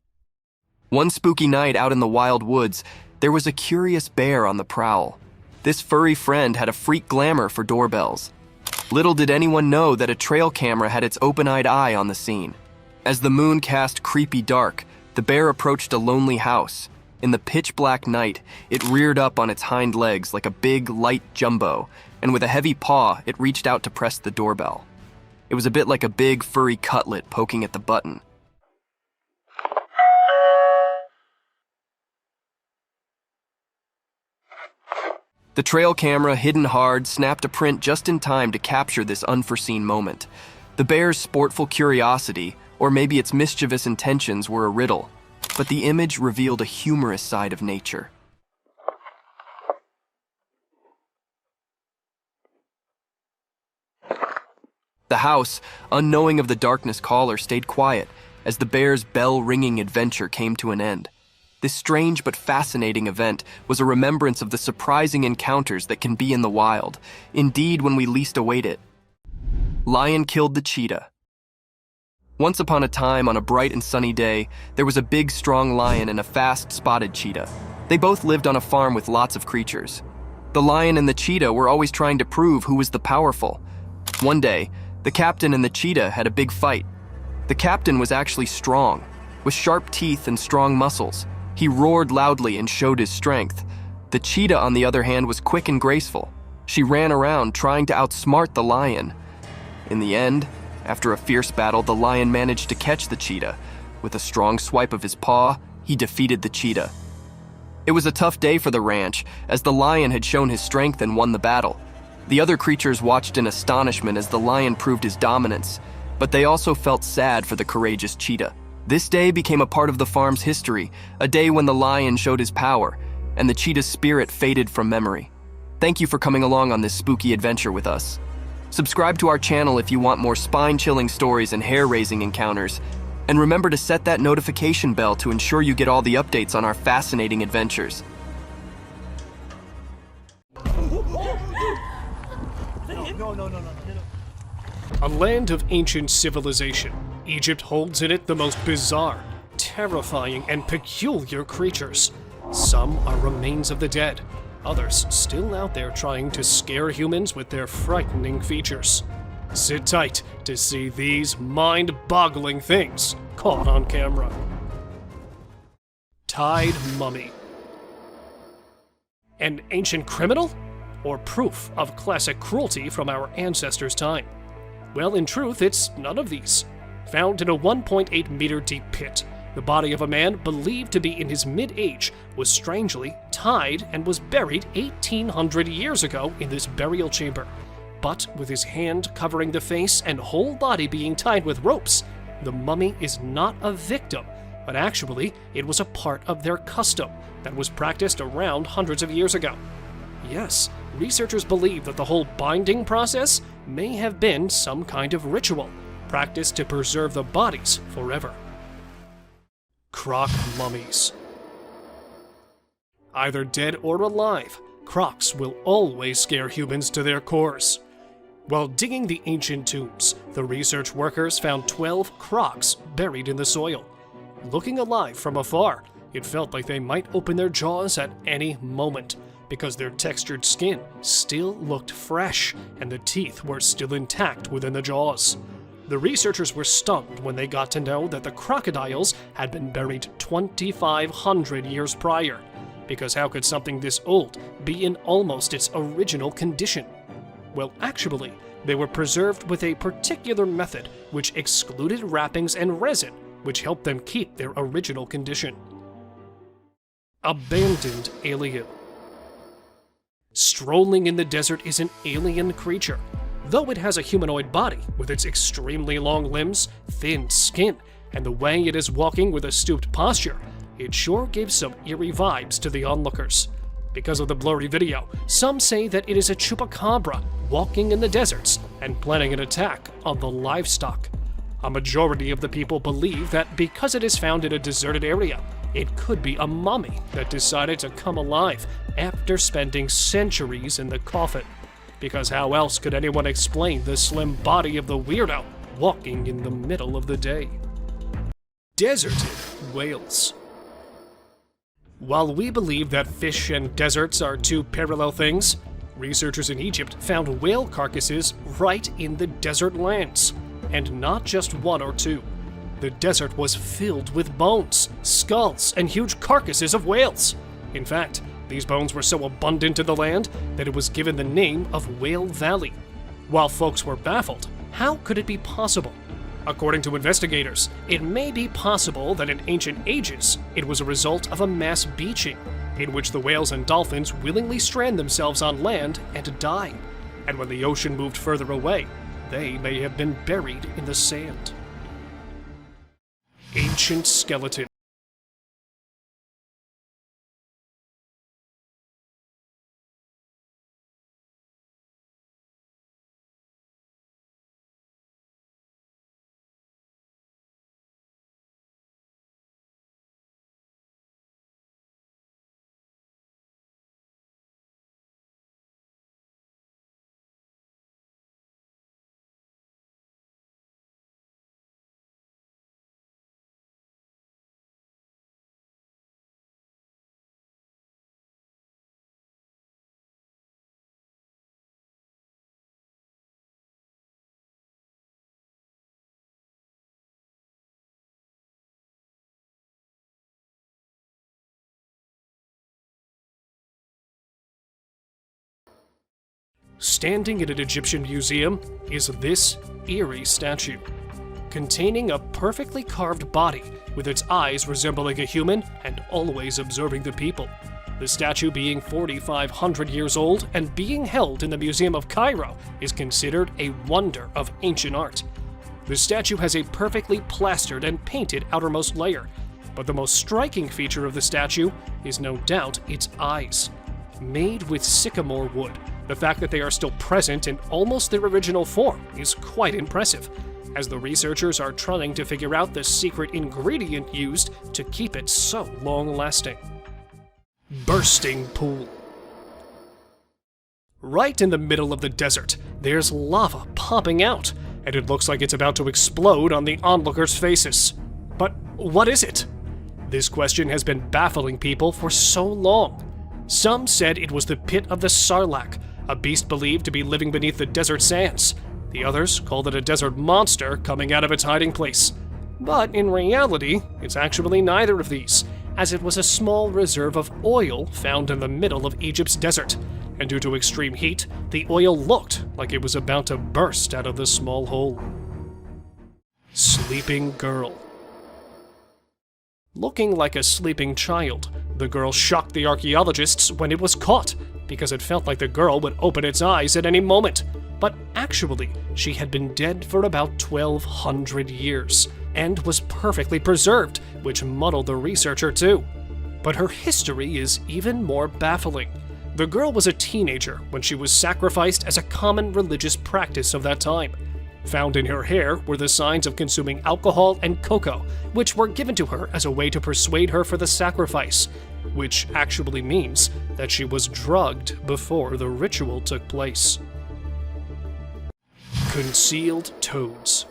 One spooky night out in the wild woods, there was a curious bear on the prowl. This furry friend had a freak glamour for doorbells. Little did anyone know that a trail camera had its open-eyed eye on the scene. As the moon cast creepy dark, the bear approached a lonely house. In the pitch-black night, it reared up on its hind legs like a big, light jumbo, and with a heavy paw, it reached out to press the doorbell. It was a bit like a big, furry cutlet poking at the button. The trail camera, hidden hard, snapped a print just in time to capture this unforeseen moment. The bear's sportful curiosity, or maybe its mischievous intentions, were a riddle, but the image revealed a humorous side of nature. The house, unknowing of the darkness caller, stayed quiet as the bear's bell-ringing adventure came to an end. This strange but fascinating event was a remembrance of the surprising encounters that can be in the wild, indeed when we least await it. Lion killed the cheetah. Once upon a time, on a bright and sunny day, there was a big, strong lion and a fast, spotted cheetah. They both lived on a farm with lots of creatures. The lion and the cheetah were always trying to prove who was the powerful. One day, the captain and the cheetah had a big fight. The captain was actually strong, with sharp teeth and strong muscles. He roared loudly and showed his strength. The cheetah, on the other hand, was quick and graceful. She ran around trying to outsmart the lion. In the end, after a fierce battle, the lion managed to catch the cheetah. With a strong swipe of his paw, he defeated the cheetah. It was a tough day for the ranch, as the lion had shown his strength and won the battle. The other creatures watched in astonishment as the lion proved his dominance, but they also felt sad for the courageous cheetah. This day became a part of the farm's history, a day when the lion showed his power, and the cheetah's spirit faded from memory. Thank you for coming along on this spooky adventure with us. Subscribe to our channel if you want more spine-chilling stories and hair-raising encounters, and remember to set that notification bell to ensure you get all the updates on our fascinating adventures. A land of ancient civilization, Egypt holds in it the most bizarre, terrifying, and peculiar creatures. Some are remains of the dead, others still out there trying to scare humans with their frightening features. Sit tight to see these mind-boggling things caught on camera. Tied mummy. An ancient criminal? Or proof of classic cruelty from our ancestors' time? Well, in truth, it's none of these. Found in a 1.8 meter deep pit, the body of a man believed to be in his mid-age was strangely tied and was buried 1,800 years ago in this burial chamber. But with his hand covering the face and whole body being tied with ropes, the mummy is not a victim, but actually it was a part of their custom that was practiced around hundreds of years ago. Yes, researchers believe that the whole binding process may have been some kind of ritual, practiced to preserve the bodies forever. Croc mummies. Either dead or alive, crocs will always scare humans to their cores. While digging the ancient tombs, the research workers found 12 crocs buried in the soil. Looking alive from afar, it felt like they might open their jaws at any moment, because their textured skin still looked fresh and the teeth were still intact within the jaws. The researchers were stunned when they got to know that the crocodiles had been buried 2,500 years prior, because how could something this old be in almost its original condition? Well, actually, they were preserved with a particular method which excluded wrappings and resin, which helped them keep their original condition. Abandoned alien. Strolling in the desert is an alien creature. Though it has a humanoid body with its extremely long limbs, thin skin, and the way it is walking with a stooped posture, it sure gives some eerie vibes to the onlookers. Because of the blurry video, some say that it is a chupacabra walking in the deserts and planning an attack on the livestock. A majority of the people believe that because it is found in a deserted area, it could be a mummy that decided to come alive after spending centuries in the coffin. Because how else could anyone explain the slim body of the weirdo walking in the middle of the day? Deserted whales. While we believe that fish and deserts are two parallel things, researchers in Egypt found whale carcasses right in the desert lands, and not just one or two. The desert was filled with bones, skulls, and huge carcasses of whales. In fact, these bones were so abundant in the land that it was given the name of Whale Valley. While folks were baffled, how could it be possible? According to investigators, it may be possible that in ancient ages, it was a result of a mass beaching, in which the whales and dolphins willingly strand themselves on land and die. And when the ocean moved further away, they may have been buried in the sand. Ancient skeleton. Standing in an Egyptian museum is this eerie statue. containing a perfectly carved body with its eyes resembling a human and always observing the people. The statue, being 4,500 years old and being held in the Museum of Cairo, is considered a wonder of ancient art. The statue has a perfectly plastered and painted outermost layer, but the most striking feature of the statue is no doubt its eyes. Made with sycamore wood, the fact that they are still present in almost their original form is quite impressive, as the researchers are trying to figure out the secret ingredient used to keep it so long-lasting. Bursting pool. Right in the middle of the desert, there's lava popping out, and it looks like it's about to explode on the onlookers' faces. But what is it? This question has been baffling people for so long. Some said it was the pit of the Sarlacc, a beast believed to be living beneath the desert sands. The others called it a desert monster coming out of its hiding place. But in reality, it's actually neither of these, as it was a small reserve of oil found in the middle of Egypt's desert, and due to extreme heat, the oil looked like it was about to burst out of the small hole. Sleeping girl. Looking like a sleeping child, the girl shocked the archaeologists when it was caught, because it felt like the girl would open its eyes at any moment. But actually, she had been dead for about 1,200 years, and was perfectly preserved, which muddled the researcher too. But her history is even more baffling. The girl was a teenager when she was sacrificed as a common religious practice of that time. Found in her hair were the signs of consuming alcohol and cocoa, which were given to her as a way to persuade her for the sacrifice, which actually means that she was drugged before the ritual took place. Concealed toads.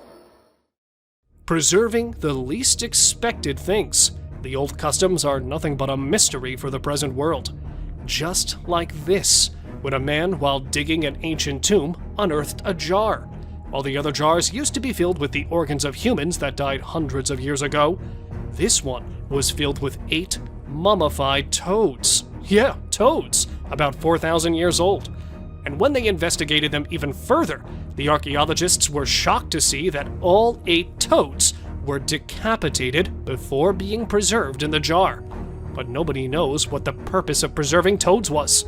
Preserving the least expected things. The old customs are nothing but a mystery for the present world. Just like this, when a man, while digging an ancient tomb, unearthed a jar. While the other jars used to be filled with the organs of humans that died hundreds of years ago, this one was filled with 8 mummified toads. Yeah, toads, about 4,000 years old. And when they investigated them even further, the archaeologists were shocked to see that all 8 toads were decapitated before being preserved in the jar. But nobody knows what the purpose of preserving toads was.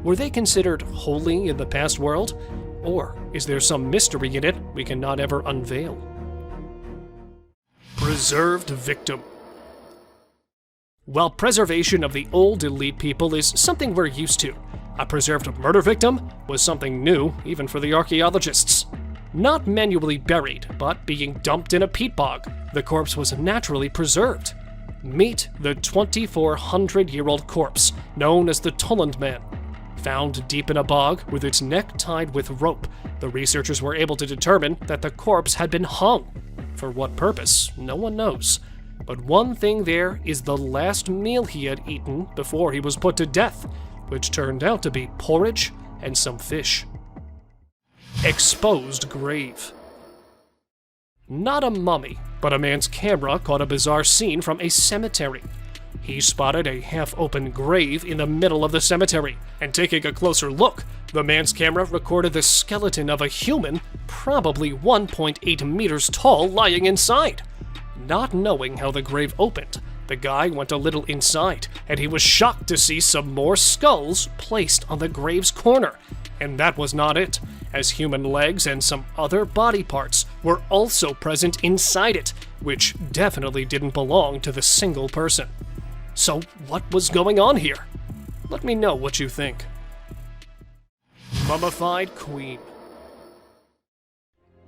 Were they considered holy in the past world? Or is there some mystery in it we cannot ever unveil? Preserved victim. While preservation of the old elite people is something we're used to, a preserved murder victim was something new even for the archaeologists. Not manually buried, but being dumped in a peat bog, the corpse was naturally preserved. Meet the 2,400-year-old corpse, known as the Tulland Man. Found deep in a bog with its neck tied with rope, the researchers were able to determine that the corpse had been hung. For what purpose, no one knows. But one thing there is the last meal he had eaten before he was put to death, which turned out to be porridge and some fish. Exposed grave. Not a mummy, but a man's camera caught a bizarre scene from a cemetery. He spotted a half-open grave in the middle of the cemetery, and taking a closer look, the man's camera recorded the skeleton of a human, probably 1.8 meters tall, lying inside. Not knowing how the grave opened, the guy went a little inside, and he was shocked to see some more skulls placed on the grave's corner. And that was not it, as human legs and some other body parts were also present inside it, which definitely didn't belong to the single person. So what was going on here? Let me know what you think. Mummified Queen.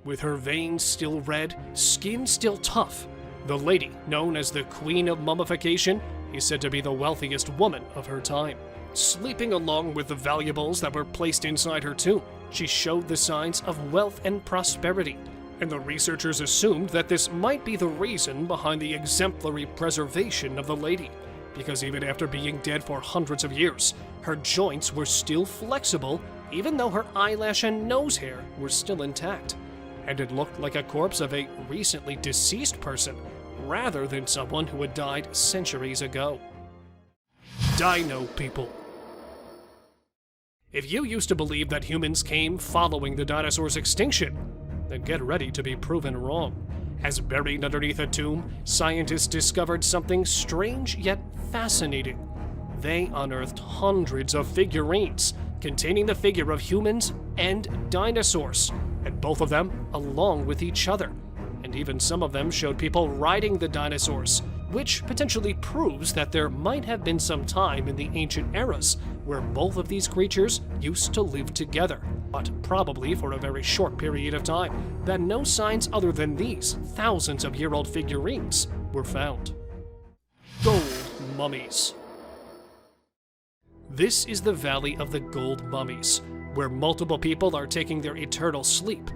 With her veins still red, skin still tough, the lady, known as the Queen of Mummification, is said to be the wealthiest woman of her time. Sleeping along with the valuables that were placed inside her tomb, she showed the signs of wealth and prosperity, and the researchers assumed that this might be the reason behind the exemplary preservation of the lady, because even after being dead for hundreds of years, her joints were still flexible, even though her eyelash and nose hair were still intact, and it looked like a corpse of a recently deceased person, rather than someone who had died centuries ago. Dino people. If you used to believe that humans came following the dinosaurs' extinction, then get ready to be proven wrong. As buried underneath a tomb, scientists discovered something strange yet fascinating. They unearthed hundreds of figurines containing the figure of humans and dinosaurs, and both of them along with each other. And even some of them showed people riding the dinosaurs, which potentially proves that there might have been some time in the ancient eras where both of these creatures used to live together, but probably for a very short period of time, that no signs other than these thousands of year old figurines were found. Gold mummies. This is the Valley of the Gold Mummies, where multiple people are taking their eternal sleep,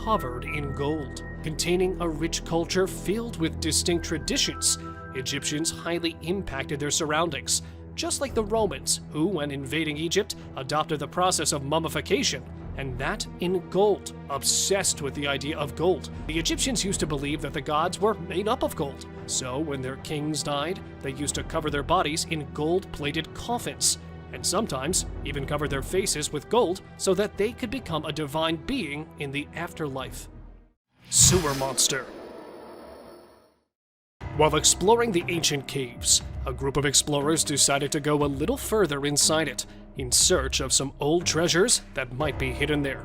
covered in gold, containing a rich culture filled with distinct traditions. Egyptians highly impacted their surroundings, just like the Romans, who, when invading Egypt, adopted the process of mummification, and that in gold, obsessed with the idea of gold. The Egyptians used to believe that the gods were made up of gold, so when their kings died, they used to cover their bodies in gold-plated coffins, and sometimes even cover their faces with gold so that they could become a divine being in the afterlife. Sewer monster. While exploring the ancient caves, a group of explorers decided to go a little further inside it, in search of some old treasures that might be hidden there.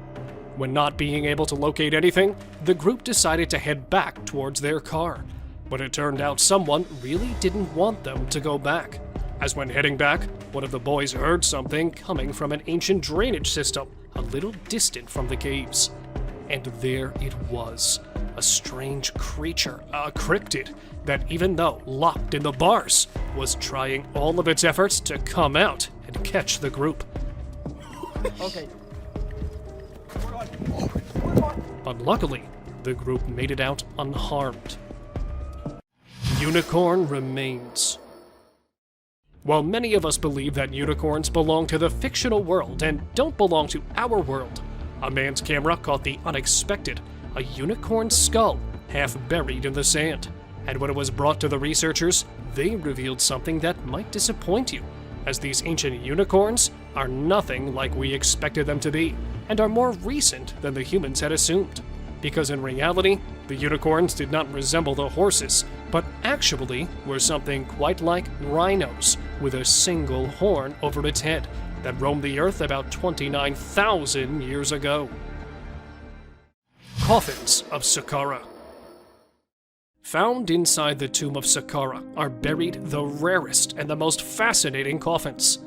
When not being able to locate anything, the group decided to head back towards their car. But it turned out someone really didn't want them to go back, as when heading back, one of the boys heard something coming from an ancient drainage system a little distant from the caves. And there it was, a strange creature, a cryptid, that even though locked in the bars, was trying all of its efforts to come out and catch the group. Okay. But luckily, the group made it out unharmed. Unicorn remains. While many of us believe that unicorns belong to the fictional world and don't belong to our world, a man's camera caught the unexpected, a unicorn skull half buried in the sand. And when it was brought to the researchers, they revealed something that might disappoint you, as these ancient unicorns are nothing like we expected them to be, and are more recent than the humans had assumed. Because in reality, the unicorns did not resemble the horses, but actually were something quite like rhinos, with a single horn over its head, that roamed the earth about 29,000 years ago. Coffins of Saqqara. Found inside the tomb of Saqqara are buried the rarest and the most fascinating coffins.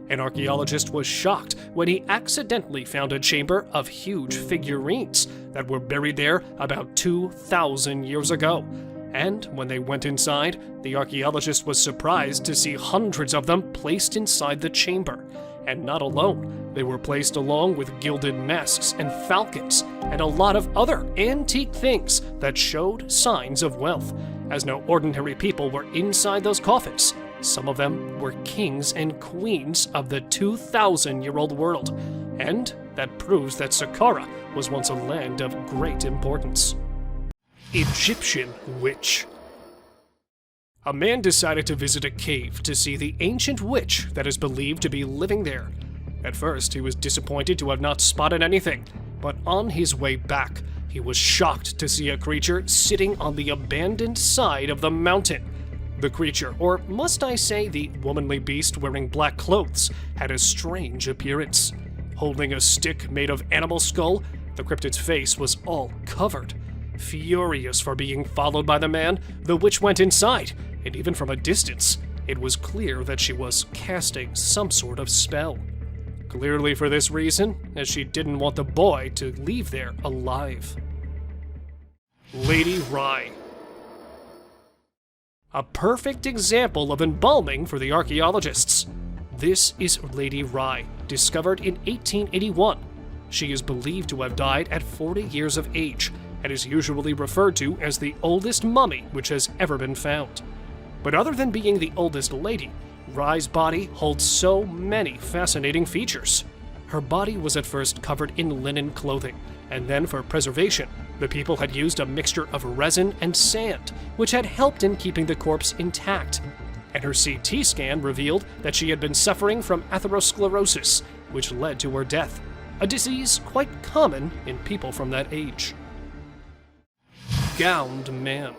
An archaeologist was shocked when he accidentally found a chamber of huge figurines that were buried there about 2,000 years ago. And when they went inside, the archaeologist was surprised to see hundreds of them placed inside the chamber. And not alone, they were placed along with gilded masks and falcons, and a lot of other antique things that showed signs of wealth, as no ordinary people were inside those coffins. Some of them were kings and queens of the 2,000-year-old world, and that proves that Saqqara was once a land of great importance. Egyptian witch. A man decided to visit a cave to see the ancient witch that is believed to be living there. At first, he was disappointed to have not spotted anything, but on his way back, he was shocked to see a creature sitting on the abandoned side of the mountain. The creature, or must I say the womanly beast wearing black clothes, had a strange appearance. Holding a stick made of animal skull, the cryptid's face was all covered. Furious for being followed by the man, the witch went inside, and even from a distance, it was clear that she was casting some sort of spell. Clearly for this reason, as she didn't want the boy to leave there alive. Lady Rye. A perfect example of embalming for the archaeologists. This is Lady Rye, discovered in 1881. She is believed to have died at 40 years of age, and is usually referred to as the oldest mummy which has ever been found. But other than being the oldest lady, Rye's body holds so many fascinating features. Her body was at first covered in linen clothing, and then for preservation, the people had used a mixture of resin and sand, which had helped in keeping the corpse intact. And her CT scan revealed that she had been suffering from atherosclerosis, which led to her death, a disease quite common in people from that age. Gowned Man.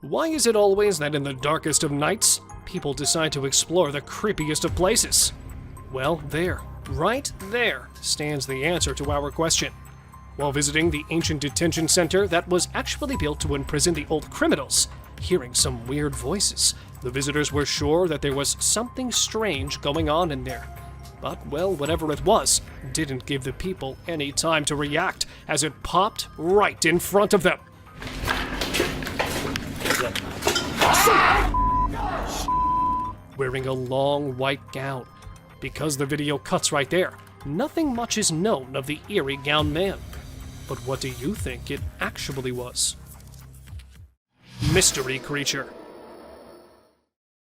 Why is it always that in the darkest of nights, people decide to explore the creepiest of places? Well, there, right there, stands the answer to our question. While visiting the ancient detention center that was actually built to imprison the old criminals, hearing some weird voices, the visitors were sure that there was something strange going on in there. But, well, whatever it was, didn't give the people any time to react, as it popped right in front of them. Wearing a long white gown. Because the video cuts right there, nothing much is known of the eerie gowned man. But what do you think it actually was? Mystery creature.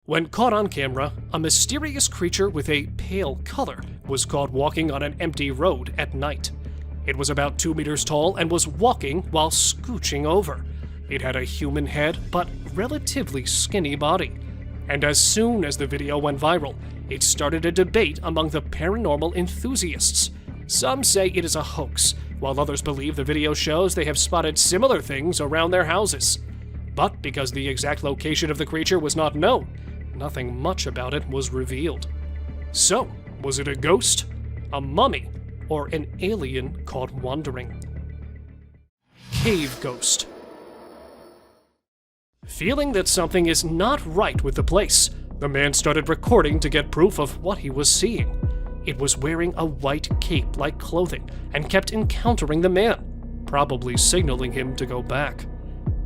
When caught on camera, a mysterious creature with a pale color was caught walking on an empty road at night. It was about 2 meters tall and was walking while scooching over. It had a human head, but relatively skinny body. And as soon as the video went viral, it started a debate among the paranormal enthusiasts. Some say it is a hoax, while others believe the video shows they have spotted similar things around their houses. But because the exact location of the creature was not known, nothing much about it was revealed. So, was it a ghost, a mummy, or an alien caught wandering? Cave ghost. Feeling that something is not right with the place, the man started recording to get proof of what he was seeing. It was wearing a white cape-like clothing and kept encountering the man, probably signaling him to go back.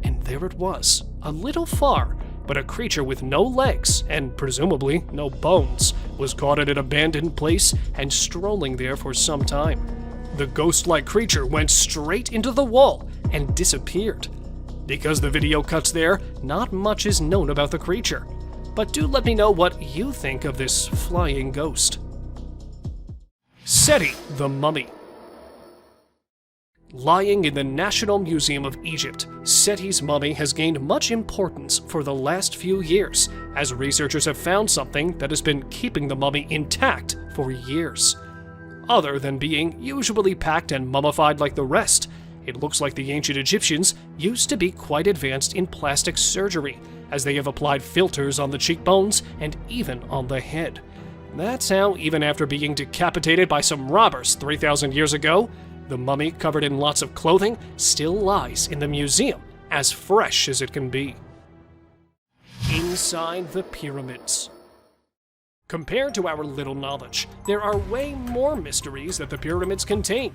And there it was, a little far, but a creature with no legs and presumably no bones was caught at an abandoned place and strolling there for some time. The ghost-like creature went straight into the wall and disappeared. Because the video cuts there, not much is known about the creature. But do let me know what you think of this flying ghost. Seti the Mummy. Lying in the National Museum of Egypt, Seti's mummy has gained much importance for the last few years, as researchers have found something that has been keeping the mummy intact for years. Other than being usually packed and mummified like the rest, it looks like the ancient Egyptians used to be quite advanced in plastic surgery, as they have applied filters on the cheekbones and even on the head. That's how, even after being decapitated by some robbers 3,000 years ago, the mummy, covered in lots of clothing, still lies in the museum, as fresh as it can be. Inside the pyramids. Compared to our little knowledge, there are way more mysteries that the pyramids contain.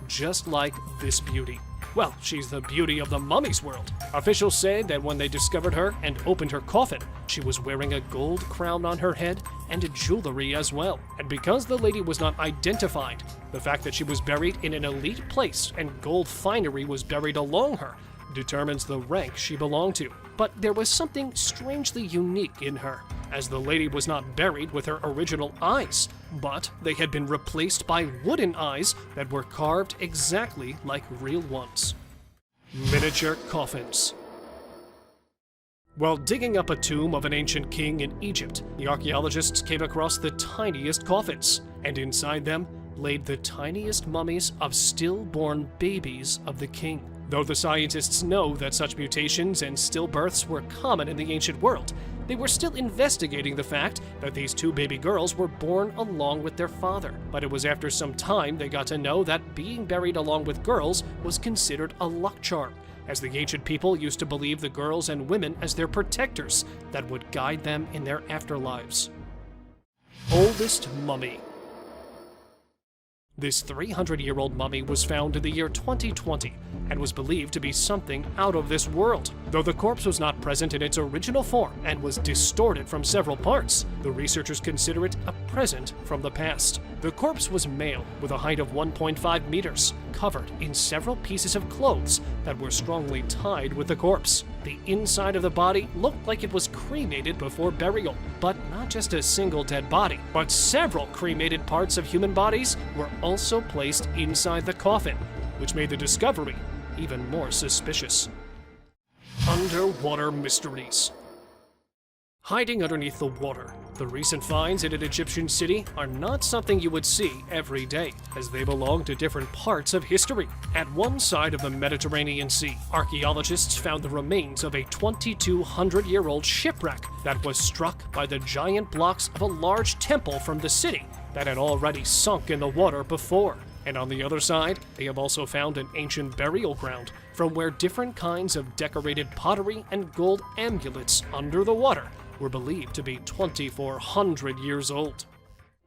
Just like this beauty. Well, she's the beauty of the mummy's world. Officials say that when they discovered her and opened her coffin, she was wearing a gold crown on her head and jewelry as well. And because the lady was not identified, the fact that she was buried in an elite place and gold finery was buried along her determines the rank she belonged to. But there was something strangely unique in her, as the lady was not buried with her original eyes, but they had been replaced by wooden eyes that were carved exactly like real ones. Miniature coffins. While digging up a tomb of an ancient king in Egypt, the archaeologists came across the tiniest coffins, and inside them laid the tiniest mummies of stillborn babies of the king. Though the scientists know that such mutations and stillbirths were common in the ancient world, they were still investigating the fact that these two baby girls were born along with their father. But it was after some time they got to know that being buried along with girls was considered a luck charm, as the ancient people used to believe the girls and women as their protectors that would guide them in their afterlives. Oldest mummy. This 300-year-old mummy was found in the year 2020 and was believed to be something out of this world. Though the corpse was not present in its original form and was distorted from several parts, the researchers consider it a present from the past. The corpse was male with a height of 1.5 meters, covered in several pieces of clothes that were strongly tied with the corpse. The inside of the body looked like it was cremated before burial, but not just a single dead body, but several cremated parts of human bodies were also placed inside the coffin, which made the discovery even more suspicious. Underwater mysteries. Hiding underneath the water, The recent finds in an Egyptian city are not something you would see every day, as they belong to different parts of history. At one side of the Mediterranean Sea, archaeologists found the remains of a 2,200-year-old shipwreck that was struck by the giant blocks of a large temple from the city that had already sunk in the water before. And on the other side, they have also found an ancient burial ground from where different kinds of decorated pottery and gold amulets under the water were believed to be 2,400 years old.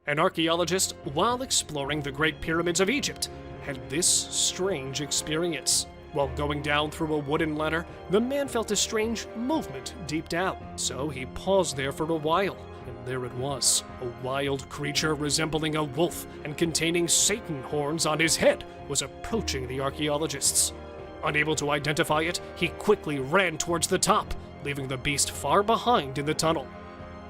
An archaeologist, while exploring the Great Pyramids of Egypt, had this strange experience. While going down through a wooden ladder, the man felt a strange movement deep down, so he paused there for a while. And there it was, a wild creature resembling a wolf and containing Satan horns on his head was approaching the archaeologists. Unable to identify it, he quickly ran towards the top, leaving the beast far behind in the tunnel.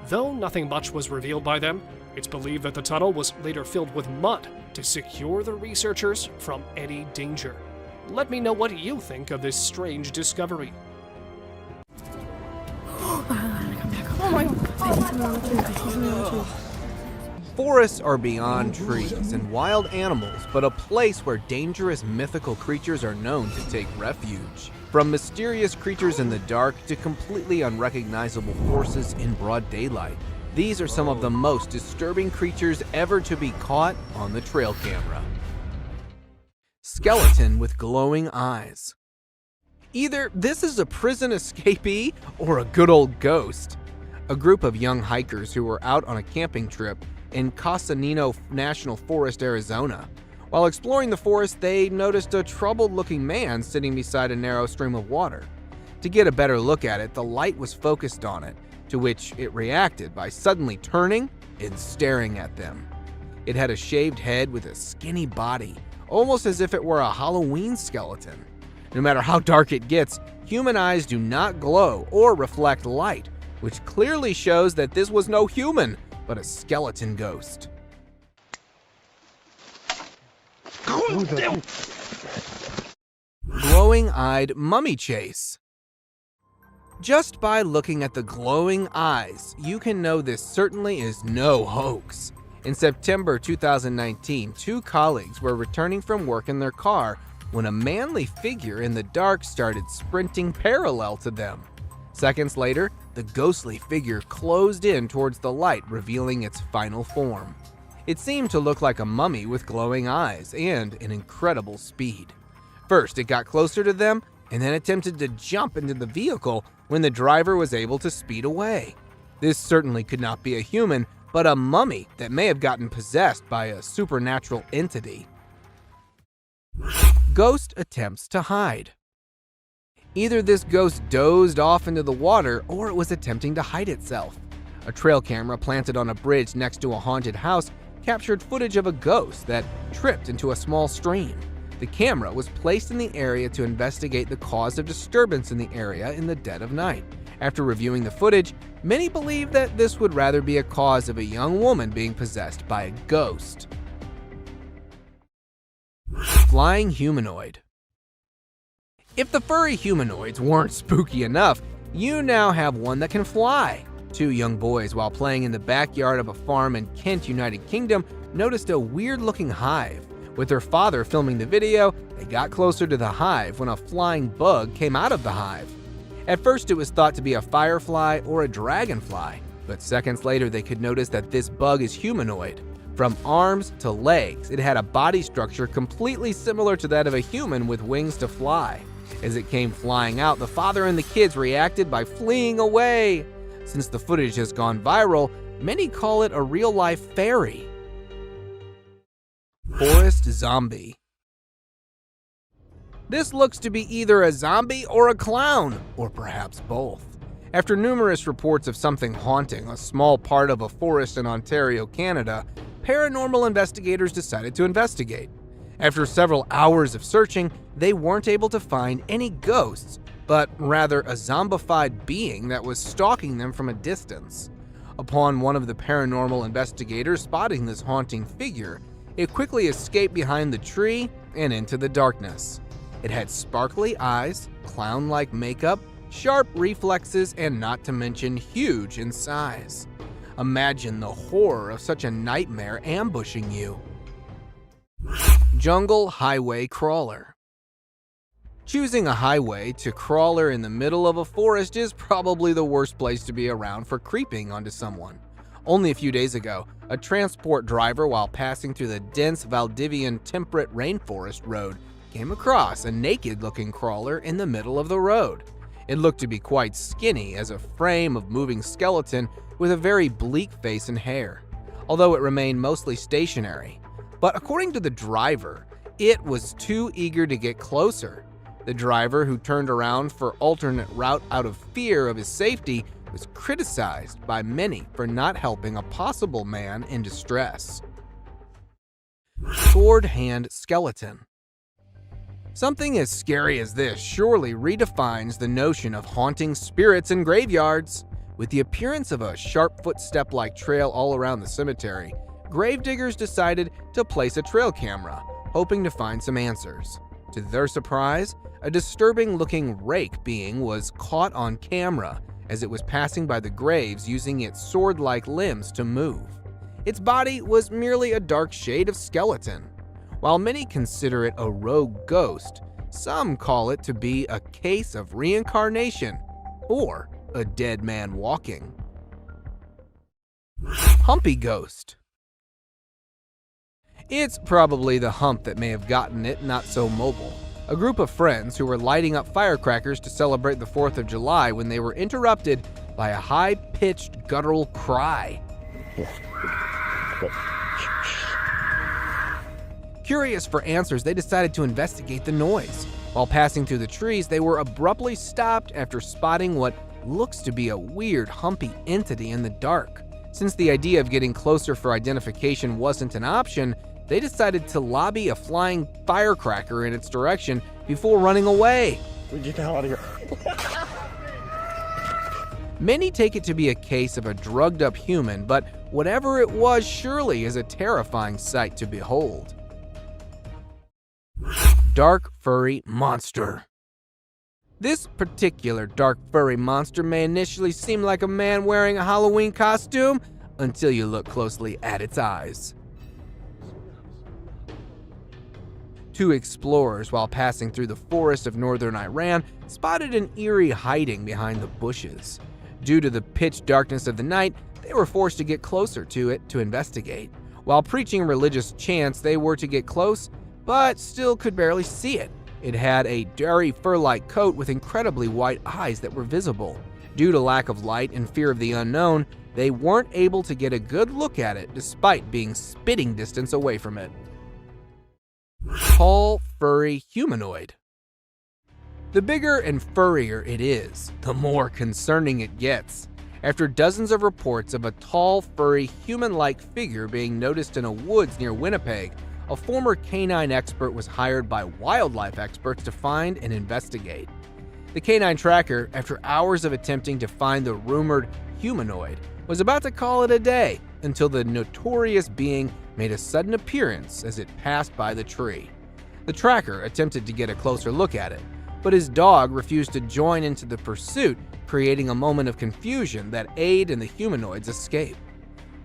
Though nothing much was revealed by them, it's believed that the tunnel was later filled with mud to secure the researchers from any danger. Let me know what you think of this strange discovery. Oh my God. Forests are beyond trees and wild animals, but a place where dangerous mythical creatures are known to take refuge. From mysterious creatures in the dark to completely unrecognizable forces in broad daylight, these are some of the most disturbing creatures ever to be caught on the trail camera. Skeleton with glowing eyes. Either this is a prison escapee or a good old ghost. A group of young hikers who were out on a camping trip in Casanino National Forest, Arizona. While exploring the forest, they noticed a troubled-looking man sitting beside a narrow stream of water. To get a better look at it, the light was focused on it, to which it reacted by suddenly turning and staring at them. It had a shaved head with a skinny body, almost as if it were a Halloween skeleton. No matter how dark it gets, human eyes do not glow or reflect light, which clearly shows that this was no human, but a skeleton ghost. Glowing-eyed mummy chase. Just by looking at the glowing eyes, you can know this certainly is no hoax. In September 2019, two colleagues were returning from work in their car when a manly figure in the dark started sprinting parallel to them. Seconds later, the ghostly figure closed in towards the light, revealing its final form. It seemed to look like a mummy with glowing eyes and an incredible speed. First, it got closer to them and then attempted to jump into the vehicle when the driver was able to speed away. This certainly could not be a human, but a mummy that may have gotten possessed by a supernatural entity. Ghost attempts to hide. Either this ghost dozed off into the water or it was attempting to hide itself. A trail camera planted on a bridge next to a haunted house captured footage of a ghost that tripped into a small stream. The camera was placed in the area to investigate the cause of disturbance in the area in the dead of night. After reviewing the footage, many believe that this would rather be a cause of a young woman being possessed by a ghost. Flying humanoid. If the furry humanoids weren't spooky enough, you now have one that can fly. Two young boys, while playing in the backyard of a farm in Kent, United Kingdom, noticed a weird-looking hive. With their father filming the video, they got closer to the hive when a flying bug came out of the hive. At first, it was thought to be a firefly or a dragonfly, but seconds later they could notice that this bug is humanoid. From arms to legs, it had a body structure completely similar to that of a human with wings to fly. As it came flying out, the father and the kids reacted by fleeing away. Since the footage has gone viral, many call it a real-life fairy. Forest zombie. This looks to be either a zombie or a clown, or perhaps both. After numerous reports of something haunting a small part of a forest in Ontario, Canada, paranormal investigators decided to investigate. After several hours of searching, they weren't able to find any ghosts, but rather a zombified being that was stalking them from a distance. Upon one of the paranormal investigators spotting this haunting figure, it quickly escaped behind the tree and into the darkness. It had sparkly eyes, clown-like makeup, sharp reflexes, and not to mention huge in size. Imagine the horror of such a nightmare ambushing you. Jungle highway crawler. Choosing a highway to crawler in the middle of a forest is probably the worst place to be around for creeping onto someone. Only a few days ago, a transport driver, while passing through the dense Valdivian temperate rainforest road, came across a naked-looking crawler in the middle of the road. It looked to be quite skinny as a frame of moving skeleton with a very bleak face and hair, although it remained mostly stationary. But according to the driver, it was too eager to get closer. The driver, who turned around for alternate route out of fear of his safety, was criticized by many for not helping a possible man in distress. Sword hand skeleton. Something as scary as this surely redefines the notion of haunting spirits in graveyards. With the appearance of a sharp footstep-like trail all around the cemetery, gravediggers decided to place a trail camera, hoping to find some answers. To their surprise, a disturbing-looking rake being was caught on camera as it was passing by the graves using its sword-like limbs to move. Its body was merely a dark shade of skeleton. While many consider it a rogue ghost, some call it to be a case of reincarnation or a dead man walking. Humpy ghost. It's probably the hump that may have gotten it not so mobile. A group of friends who were lighting up firecrackers to celebrate the 4th of July when they were interrupted by a high-pitched guttural cry. Curious for answers, they decided to investigate the noise. While passing through the trees, they were abruptly stopped after spotting what looks to be a weird, humpy entity in the dark. Since the idea of getting closer for identification wasn't an option, they decided to lobby a flying firecracker in its direction before running away. Get out of here. Many take it to be a case of a drugged-up human, but whatever it was surely is a terrifying sight to behold. Dark furry monster. This particular dark furry monster may initially seem like a man wearing a Halloween costume until you look closely at its eyes. Two explorers, while passing through the forest of northern Iran, spotted an eerie hiding behind the bushes. Due to the pitch darkness of the night, they were forced to get closer to it to investigate. While preaching religious chants, they were to get close, but still could barely see it. It had a dirty fur-like coat with incredibly white eyes that were visible. Due to lack of light and fear of the unknown, they weren't able to get a good look at it despite being spitting distance away from it. Tall, furry humanoid. The bigger and furrier it is, the more concerning it gets. After dozens of reports of a tall, furry, human-like figure being noticed in a woods near Winnipeg, a former canine expert was hired by wildlife experts to find and investigate. The canine tracker, after hours of attempting to find the rumored humanoid, was about to call it a day until the notorious being made a sudden appearance as it passed by the tree. The tracker attempted to get a closer look at it, but his dog refused to join into the pursuit, creating a moment of confusion that aided in the humanoid's escape.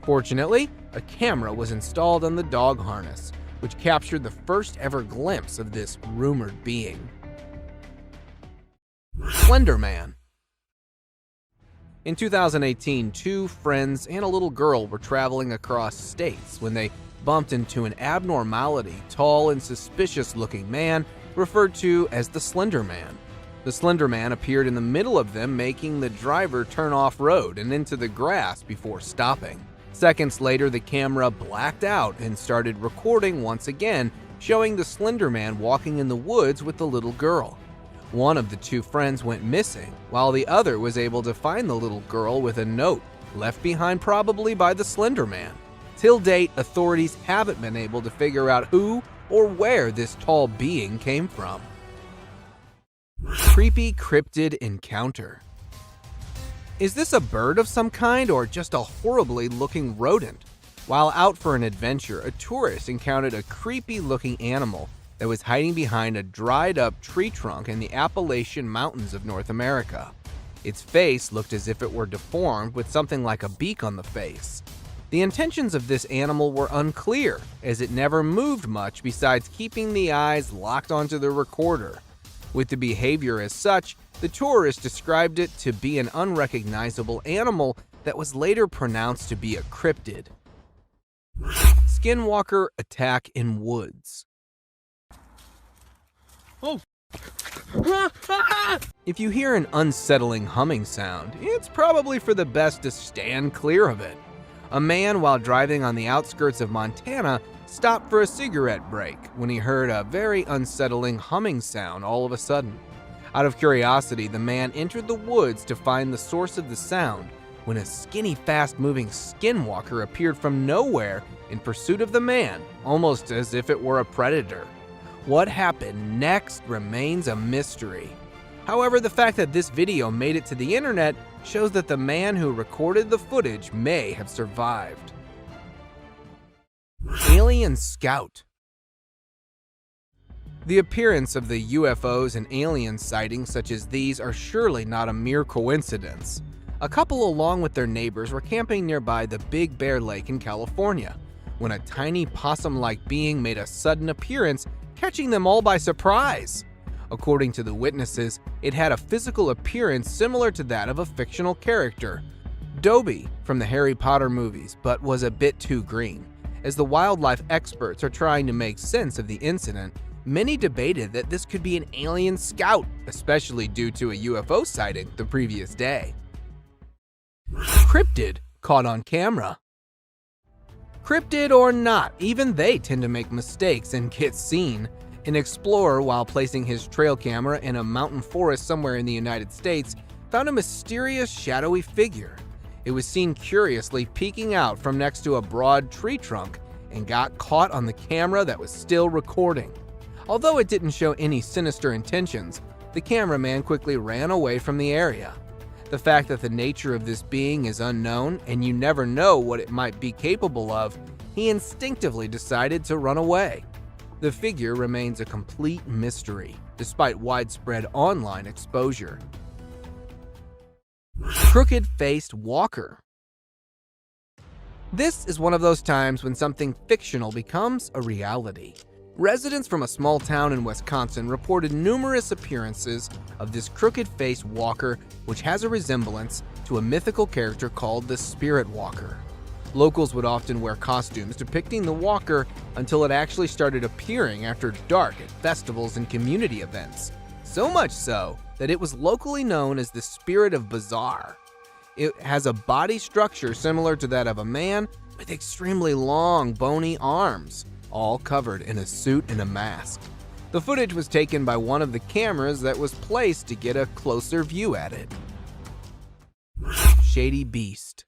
Fortunately, a camera was installed on the dog harness, which captured the first ever glimpse of this rumored being. Slender Man. In 2018, two friends and a little girl were traveling across states when they bumped into an abnormality, tall and suspicious-looking man referred to as the Slender Man. The Slender Man appeared in the middle of them, making the driver turn off-road and into the grass before stopping. Seconds later, the camera blacked out and started recording once again, showing the Slender Man walking in the woods with the little girl. One of the two friends went missing, while the other was able to find the little girl with a note left behind probably by the Slender Man. Till date, authorities haven't been able to figure out who or where this tall being came from. Creepy cryptid encounter. Is this a bird of some kind or just a horribly looking rodent? While out for an adventure, a tourist encountered a creepy looking animal that was hiding behind a dried up tree trunk in the Appalachian Mountains of North America. Its face looked as if it were deformed with something like a beak on the face. The intentions of this animal were unclear, as it never moved much besides keeping the eyes locked onto the recorder. With the behavior as such, the tourist described it to be an unrecognizable animal that was later pronounced to be a cryptid. Skinwalker attack in woods. Oh! If you hear an unsettling humming sound, it's probably for the best to stand clear of it. A man, while driving on the outskirts of Montana, stopped for a cigarette break when he heard a very unsettling humming sound all of a sudden. Out of curiosity, the man entered the woods to find the source of the sound when a skinny, fast-moving skinwalker appeared from nowhere in pursuit of the man, almost as if it were a predator. What happened next remains a mystery. However, the fact that this video made it to the internet shows that the man who recorded the footage may have survived. Alien Scout. The appearance of the UFOs and alien sightings such as these are surely not a mere coincidence. A couple, along with their neighbors, were camping nearby the Big Bear Lake in California when a tiny possum-like being made a sudden appearance, catching them all by surprise. According to the witnesses, it had a physical appearance similar to that of a fictional character, Dobby from the Harry Potter movies, but was a bit too green. As the wildlife experts are trying to make sense of the incident, many debated that this could be an alien scout, especially due to a UFO sighting the previous day. Cryptid caught on camera. Cryptid or not, even they tend to make mistakes and get seen. An explorer, while placing his trail camera in a mountain forest somewhere in the United States, found a mysterious shadowy figure. It was seen curiously peeking out from next to a broad tree trunk and got caught on the camera that was still recording. Although it didn't show any sinister intentions, the cameraman quickly ran away from the area. The fact that the nature of this being is unknown and you never know what it might be capable of, he instinctively decided to run away. The figure remains a complete mystery, despite widespread online exposure. Crooked-faced walker. This is one of those times when something fictional becomes a reality. Residents from a small town in Wisconsin reported numerous appearances of this crooked-faced walker, which has a resemblance to a mythical character called the Spirit Walker. Locals would often wear costumes depicting the walker until it actually started appearing after dark at festivals and community events. So much so that it was locally known as the Spirit of Bizarre. It has a body structure similar to that of a man with extremely long, bony arms, all covered in a suit and a mask. The footage was taken by one of the cameras that was placed to get a closer view at it. Shady Beast.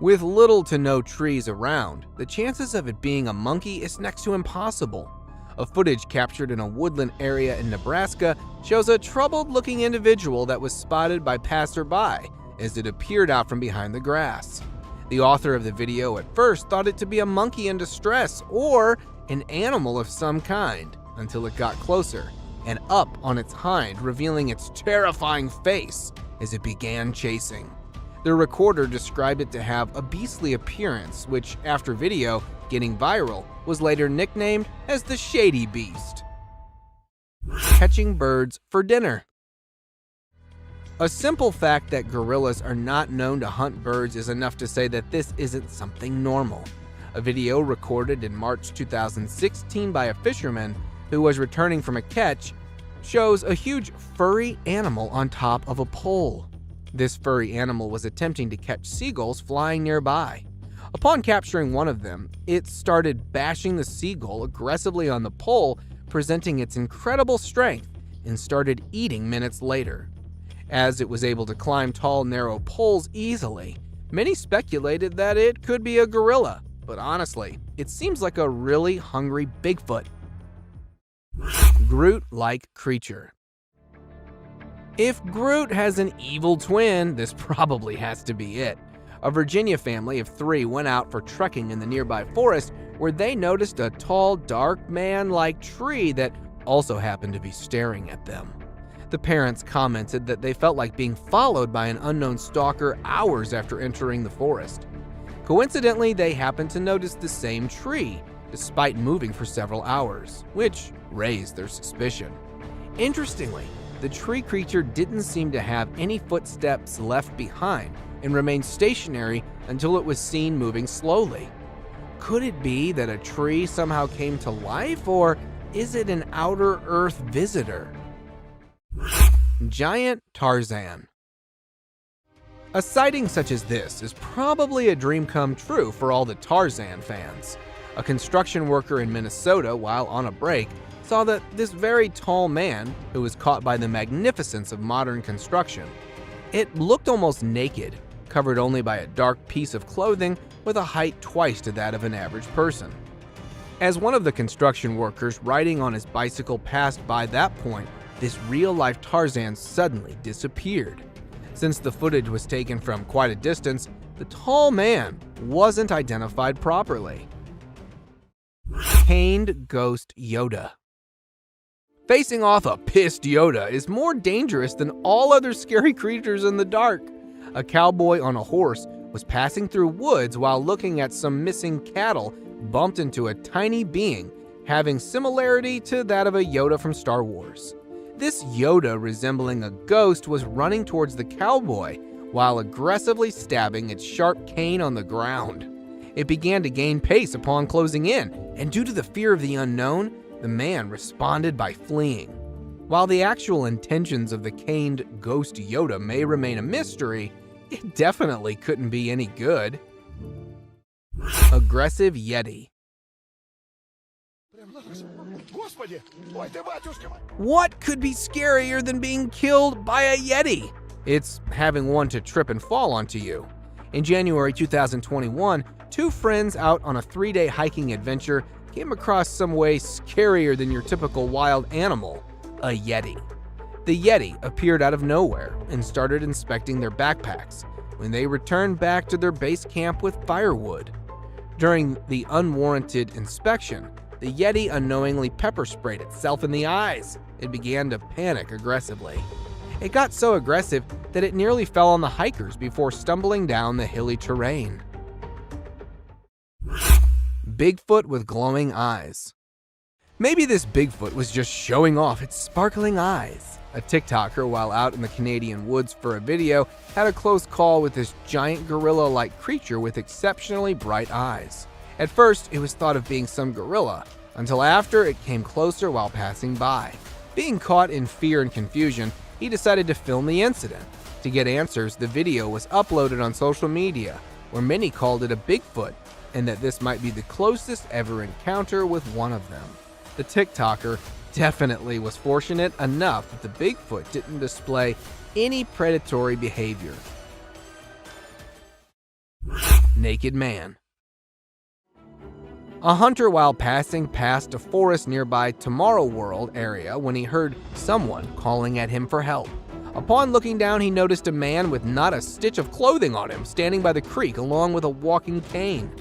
With little to no trees around, the chances of it being a monkey is next to impossible. A footage captured in a woodland area in Nebraska shows a troubled-looking individual that was spotted by passerby as it appeared out from behind the grass. The author of the video at first thought it to be a monkey in distress or an animal of some kind, until it got closer and up on its hind, revealing its terrifying face as it began chasing. The recorder described it to have a beastly appearance, which, after video getting viral, was later nicknamed as the Shady Beast. Catching birds for dinner. A simple fact that gorillas are not known to hunt birds is enough to say that this isn't something normal. A video recorded in March 2016 by a fisherman who was returning from a catch shows a huge furry animal on top of a pole. This furry animal was attempting to catch seagulls flying nearby. Upon capturing one of them, it started bashing the seagull aggressively on the pole, presenting its incredible strength, and started eating minutes later. As it was able to climb tall, narrow poles easily, many speculated that it could be a gorilla, but honestly, it seems like a really hungry Bigfoot. Groot-like creature. If Groot has an evil twin, this probably has to be it. A Virginia family of 3 went out for trekking in the nearby forest where they noticed a tall, dark man-like tree that also happened to be staring at them. The parents commented that they felt like being followed by an unknown stalker hours after entering the forest. Coincidentally, they happened to notice the same tree, despite moving for several hours, which raised their suspicion. Interestingly, the tree creature didn't seem to have any footsteps left behind and remained stationary until it was seen moving slowly. Could it be that a tree somehow came to life, or is it an outer Earth visitor? Giant Tarzan. A sighting such as this is probably a dream come true for all the Tarzan fans. A construction worker in Minnesota, while on a break, saw that this very tall man, who was caught by the magnificence of modern construction, it looked almost naked, covered only by a dark piece of clothing with a height twice to that of an average person. As one of the construction workers riding on his bicycle passed by that point, this real-life Tarzan suddenly disappeared. Since the footage was taken from quite a distance, the tall man wasn't identified properly. Caned Ghost Yoda. Facing off a pissed Yoda is more dangerous than all other scary creatures in the dark. A cowboy on a horse was passing through woods while looking at some missing cattle, bumped into a tiny being having similarity to that of a Yoda from Star Wars. This Yoda, resembling a ghost, was running towards the cowboy while aggressively stabbing its sharp cane on the ground. It began to gain pace upon closing in, and due to the fear of the unknown, the man responded by fleeing. While the actual intentions of the caned ghost Yoda may remain a mystery, it definitely couldn't be any good. Aggressive Yeti. What could be scarier than being killed by a Yeti? It's having one to trip and fall onto you. In January 2021, two friends out on a 3-day hiking adventure came across some way scarier than your typical wild animal, a Yeti. The Yeti appeared out of nowhere and started inspecting their backpacks when they returned back to their base camp with firewood. During the unwarranted inspection, the Yeti unknowingly pepper sprayed itself in the eyes. It began to panic aggressively. It got so aggressive that it nearly fell on the hikers before stumbling down the hilly terrain. Bigfoot with glowing eyes. Maybe this Bigfoot was just showing off its sparkling eyes. A TikToker, while out in the Canadian woods for a video, had a close call with this giant gorilla-like creature with exceptionally bright eyes. At first, it was thought of being some gorilla, until after it came closer while passing by. Being caught in fear and confusion, he decided to film the incident. To get answers, the video was uploaded on social media, where many called it a Bigfoot, and that this might be the closest ever encounter with one of them. The TikToker definitely was fortunate enough that the Bigfoot didn't display any predatory behavior. Naked man. A hunter, while passing past a forest nearby Tomorrow World area, when he heard someone calling at him for help. Upon looking down, he noticed a man with not a stitch of clothing on him standing by the creek along with a walking cane.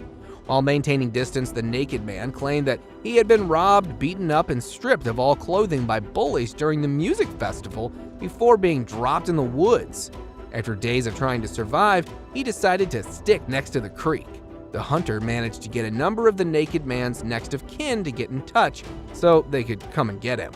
While maintaining distance, the naked man claimed that he had been robbed, beaten up, and stripped of all clothing by bullies during the music festival before being dropped in the woods. After days of trying to survive, he decided to stick next to the creek. The hunter managed to get a number of the naked man's next of kin to get in touch so they could come and get him.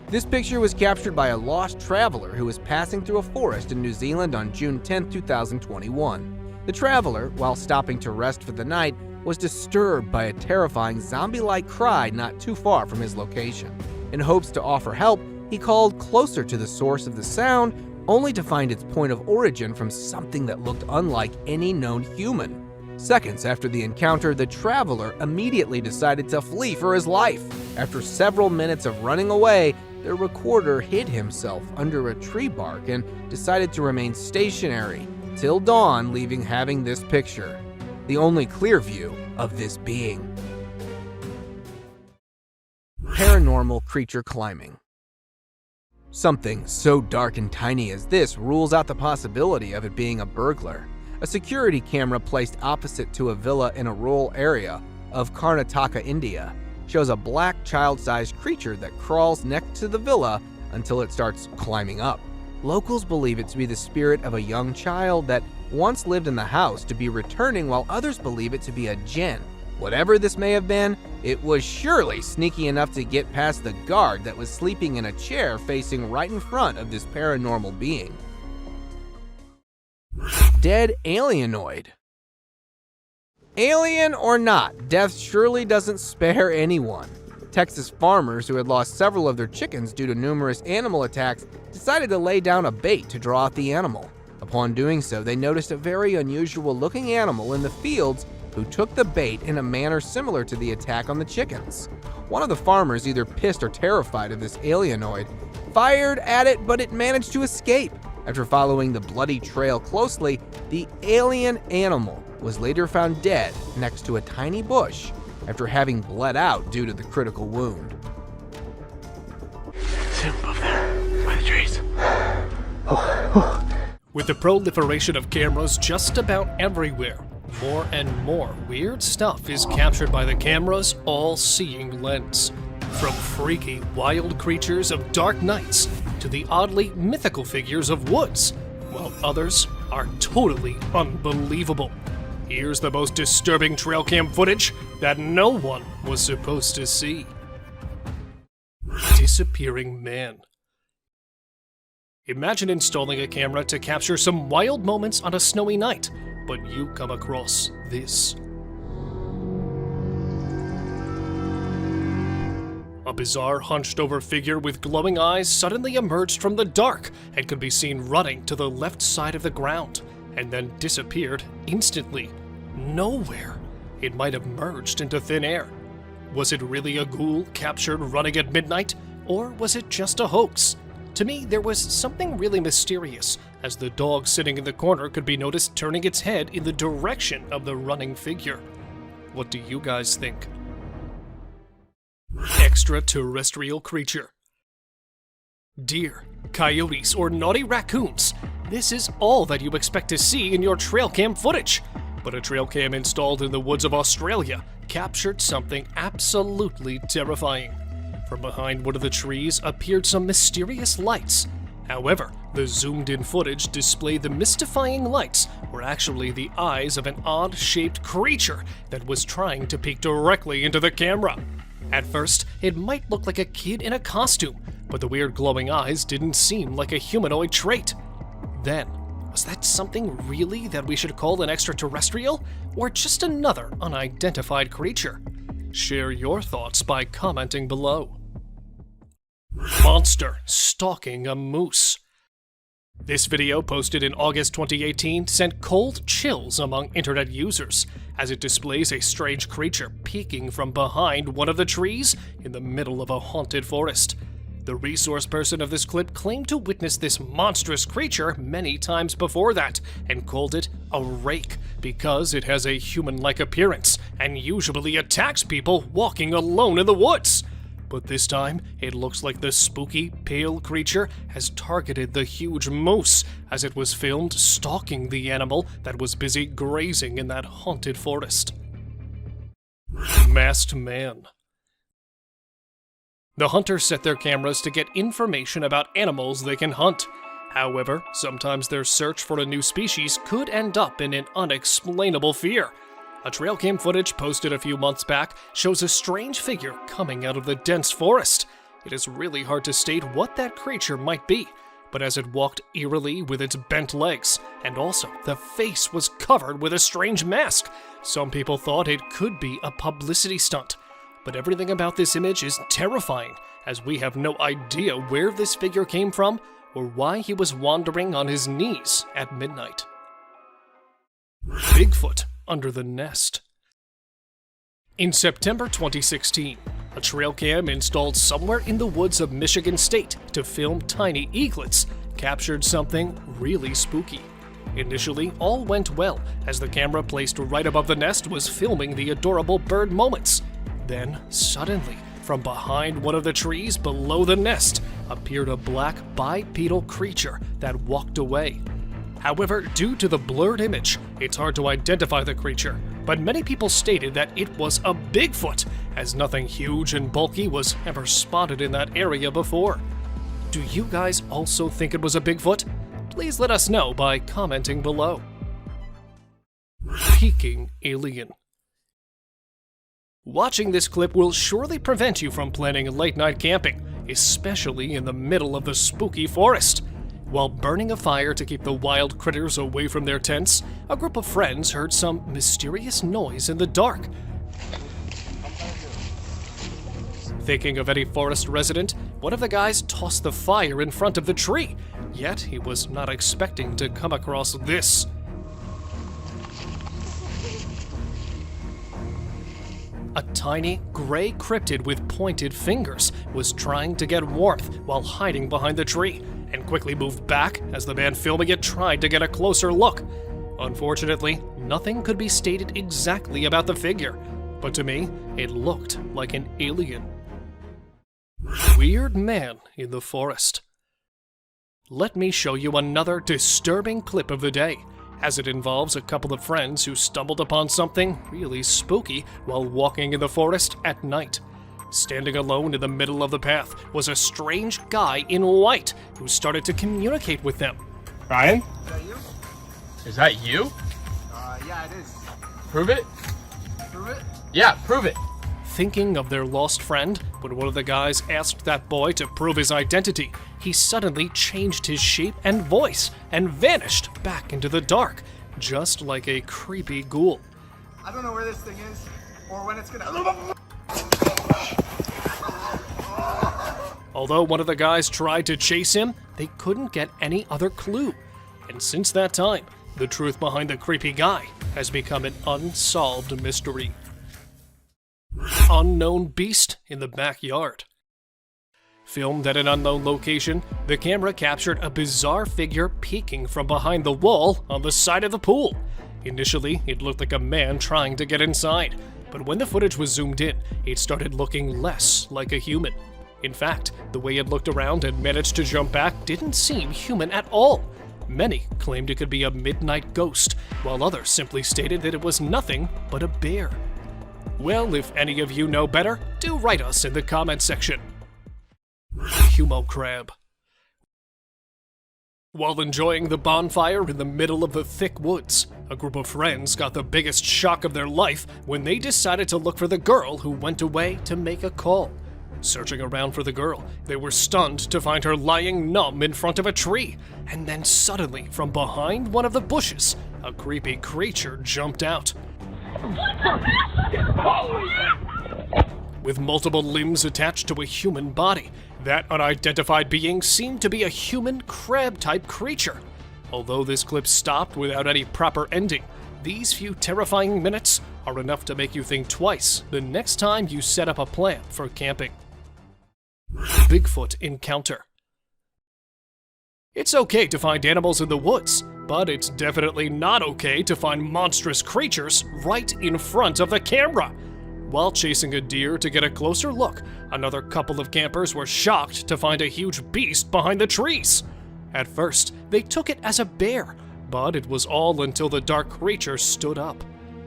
This picture was captured by a lost traveler who was passing through a forest in New Zealand on June 10, 2021. The traveler, while stopping to rest for the night, was disturbed by a terrifying zombie-like cry not too far from his location. In hopes to offer help, he called closer to the source of the sound, only to find its point of origin from something that looked unlike any known human. Seconds after the encounter, the traveler immediately decided to flee for his life. After several minutes of running away, the recorder hid himself under a tree bark and decided to remain stationary till dawn, leaving having this picture, the only clear view of this being. Paranormal creature climbing. Something so dark and tiny as this rules out the possibility of it being a burglar. A security camera placed opposite to a villa in a rural area of Karnataka, India, shows a black child-sized creature that crawls next to the villa until it starts climbing up. Locals believe it to be the spirit of a young child that once lived in the house to be returning, while others believe it to be a djinn. Whatever this may have been, it was surely sneaky enough to get past the guard that was sleeping in a chair facing right in front of this paranormal being. Dead alienoid. Alien or not, death surely doesn't spare anyone. Texas farmers who had lost several of their chickens due to numerous animal attacks decided to lay down a bait to draw out the animal. Upon doing so, they noticed a very unusual looking animal in the fields who took the bait in a manner similar to the attack on the chickens. One of the farmers, either pissed or terrified of this alienoid, fired at it, but it managed to escape. After following the bloody trail closely, the alien animal was later found dead next to a tiny bush after having bled out due to the critical wound. Sit above there, by the trees. With the proliferation of cameras just about everywhere, more and more weird stuff is captured by the camera's all-seeing lens. From freaky, wild creatures of dark nights to the oddly mythical figures of woods, while others are totally unbelievable. Here's the most disturbing trail cam footage that no one was supposed to see. Disappearing man. Imagine installing a camera to capture some wild moments on a snowy night, but you come across this. A bizarre hunched-over figure with glowing eyes suddenly emerged from the dark and could be seen running to the left side of the ground, and then disappeared instantly. Nowhere. It might have merged into thin air. Was it really a ghoul captured running at midnight, or was it just a hoax? To me, there was something really mysterious, as the dog sitting in the corner could be noticed turning its head in the direction of the running figure. What do you guys think? Extraterrestrial creature. Deer, coyotes, or naughty raccoons. This is all that you expect to see in your trail cam footage. But a trail cam installed in the woods of Australia captured something absolutely terrifying. From behind one of the trees appeared some mysterious lights. However, the zoomed-in footage displayed the mystifying lights were actually the eyes of an odd-shaped creature that was trying to peek directly into the camera. At first, it might look like a kid in a costume, but the weird glowing eyes didn't seem like a humanoid trait. Then, was that something really that we should call an extraterrestrial, or just another unidentified creature? Share your thoughts by commenting below. Monster stalking a moose. This video, posted in August 2018, sent cold chills among internet users, as it displays a strange creature peeking from behind one of the trees in the middle of a haunted forest. The resource person of this clip claimed to witness this monstrous creature many times before that, and called it a rake because it has a human-like appearance and usually attacks people walking alone in the woods. But this time, it looks like the spooky, pale creature has targeted the huge moose as it was filmed stalking the animal that was busy grazing in that haunted forest. Masked man. The hunters set their cameras to get information about animals they can hunt. However, sometimes their search for a new species could end up in an unexplainable fear. A trail cam footage posted a few months back shows a strange figure coming out of the dense forest. It is really hard to state what that creature might be, but as it walked eerily with its bent legs, and also the face was covered with a strange mask, some people thought it could be a publicity stunt. But everything about this image is terrifying, as we have no idea where this figure came from or why he was wandering on his knees at midnight. Bigfoot under the nest. In September 2016, a trail cam installed somewhere in the woods of Michigan State to film tiny eaglets captured something really spooky. Initially, all went well, as the camera placed right above the nest was filming the adorable bird moments. Then, suddenly, from behind one of the trees below the nest, appeared a black bipedal creature that walked away. However, due to the blurred image, it's hard to identify the creature, but many people stated that it was a Bigfoot, as nothing huge and bulky was ever spotted in that area before. Do you guys also think it was a Bigfoot? Please let us know by commenting below. Peeking alien. Watching this clip will surely prevent you from planning late-night camping, especially in the middle of the spooky forest. While burning a fire to keep the wild critters away from their tents, a group of friends heard some mysterious noise in the dark. Thinking of any forest resident, one of the guys tossed the fire in front of the tree, yet he was not expecting to come across this. A tiny, gray cryptid with pointed fingers was trying to get warmth while hiding behind the tree, and quickly moved back as the man filming it tried to get a closer look. Unfortunately, nothing could be stated exactly about the figure, but to me, it looked like an alien. Weird man in the forest. Let me show you another disturbing clip of the day, as it involves a couple of friends who stumbled upon something really spooky while walking in the forest at night. Standing alone in the middle of the path was a strange guy in white who started to communicate with them. Ryan? Is that you? Is that you? Yeah, it is. Prove it? Prove it? Yeah, prove it. Thinking of their lost friend, when one of the guys asked that boy to prove his identity, he suddenly changed his shape and voice and vanished back into the dark, just like a creepy ghoul. I don't know where this thing is, or when it's gonna... Although one of the guys tried to chase him, they couldn't get any other clue. And since that time, the truth behind the creepy guy has become an unsolved mystery. Unknown beast in the backyard. Filmed at an unknown location, the camera captured a bizarre figure peeking from behind the wall on the side of the pool. Initially, it looked like a man trying to get inside, but when the footage was zoomed in, it started looking less like a human. In fact, the way it looked around and managed to jump back didn't seem human at all. Many claimed it could be a midnight ghost, while others simply stated that it was nothing but a bear. Well, if any of you know better, do write us in the comment section. Humo crab. While enjoying the bonfire in the middle of the thick woods, a group of friends got the biggest shock of their life when they decided to look for the girl who went away to make a call. Searching around for the girl, they were stunned to find her lying numb in front of a tree, and then suddenly, from behind one of the bushes, a creepy creature jumped out. With multiple limbs attached to a human body, that unidentified being seemed to be a human crab-type creature. Although this clip stopped without any proper ending, these few terrifying minutes are enough to make you think twice the next time you set up a plan for camping. Bigfoot encounter. It's okay to find animals in the woods, but it's definitely not okay to find monstrous creatures right in front of the camera. While chasing a deer to get a closer look, another couple of campers were shocked to find a huge beast behind the trees. At first, they took it as a bear, but it was all until the dark creature stood up.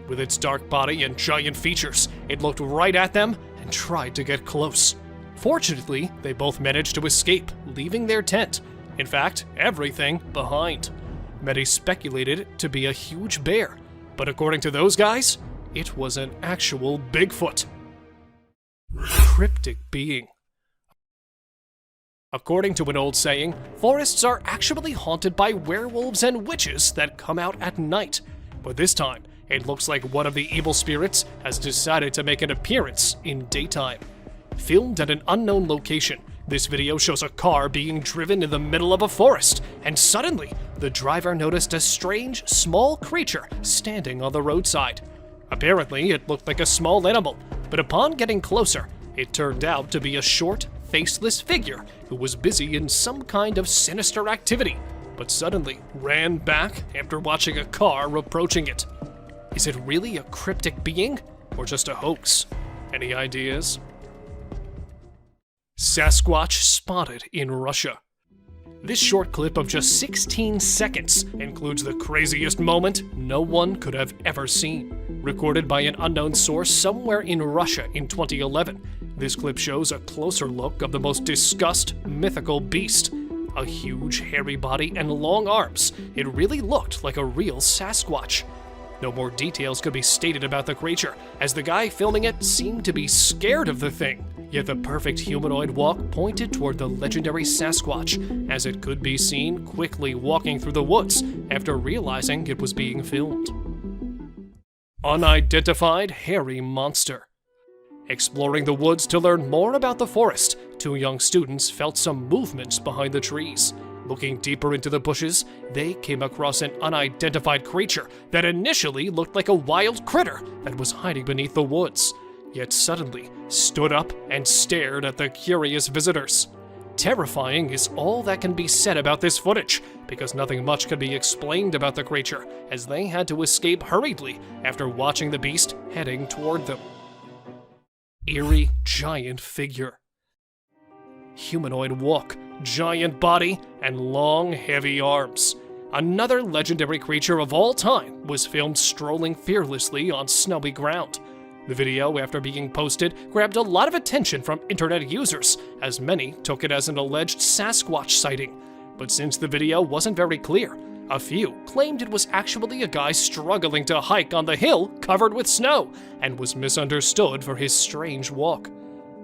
With its dark body and giant features, it looked right at them and tried to get close. Fortunately, they both managed to escape, leaving their tent. In fact, everything behind. Many speculated it to be a huge bear, but according to those guys, it was an actual Bigfoot. Cryptic being. According to an old saying, forests are actually haunted by werewolves and witches that come out at night. But this time, it looks like one of the evil spirits has decided to make an appearance in daytime. Filmed at an unknown location, this video shows a car being driven in the middle of a forest, and suddenly, the driver noticed a strange, small creature standing on the roadside. Apparently, it looked like a small animal, but upon getting closer, it turned out to be a short, faceless figure who was busy in some kind of sinister activity, but suddenly ran back after watching a car approaching it. Is it really a cryptic being, or just a hoax? Any ideas? Sasquatch spotted in Russia. This short clip of just 16 seconds includes the craziest moment no one could have ever seen. Recorded by an unknown source somewhere in Russia in 2011, This clip shows a closer look of the most discussed mythical beast. A huge, hairy body and long arms. It really looked like a real Sasquatch. No more details could be stated about the creature, as the guy filming it seemed to be scared of the thing. Yet the perfect humanoid walk pointed toward the legendary Sasquatch, as it could be seen quickly walking through the woods after realizing it was being filmed. Unidentified hairy monster. Exploring the woods to learn more about the forest, two young students felt some movements behind the trees. Looking deeper into the bushes, they came across an unidentified creature that initially looked like a wild critter that was hiding beneath the woods, yet suddenly stood up and stared at the curious visitors. Terrifying is all that can be said about this footage, because nothing much could be explained about the creature, as they had to escape hurriedly after watching the beast heading toward them. Eerie giant figure. Humanoid walk, giant body, and long, heavy arms. Another legendary creature of all time was filmed strolling fearlessly on snowy ground. The video, after being posted, grabbed a lot of attention from internet users, as many took it as an alleged Sasquatch sighting. But since the video wasn't very clear, a few claimed it was actually a guy struggling to hike on the hill covered with snow, and was misunderstood for his strange walk.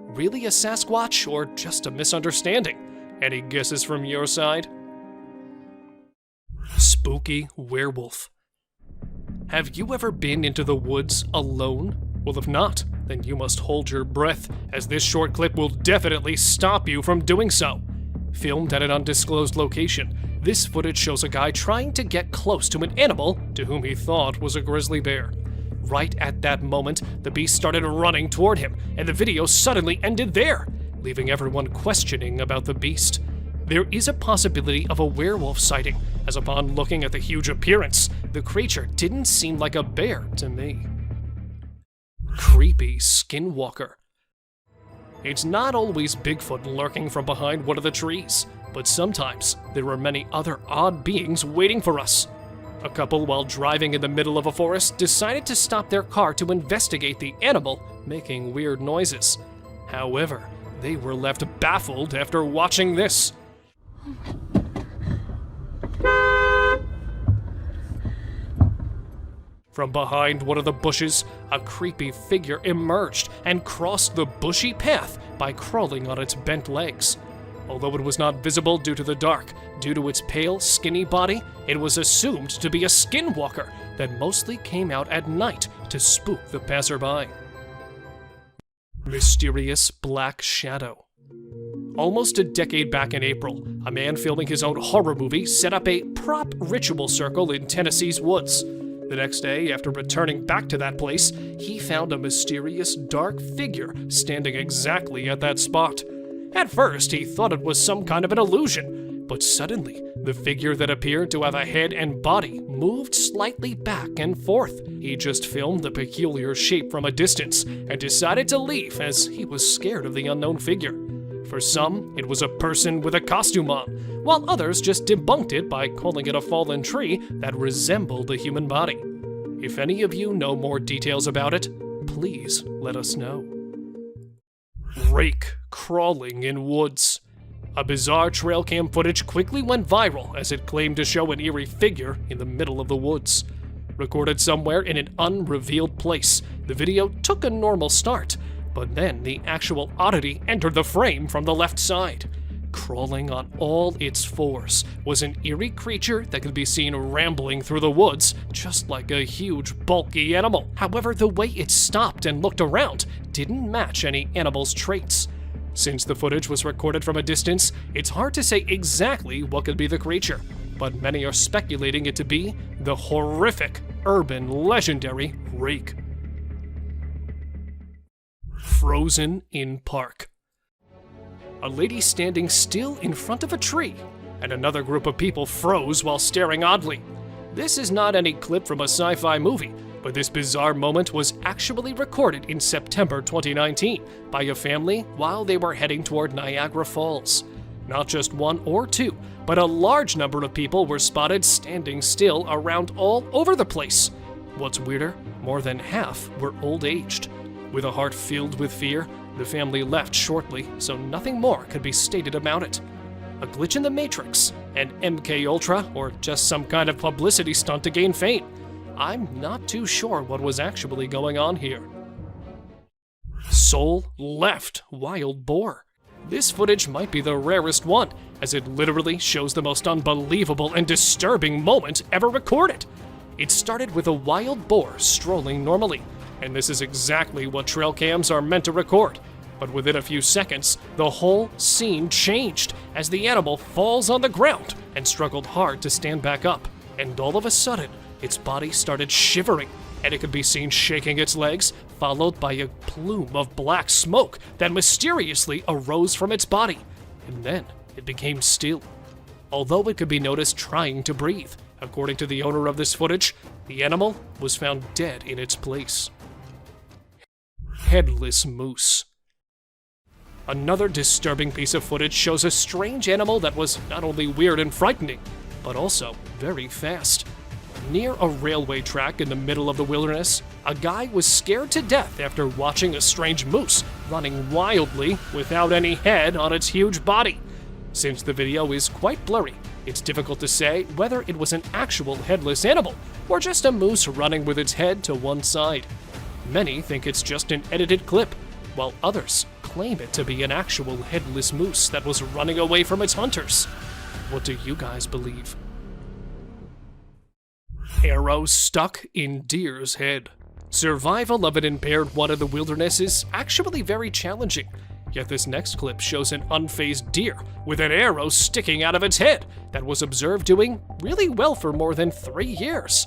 Really a Sasquatch, or just a misunderstanding? Any guesses from your side? Spooky werewolf. Have you ever been into the woods alone? Well, if not, then you must hold your breath, as this short clip will definitely stop you from doing so. Filmed at an undisclosed location, this footage shows a guy trying to get close to an animal to whom he thought was a grizzly bear. Right at that moment, the beast started running toward him, and the video suddenly ended there, leaving everyone questioning about the beast. There is a possibility of a werewolf sighting, as upon looking at the huge appearance, the creature didn't seem like a bear to me. Creepy skinwalker. It's not always Bigfoot lurking from behind one of the trees, but sometimes there are many other odd beings waiting for us. A couple, while driving in the middle of a forest, decided to stop their car to investigate the animal making weird noises. However, they were left baffled after watching this. From behind one of the bushes, a creepy figure emerged and crossed the bushy path by crawling on its bent legs. Although it was not visible due to the dark, due to its pale, skinny body, it was assumed to be a skinwalker that mostly came out at night to spook the passerby. Mysterious black shadow. Almost a decade back in April, a man filming his own horror movie set up a prop ritual circle in Tennessee's woods. The next day, after returning back to that place, he found a mysterious dark figure standing exactly at that spot. At first, he thought it was some kind of an illusion, but suddenly, the figure that appeared to have a head and body moved slightly back and forth. He just filmed the peculiar shape from a distance and decided to leave as he was scared of the unknown figure. For some, it was a person with a costume on, while others just debunked it by calling it a fallen tree that resembled a human body. If any of you know more details about it, please let us know. Rake crawling in woods. A bizarre trail cam footage quickly went viral as it claimed to show an eerie figure in the middle of the woods. Recorded somewhere in an unrevealed place, the video took a normal start, but then the actual oddity entered the frame from the left side. Crawling on all its fours was an eerie creature that could be seen rambling through the woods, just like a huge, bulky animal. However, the way it stopped and looked around didn't match any animal's traits. Since the footage was recorded from a distance, it's hard to say exactly what could be the creature, but many are speculating it to be the horrific, urban, legendary Rake. Frozen in park. A lady standing still in front of a tree, and another group of people froze while staring oddly. This is not any clip from a sci-fi movie, but this bizarre moment was actually recorded in September 2019 by a family while they were heading toward Niagara Falls. Not just one or two, but a large number of people were spotted standing still around all over the place. What's weirder, more than half were old-aged. With a heart filled with fear, The family left shortly, so nothing more could be stated about it. A glitch in the Matrix, an MK Ultra, or just some kind of publicity stunt to gain fame. I'm not too sure what was actually going on here. Soul left wild boar. This footage might be the rarest one, as it literally shows the most unbelievable and disturbing moment ever recorded. It started with a wild boar strolling normally, and this is exactly what trail cams are meant to record. But within a few seconds, the whole scene changed as the animal falls on the ground and struggled hard to stand back up. And all of a sudden, its body started shivering, and it could be seen shaking its legs, followed by a plume of black smoke that mysteriously arose from its body. And then it became still, although it could be noticed trying to breathe. According to the owner of this footage, the animal was found dead in its place. Headless moose. Another disturbing piece of footage shows a strange animal that was not only weird and frightening, but also very fast. Near a railway track in the middle of the wilderness, a guy was scared to death after watching a strange moose running wildly without any head on its huge body. Since the video is quite blurry, it's difficult to say whether it was an actual headless animal or just a moose running with its head to one side. Many think it's just an edited clip, while others claim it to be an actual headless moose that was running away from its hunters. What do you guys believe? Arrow stuck in deer's head. Survival of an impaired one in the wilderness is actually very challenging, yet this next clip shows an unfazed deer with an arrow sticking out of its head that was observed doing really well for more than 3 years.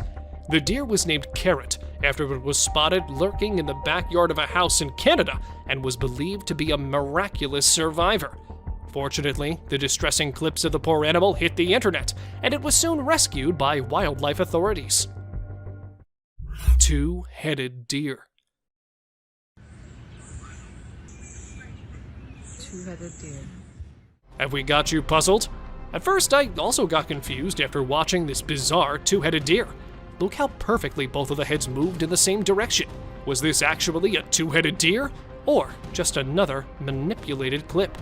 The deer was named Carrot after it was spotted lurking in the backyard of a house in Canada and was believed to be a miraculous survivor. Fortunately, the distressing clips of the poor animal hit the internet, and it was soon rescued by wildlife authorities. Two-headed deer. Two-headed deer. Have we got you puzzled? At first, I also got confused after watching this bizarre two-headed deer. Look how perfectly both of the heads moved in the same direction. Was this actually a two-headed deer, or just another manipulated clip?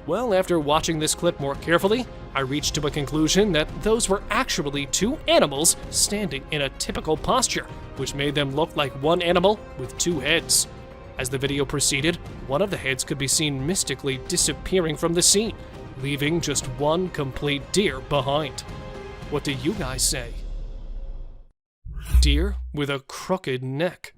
Well, after watching this clip more carefully, I reached to a conclusion that those were actually two animals standing in a typical posture, which made them look like one animal with two heads. As the video proceeded, one of the heads could be seen mystically disappearing from the scene, leaving just one complete deer behind. What do you guys say? Deer with a crooked neck.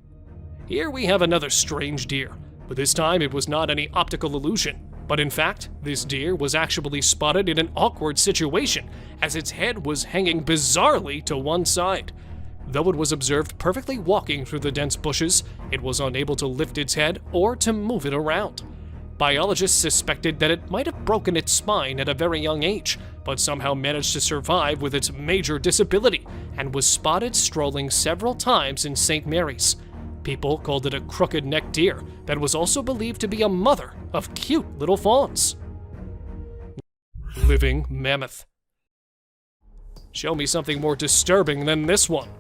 Here we have another strange deer, but this time it was not any optical illusion. But in fact, this deer was actually spotted in an awkward situation, as its head was hanging bizarrely to one side. Though it was observed perfectly walking through the dense bushes, it was unable to lift its head or to move it around. Biologists suspected that it might have broken its spine at a very young age, but somehow managed to survive with its major disability, and was spotted strolling several times in St. Mary's. People called it a crooked-necked deer that was also believed to be a mother of cute little fawns. Living mammoth. Show me something more disturbing than this one.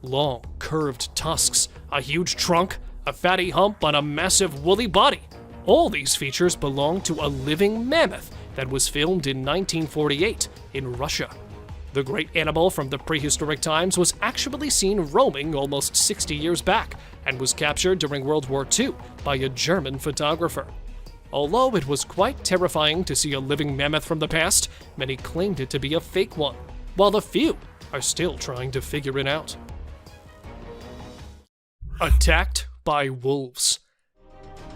Long, curved tusks, a huge trunk, a fatty hump on a massive woolly body. All these features belong to a living mammoth that was filmed in 1948 in Russia. The great animal from the prehistoric times was actually seen roaming almost 60 years back and was captured during World War II by a German photographer. Although it was quite terrifying to see a living mammoth from the past, many claimed it to be a fake one, while a few are still trying to figure it out. Attacked by wolves.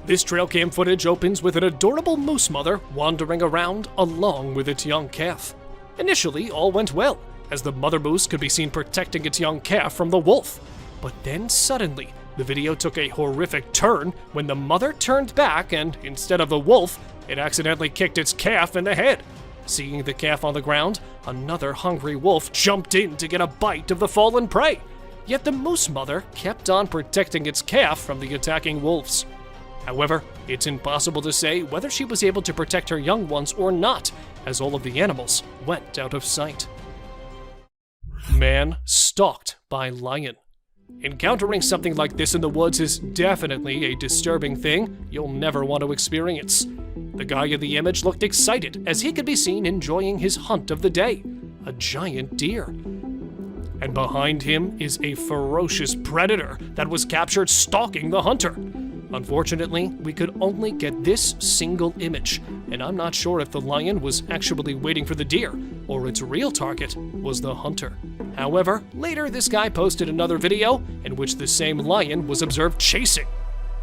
This trail cam footage opens with an adorable moose mother wandering around along with its young calf. Initially, all went well, as the mother moose could be seen protecting its young calf from the wolf. But then suddenly, the video took a horrific turn when the mother turned back and, instead of the wolf, it accidentally kicked its calf in the head. Seeing the calf on the ground, another hungry wolf jumped in to get a bite of the fallen prey. Yet the moose mother kept on protecting its calf from the attacking wolves. However, it's impossible to say whether she was able to protect her young ones or not, as all of the animals went out of sight. Man stalked by lion. Encountering something like this in the woods is definitely a disturbing thing you'll never want to experience. The guy in the image looked excited as he could be seen enjoying his hunt of the day, a giant deer. And behind him is a ferocious predator that was captured stalking the hunter. Unfortunately, we could only get this single image, and I'm not sure if the lion was actually waiting for the deer, or its real target was the hunter. However, later this guy posted another video in which the same lion was observed chasing.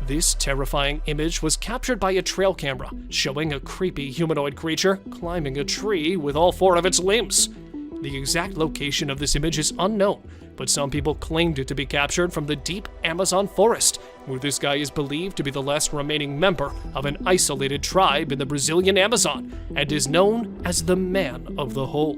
This terrifying image was captured by a trail camera, showing a creepy humanoid creature climbing a tree with all 4 of its limbs. The exact location of this image is unknown, but some people claimed it to be captured from the deep Amazon forest, where this guy is believed to be the last remaining member of an isolated tribe in the Brazilian Amazon, and is known as the Man of the Hole.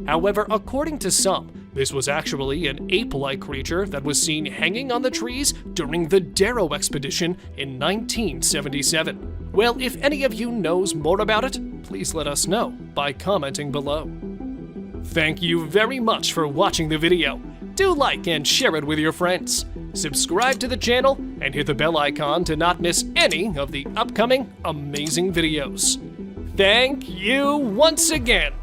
However, according to some, this was actually an ape-like creature that was seen hanging on the trees during the Darrow expedition in 1977. Well, if any of you knows more about it, please let us know by commenting below. Thank you very much for watching the video. Do like and share it with your friends. Subscribe to the channel and hit the bell icon to not miss any of the upcoming amazing videos. Thank you once again